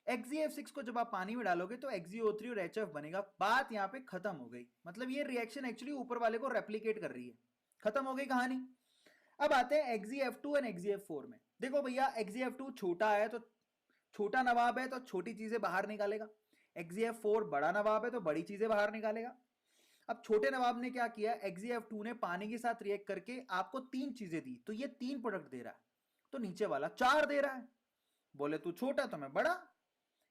XeF6 को जब आप पानी में डालोगे तो XeO3 और HF बनेगा, बात यहां पे खत्म हो गई। मतलब ये रिएक्शन एक्चुअली ऊपर वाले को रेप्लिकेट कर रही है, खत्म हो गई कहानी। अब आते हैं XeF2 एंड XeF4 में। देखो भैया XeF2 छोटा है तो छोटा नवाब है तो छोटी चीजें बाहर निकालेगा, XeF4 बड़ा नवाब है तो बड़ी चीजें बाहर निकालेगा। अब छोटे नवाब ने क्या किया, XeF2 ने पानी के साथ रिएक्ट करके आपको 3 चीजें दी, तो ये 3 प्रोडक्ट दे रहा है, तो नीचे वाला 4 दे रहा है। बोले तू छोटा तो मैं बड़ा।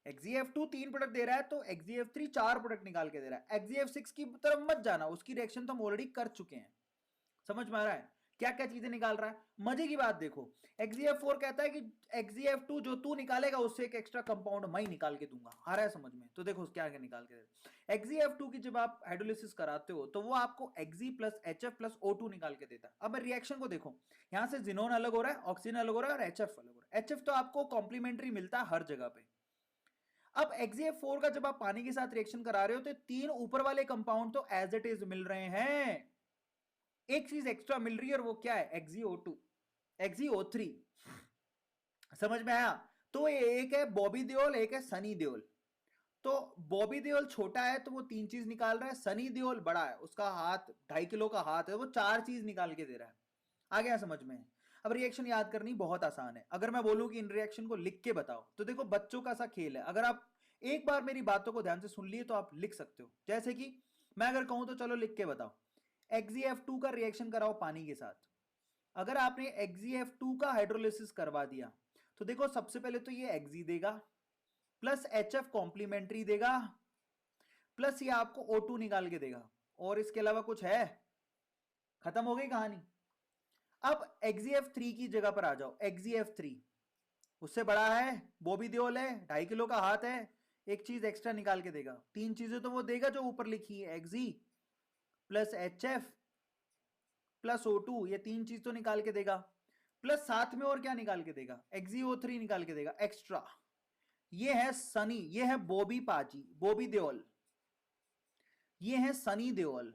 XeF2 3 प्रोडक्ट दे रहा है तो XeF3 4 प्रोडक्ट निकाल के दे रहा है। XeF6 की तरफ मत जाना, उसकी रिएक्शन तो हम ऑलरेडी कर चुके हैं। समझ में आ रहा है क्या क्या चीजें निकाल रहा है। मजे की बात देखो, XeF4 कहता है कि XeF2 जो तू निकालेगा उससे एक एक्स्ट्रा कंपाउंड मैं ही निकाल के दूंगा। आ रहा है समझ में? तो देखो क्या क्या निकाल के दे। XeF2 की जब आप हाइड्रोलिसिस कराते हो तो वो आपको Xe plus HF plus O2 निकाल के देता है। अब रिएक्शन को देखो, यहां से जिनोन अलग हो रहा है, ऑक्सीजन अलग हो रहा है और HF अलग हो रहा है। HF तो आपको कॉम्प्लीमेंट्री मिलता है हर जगह पे। अब XeF4 का जब आप पानी के साथ रिएक्शन करा रहे हो तो 3 ऊपर वाले कंपाउंड तो एज इट इज मिल रहे हैं, एक चीज एक्स्ट्रा मिल रही है और वो क्या है, XeO2 XeO3। समझ में आया? तो ये एक है बॉबी देओल, एक है सनी देओल। तो बॉबी देओल छोटा है तो वो 3 चीज निकाल रहा है, सनी देओल बड़ा है, उसका हाथ 2.5 किलो का हाथ है, वो 4 चीज निकाल के दे रहा है। आ गया समझ में? अब रिएक्शन याद करनी बहुत आसान है। अगर मैं बोलूं कि इन रिएक्शन को लिख के बताओ तो देखो बच्चों का सा खेल है। अगर आप एक बार मेरी बातों को ध्यान से सुन लिए तो आप लिख सकते हो। जैसे कि मैं अगर कहूं तो चलो लिख के बताओ, XeF2 का रिएक्शन कराओ पानी के साथ। अगर आपने XeF2 का हाइड्रोलिसिस करवा दिया तो देखो सबसे पहले तो ये Xe देगा प्लस HF कॉम्प्लीमेंट्री देगा प्लस ये आपको O2 निकाल के देगा, और इसके अलावा कुछ है? खत्म हो गई कहानी। अब XeF3 की जगह पर आ जाओ। XeF3 उससे बड़ा है, बॉबी देओल है, 2.5 किलो का हाथ है, एक चीज एक्स्ट्रा निकाल के देगा। 3 चीजें तो वो देगा जो ऊपर लिखी है, Xe plus HF plus O2, ये 3 चीज तो निकाल के देगा। प्लस साथ में और क्या निकाल के देगा, XeO3 निकाल के देगा एक्स्ट्रा। ये है सनी, ये है बॉबी पाजी, बॉबी देओल, ये है सनी देओल।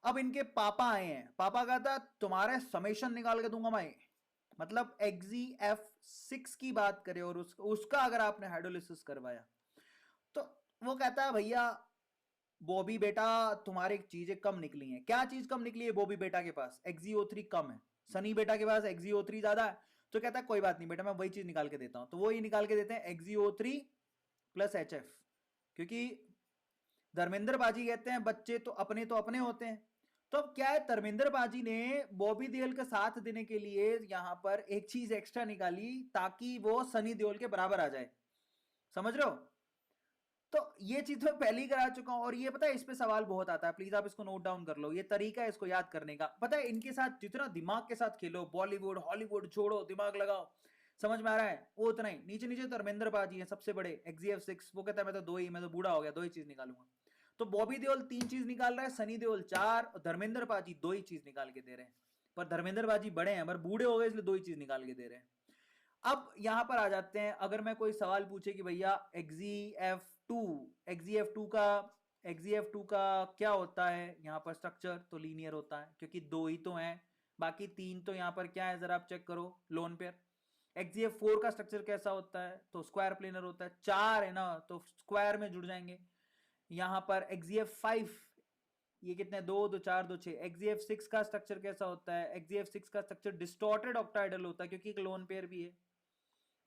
अब इनके पापा आए हैं, पापा कहता तुम्हारे समेशन निकाल के दूंगा मैं। मतलब XeF6 की बात करें और उसका अगर आपने हाइड्रोलिसिस करवाया तो वो कहता है भैया बॉबी बेटा तुम्हारी चीजें कम निकली हैं। क्या चीज कम निकली है बॉबी बेटा के पास? XeO3 कम है। सनी बेटा के पास XeO3 ज्यादा है, तो कहता है कोई बात नहीं बेटा मैं वही चीज निकाल के देता हूं। तो वो ही निकाल के देते हैं XeO3 प्लस HF, क्योंकि धर्मेंद्र बाजी कहते हैं बच्चे तो अपने होते हैं। तो अब क्या है, धर्मेंद्र बाजी ने बॉबी देओल का साथ देने के लिए यहां पर एक चीज एक्स्ट्रा निकाली ताकि वो सनी देओल के बराबर आ जाए। समझ रहे हो? तो ये चीज मैं पहले ही करा चुका हूं, और ये पता है इस पे सवाल बहुत आता है, प्लीज आप इसको नोट डाउन कर लो। ये तरीका है इसको याद करने का। पता है इनके साथ जितना दिमाग के साथ खेलो, बॉलीवुड हॉलीवुड छोड़ो, दिमाग लगाओ। समझ में आ रहा है? वो उतना ही। नीचे नीचे धर्मेंद्र बाजी है सबसे बड़े, XeF6। वो कहता है मैं तो मैं तो बूढ़ा हो गया, 2 ही चीज निकालूंगा। तो बॉबी देओल 3 चीज निकाल रहा है, सनी देओल 4, और धर्मेंद्र बाजी 2 ही चीज निकाल के दे रहे हैं। पर धर्मेंद्र बाजी बड़े हैं, पर बूढ़े हो गए इसलिए 2 ही चीज निकाल के दे रहे हैं। अब यहां पर आ जाते हैं, अगर मैं कोई सवाल पूछे कि भैया XeF2 का क्या होता है यहाँ पर स्ट्रक्चर, तो लीनियर होता है क्योंकि 2 ही तो हैं, बाकी 3 तो यहाँ पर क्या है जरा आप चेक करो, लोन पेयर। XeF4 का स्ट्रक्चर कैसा होता है, तो स्क्वायर प्लेनर होता है। 4 है ना तो स्क्वायर में जुड़ जाएंगे। यहां पर XeF5 ये कितने, 2 2 4 2 6। XeF6 का स्ट्रक्चर कैसा होता है? XeF6 का स्ट्रक्चर डिस्टॉर्टेड ऑक्टाहेड्रल होता है क्योंकि एक लोन पेयर भी है,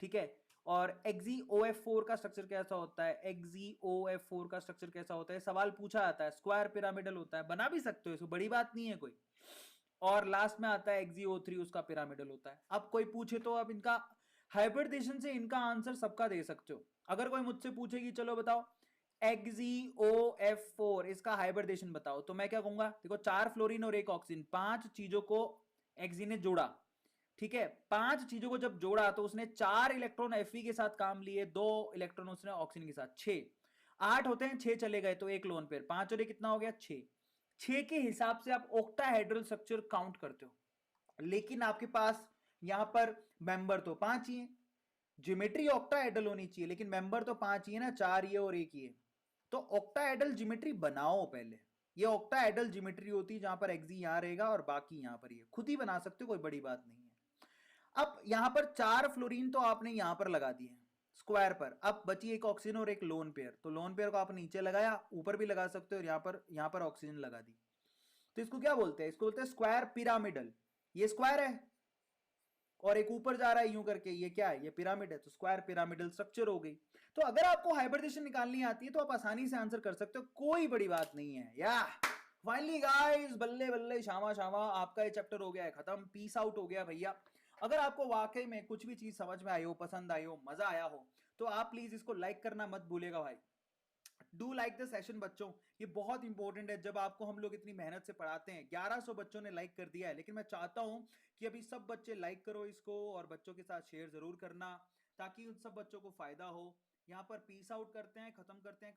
ठीक है। और XeOF4 का स्ट्रक्चर कैसा होता है? XeOF4 का स्ट्रक्चर कैसा होता है, सवाल पूछा आता है। स्क्वायर पिरामिडल होता है, बना भी सकते हो इसको, बड़ी बात नहीं है कोई। और लास्ट में आता है XeO3, उसका पिरामिडल होता है। अब कोई पूछे तो अब इनका हाइब्रिडेशन से इनका आंसर सबका दे सकते हो। अगर कोई मुझसे पूछे कि चलो बताओ XeOF4 इसका हाइब्रिडेशन बताओ, तो मैं क्या कहूंगा, देखो 4 फ्लोरीन और 1 ऑक्सीजन, 5 चीजों को Xe ने जोड़ा, ठीक है। 5 चीजों को जब जोड़ा तो उसने 4 इलेक्ट्रॉन Fe के साथ काम लिए, 2 इलेक्ट्रॉन उसने ऑक्सीजन के साथ, 6 8 होते हैं, 6 चले गए तो एक लोन पेयर, 5 और ये कितना हो गया 6। 6 के हिसाब से आप ऑक्टाहेड्रल स्ट्रक्चर काउंट करते हो, लेकिन आपके पास यहां पर मेंबर तो 5 ही है। ज्योमेट्री ऑक्टाहेड्रल होनी चाहिए लेकिन मेंबर तो 5 ही है ना, 4 ये और 1 ये। तो ऑक्टाहेड्रल ज्योमेट्री बनाओ पहले, ये ऑक्टाहेड्रल ज्योमेट्री होती है जहां पर एक्सी यहां रहेगा और बाकी यहां पर, ये खुद ही बना सकते हो, कोई बड़ी बात नहीं है। अब यहां पर 4 फ्लोरीन तो आपने यहां पर लगा दिए स्क्वायर पर, अब बची एक ऑक्सीजन और एक लोन पेयर, तो लोन पेयर को आप नीचे लगाया, ऊपर भी लगा सकते हो, और यहां पर ऑक्सीजन लगा दी। तो इसको क्या बोलते हैं, इसको बोलते हैं स्क्वायर पिरामिडल। ये स्क्वायर है और एक ऊपर जा रहा है यूं करके, ये क्या है, ये पिरामिड है, तो स्क्वायर पिरामिडल स्ट्रक्चर हो गई। तो अगर आपको हाइब्रिडेशन निकालनी आती है तो आप आसानी से आंसर कर सकते हो, कोई बड़ी बात नहीं है। या फाइनली गाइस, बल्ले बल्ले शामा शामा, आपका ये चैप्टर हो गया है खत्म, पीस आउट हो गया भैया। अगर आपको वाकई में कुछ भी चीज समझ में आई हो, पसंद आई हो, मजा आया हो, तो आप प्लीज इसको लाइक करना मत भूलेगा भाई। डू लाइक द सेशन बच्चों, ये बहुत इंपॉर्टेंट है। जब आपको हम लोग इतनी मेहनत से पढ़ाते हैं, 1100 बच्चों ने लाइक कर दिया है, लेकिन मैं चाहता हूं कि अभी सब बच्चे लाइक करो इसको और बच्चों के साथ शेयर जरूर करना, ताकि उन सब बच्चों को फायदा हो। यहां पर पीस आउट करते हैं, खत्म करते हैं।